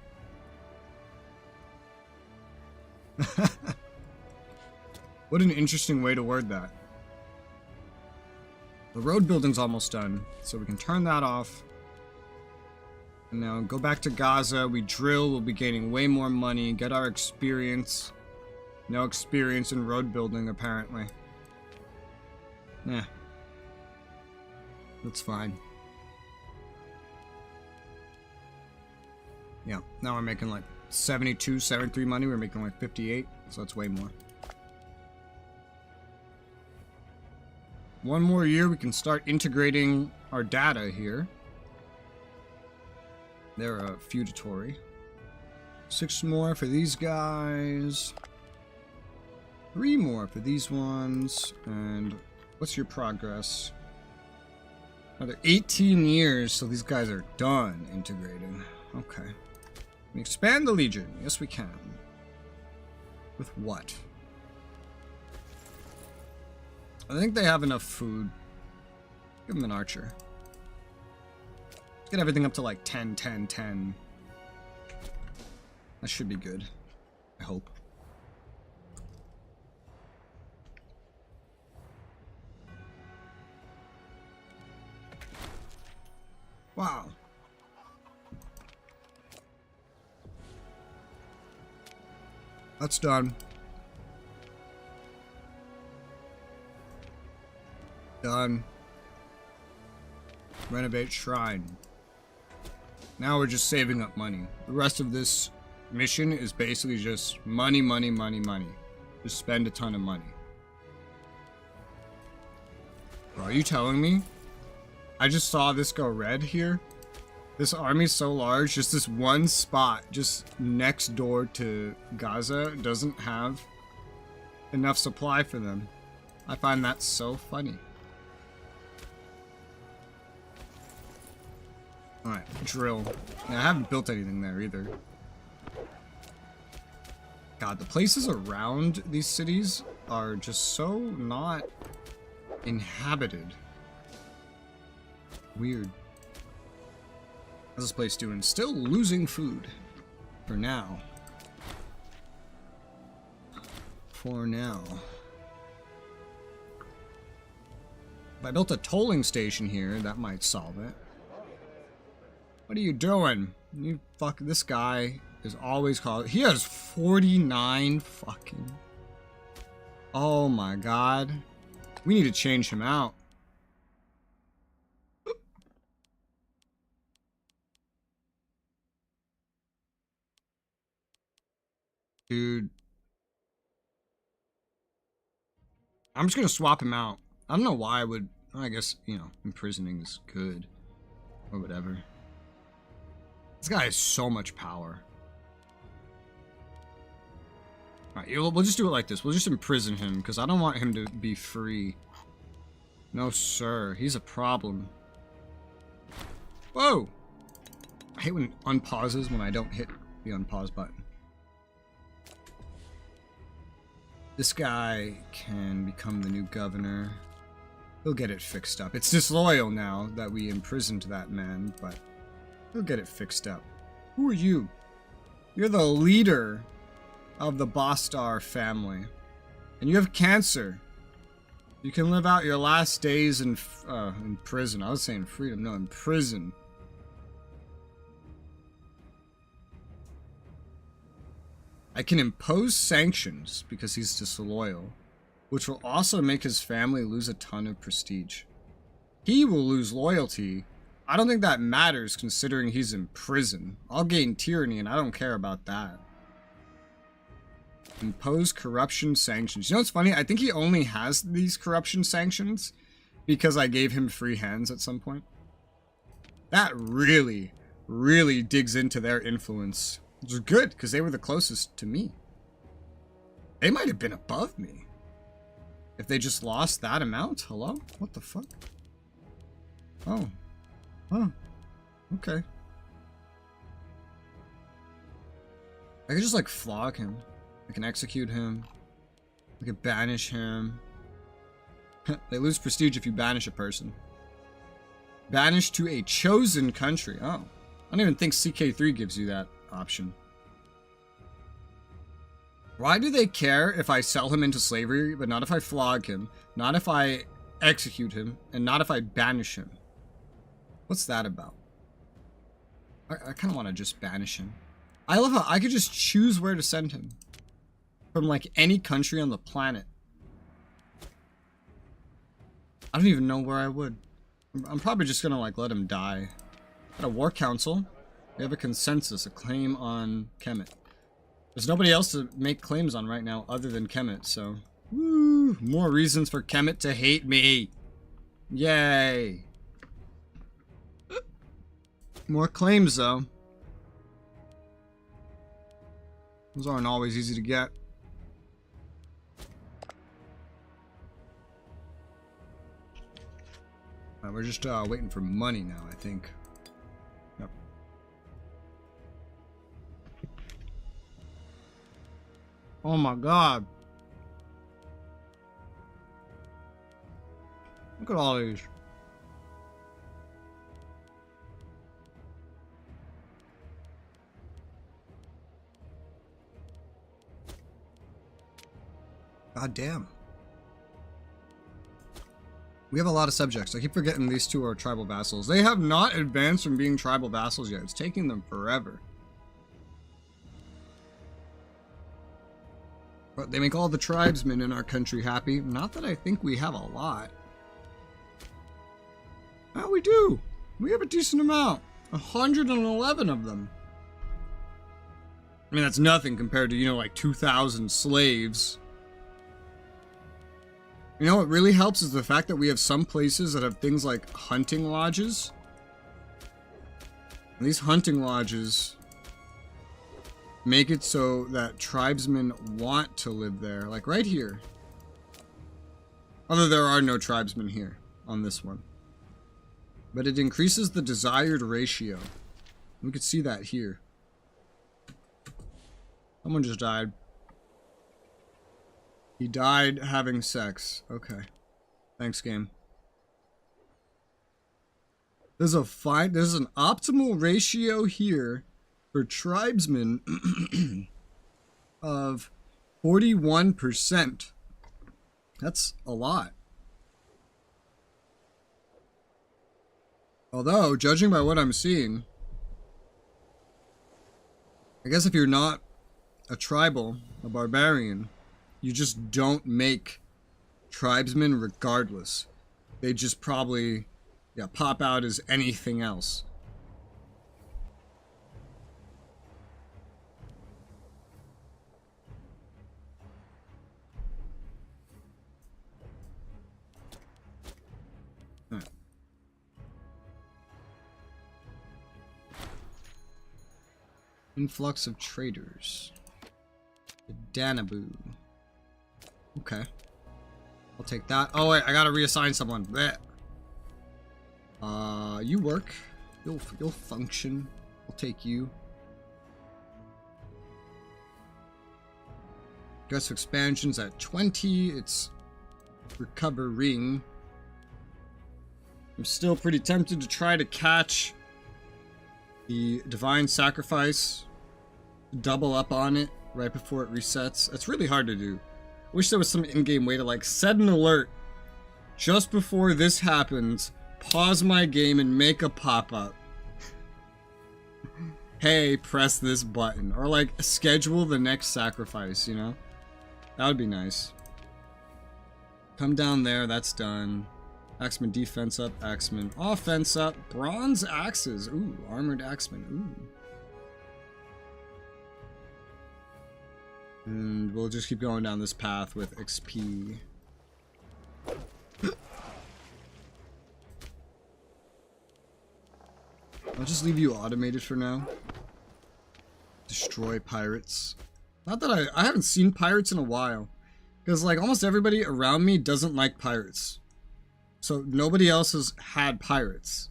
What an interesting way to word that. The road building's almost done, so we can turn that off. And now go back to Gaza. We drill, we'll be gaining way more money, get our experience. No experience in road building, apparently. Nah. That's fine. Yeah, now we're making like 72, 73 money. We're making like 58, so that's way more. One more year, we can start integrating our data here. They're feudatory. 6 more for these guys. 3 more for these ones. And what's your progress? Another 18 years, so these guys are done integrating. Okay. We expand the Legion. Yes, we can. With what? I think they have enough food. Give them an archer. Let's get everything up to like 10, 10, 10. That should be good. I hope. Wow. That's done. Done. Renovate shrine. Now we're just saving up money. The rest of this mission is basically just money, money, money, money. Just spend a ton of money. Bro, are you telling me? I just saw this go red here. This army's so large, just this one spot just next door to Gaza doesn't have enough supply for them. I find that so funny. Alright, drill. Yeah, I haven't built anything there either. God, the places around these cities are just so not inhabited. Weird. How's this place doing? Still losing food. For now. For now. If I built a tolling station here, that might solve it. What are you doing? You fuck, this guy is always called. He has 49 fucking. Oh my god. We need to change him out. Dude. I'm just gonna swap him out. I don't know why I would. I guess, you know, imprisoning is good. Or whatever. This guy has so much power. Alright, we'll just do it like this. We'll just imprison him, because I don't want him to be free. No, sir. He's a problem. Whoa! I hate when it unpauses when I don't hit the unpause button. This guy can become the new governor. He'll get it fixed up. It's disloyal now that we imprisoned that man, but he'll get it fixed up. Who are you? You're the leader of the Bostar family. And you have cancer. You can live out your last days in prison. I was saying freedom. No, in prison. I can impose sanctions because he's disloyal, which will also make his family lose a ton of prestige. He will lose loyalty. I don't think that matters considering he's in prison. I'll gain tyranny and I don't care about that. Impose corruption sanctions. You know what's funny? I think he only has these corruption sanctions because I gave him free hands at some point. That really, really digs into their influence. Which is good because they were the closest to me. They might have been above me. If they just lost that amount? Hello? What the fuck? Oh. Oh. Okay. I could just like flog him. I can execute him. I can banish him. They lose prestige if you banish a person. Banish to a chosen country. Oh. I don't even think CK3 gives you that option. Why do they care if I sell him into slavery, but not if I flog him, not if I execute him, and not if I banish him? What's that about? I kind of want to just banish him. I love how I could just choose where to send him. From like any country on the planet. I don't even know where I would. I'm probably just gonna like let him die. At a war council, we have a consensus, a claim on Kemet. There's nobody else to make claims on right now other than Kemet, so... Woo! More reasons for Kemet to hate me! Yay! More claims, though. Those aren't always easy to get. We're just waiting for money now, I think. Yep. Oh my god. Look at all these. God damn. We have a lot of subjects. I keep forgetting these two are tribal vassals. They have not advanced from being tribal vassals yet. It's taking them forever. But they make all the tribesmen in our country happy. Not that I think we have a lot. Oh, we do. We have a decent amount. 111 of them. I mean, that's nothing compared to, you know, like 2,000 slaves. You know what really helps is the fact that we have some places that have things like hunting lodges. And these hunting lodges make it so that tribesmen want to live there. Like right here. Although there are no tribesmen here on this one. But it increases the desired ratio. We could see that here. Someone just died. He died having sex. Okay. Thanks, game. There's an optimal ratio here for tribesmen of 41%. That's a lot. Although, judging by what I'm seeing, I guess if you're not a tribal, a barbarian, you just don't make tribesmen regardless. They just probably, yeah, pop out as anything else. Right. Influx of traders. The Danaboo. Okay. I'll take that. Oh wait, I gotta reassign someone. Blech. You work. You'll function. I'll take you. Aggressive expansion's at 20. It's recovering. I'm still pretty tempted to try to catch the Divine Sacrifice. Double up on it right before it resets. It's really hard to do. Wish there was some in-game way to like set an alert just before this happens, pause my game and make a pop-up. Hey, press this button. Or like, schedule the next sacrifice, you know? That would be nice. Come down there, that's done. Axeman defense up, Axeman offense up. Bronze axes. Ooh, armored axeman. Ooh. And we'll just keep going down this path with XP. I'll just leave you automated for now. Destroy pirates. Not that I haven't seen pirates in a while. Because like almost everybody around me doesn't like pirates. So nobody else has had pirates.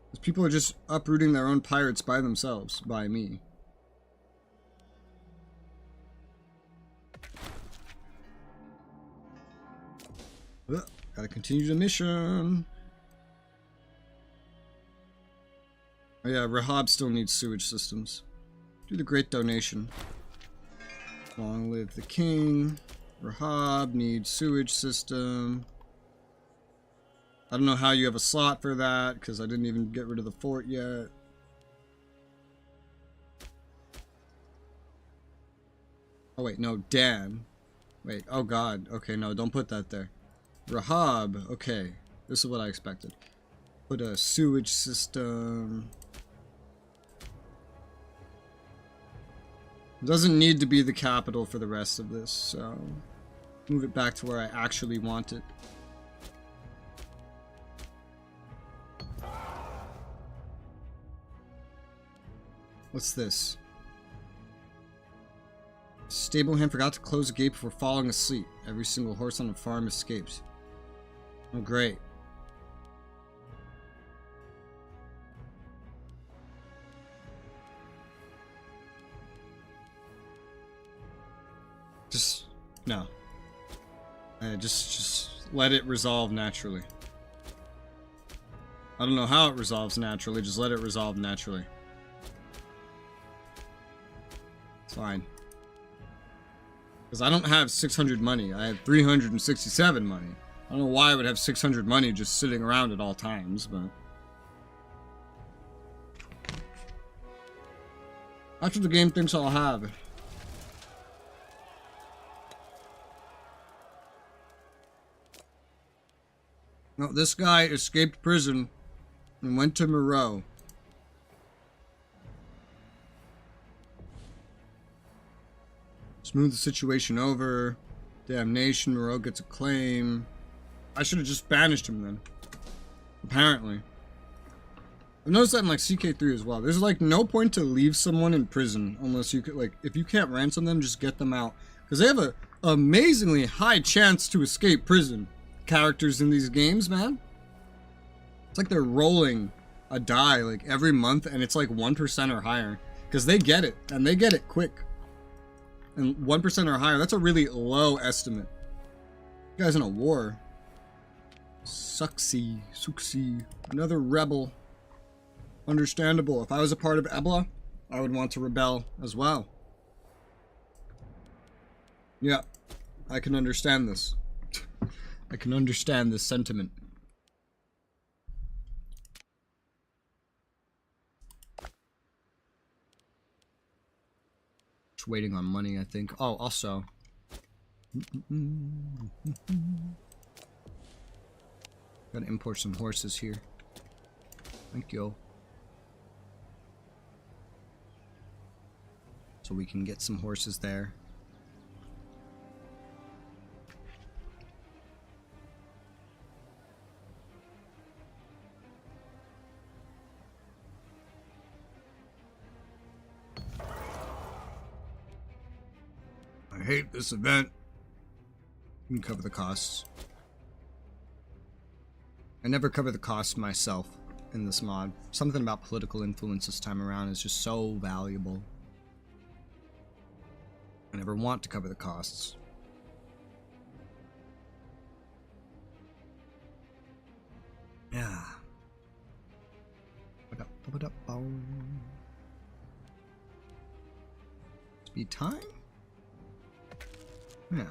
Because people are just uprooting their own pirates by themselves, by me. Gotta continue the mission. Oh yeah, Rahab still needs sewage systems. Do the great donation. Long live the king. Rahab needs sewage system. I don't know how you have a slot for that, because I didn't even get rid of the fort yet. Oh wait, no, Dan. Wait, oh god. Okay, no, don't put that there. Rahab, okay. This is what I expected. Put a sewage system. It doesn't need to be the capital for the rest of this, so move it back to where I actually want it. What's this? Stablehand forgot to close the gate before falling asleep. Every single horse on the farm escapes. Oh, great. Just, no. Just let it resolve naturally. I don't know how it resolves naturally, just let it resolve naturally. It's fine. Because I don't have 600 money, I have 367 money. I don't know why I would have 600 money just sitting around at all times, but... that's what the game thinks I'll have. No, this guy escaped prison and went to Moreau. Smooth the situation over. Damnation, Moreau gets a claim. I should have just banished him then. Apparently. I've noticed that in like CK3 as well. There's like no point to leave someone in prison unless you could, like, if you can't ransom them, just get them out. Because they have a amazingly high chance to escape prison. Characters in these games, man. It's like they're rolling a die like every month and it's like 1% or higher. Because they get it, and they get it quick. And 1% or higher, that's a really low estimate. You guys in a war. Suxy. Another rebel. Understandable. If I was a part of Ebla, I would want to rebel as well. Yeah, I can understand this. I can understand this sentiment. Just waiting on money, I think. Oh, also. Gotta import some horses here. Thank you. So we can get some horses there. I hate this event. You can cover the costs. I never cover the costs myself in this mod. Something about political influence this time around is just so valuable. I never want to cover the costs. Yeah. Speed time? Yeah.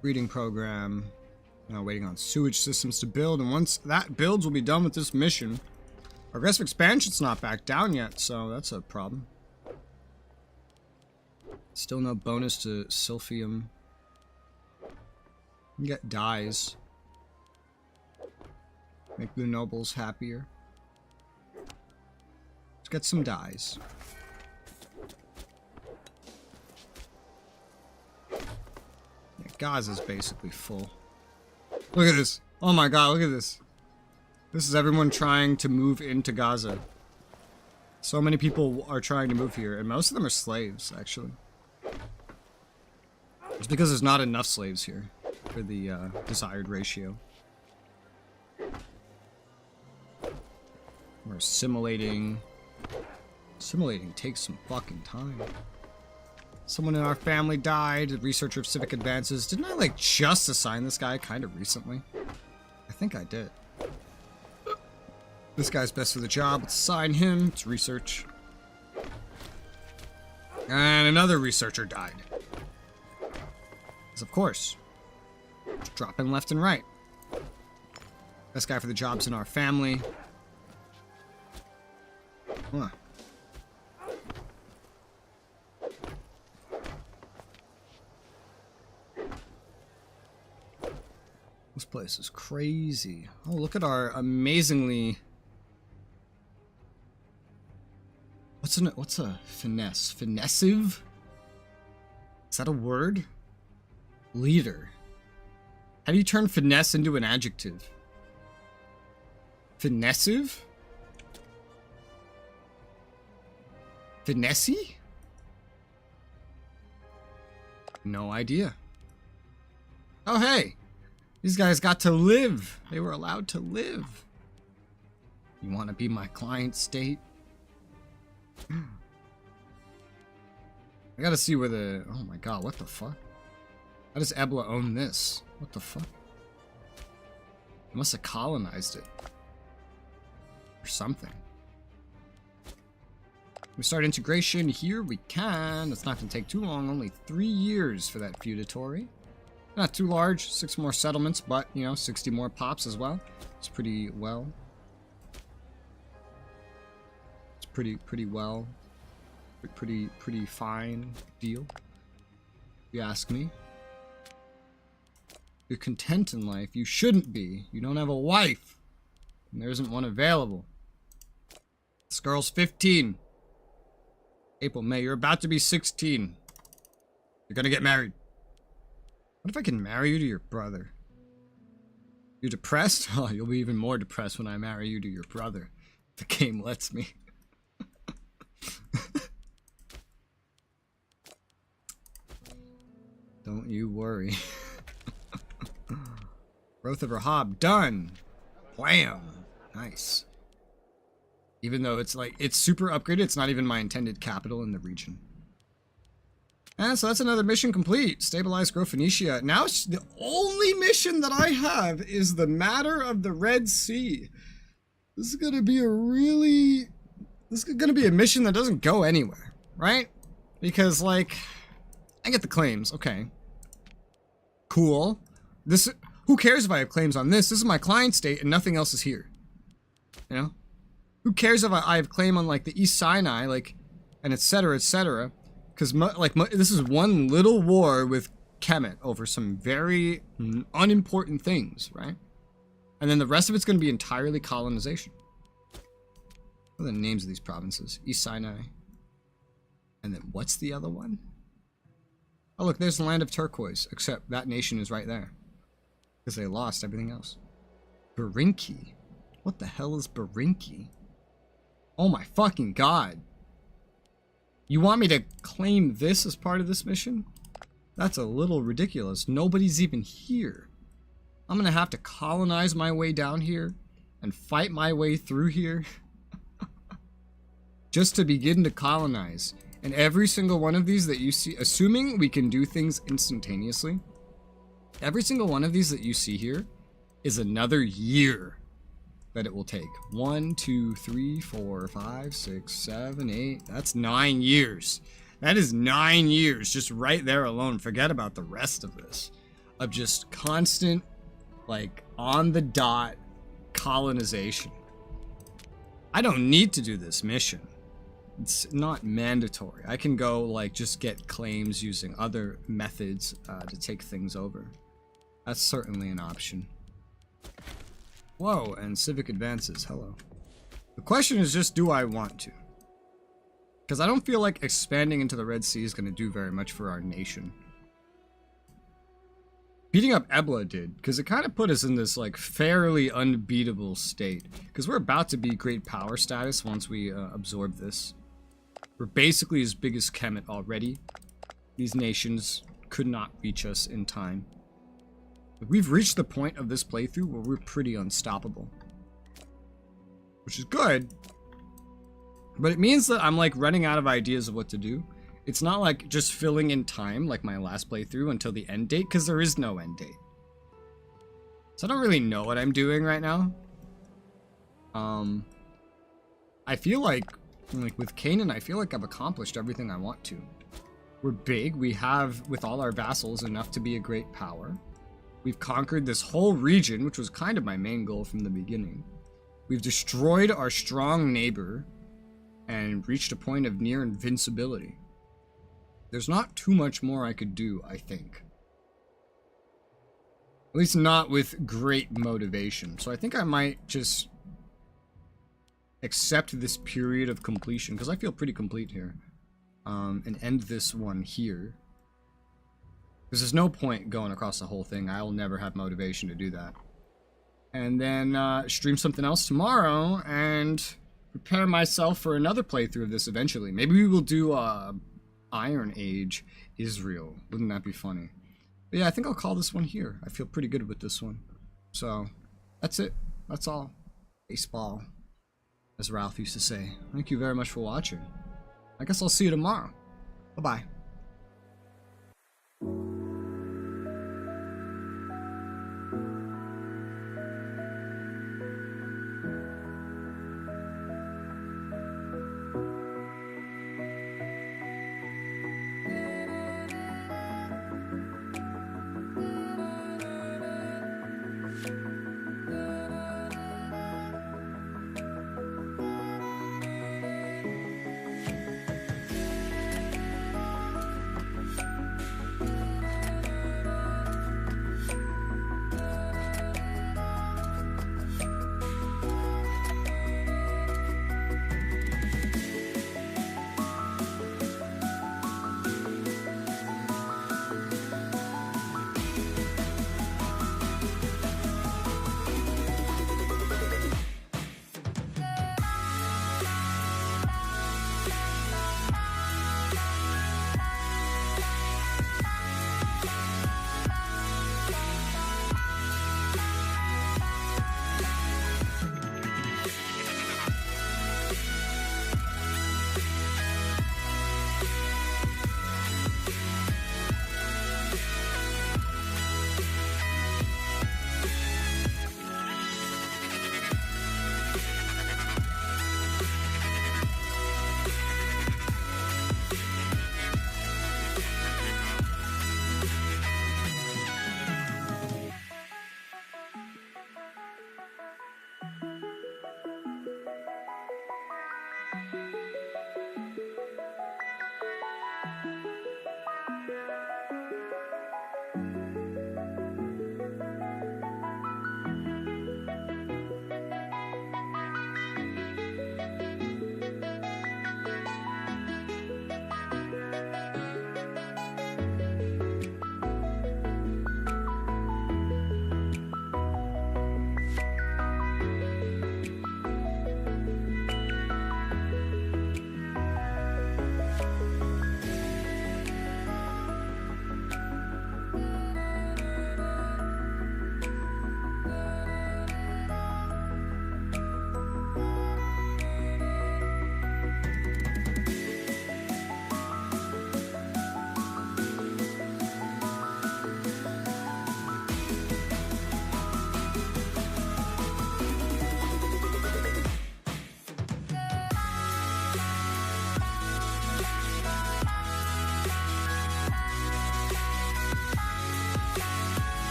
Breeding program. Now waiting on sewage systems to build, and once that builds, we'll be done with this mission. Aggressive expansion's not back down yet, so that's a problem. Still no bonus to Silphium. You get dyes. Make the nobles happier. Let's get some dyes. Yeah, Gaza's basically full. Look at this. Oh my god, look at this. This is everyone trying to move into Gaza. So many people are trying to move here, and most of them are slaves, actually. It's because there's not enough slaves here for the desired ratio. We're assimilating. Assimilating takes some fucking time. Someone in our family died. A researcher of civic advances. Didn't I, like, just assign this guy kind of recently? I think I did. This guy's best for the job. Let's assign him. It's research. And another researcher died. Because of course. Just dropping left and right. Best guy for the job's in our family. Huh. This place is crazy. Oh, look at our amazingly... What's a finesse? Finessive? Is that a word? Leader. How do you turn finesse into an adjective? Finessive? Finessy? No idea. Oh, hey! These guys got to live. They were allowed to live. You want to be my client state? I gotta see where the... Oh my god, what the fuck? How does Ebla own this? What the fuck? They must have colonized it. Or something. We start integration here. We can. It's not gonna take too long. Only 3 years for that feudatory. Not too large. 6 more settlements, but, you know, 60 more pops as well. It's pretty well. It's pretty well. Pretty fine deal. If you ask me. You're content in life. You shouldn't be. You don't have a wife. And there isn't one available. This girl's 15. April, May, you're about to be 16. You're gonna get married. What if I can marry you to your brother? You're depressed? Oh, you'll be even more depressed when I marry you to your brother. The game lets me. Don't you worry. Growth of Rahab, done! Wham! Nice. Even though it's like, it's super upgraded, it's not even my intended capital in the region. And so that's another mission complete. Stabilize, grow Phoenicia. Now it's the only mission that I have is the matter of the Red Sea. This is gonna be a really... This is gonna be a mission that doesn't go anywhere, right? Because, like, I get the claims, okay. Cool. This, who cares if I have claims on this? This is my client state and nothing else is here. You know? Who cares if I have claim on, like, the East Sinai, like, and etc., etc., because, this is one little war with Kemet over some very unimportant things, right? And then the rest of it's going to be entirely colonization. What are the names of these provinces? East Sinai. And then what's the other one? Oh, look, there's the land of turquoise, except that nation is right there. Because they lost everything else. Barinki. What the hell is Barinki? Oh my fucking god. You want me to claim this as part of this mission? That's a little ridiculous. Nobody's even here. I'm gonna have to colonize my way down here and fight my way through here just to begin to colonize. And every single one of these that you see, assuming we can do things instantaneously, every single one of these that you see here is another year that it will take. 1, 2, 3, 4, 5, 6, 7, 8. That's 9 years. That is 9 years just right there alone. Forget about the rest of this. Of just constant, like, on the dot colonization. I don't need to do this mission. It's not mandatory. I can go, like, just get claims using other methods to take things over. That's certainly an option. Whoa, and civic advances. Hello. The question is just, do I want to? Because I don't feel like expanding into the Red Sea is going to do very much for our nation. Beating up Ebla did, because it kind of put us in this, like, fairly unbeatable state. Because we're about to be great power status once we absorb this. We're basically as big as Kemet already. These nations could not reach us in time. We've reached the point of this playthrough where we're pretty unstoppable. Which is good. But it means that I'm, like, running out of ideas of what to do. It's not like just filling in time like my last playthrough until the end date, because there is no end date. So I don't really know what I'm doing right now. I feel like with Canaan, I feel like I've accomplished everything I want to. We're big. We have, with all our vassals, enough to be a great power. We've conquered this whole region, which was kind of my main goal from the beginning. We've destroyed our strong neighbor and reached a point of near invincibility. There's not too much more I could do, I think. At least not with great motivation. So I think I might just accept this period of completion, because I feel pretty complete here. And end this one here. Because there's no point going across the whole thing. I'll never have motivation to do that. And then stream something else tomorrow and prepare myself for another playthrough of this eventually. Maybe we will do Iron Age Israel. Wouldn't that be funny? But yeah, I think I'll call this one here. I feel pretty good with this one. So, that's it. That's all. Baseball, as Ralph used to say. Thank you very much for watching. I guess I'll see you tomorrow. Bye-bye.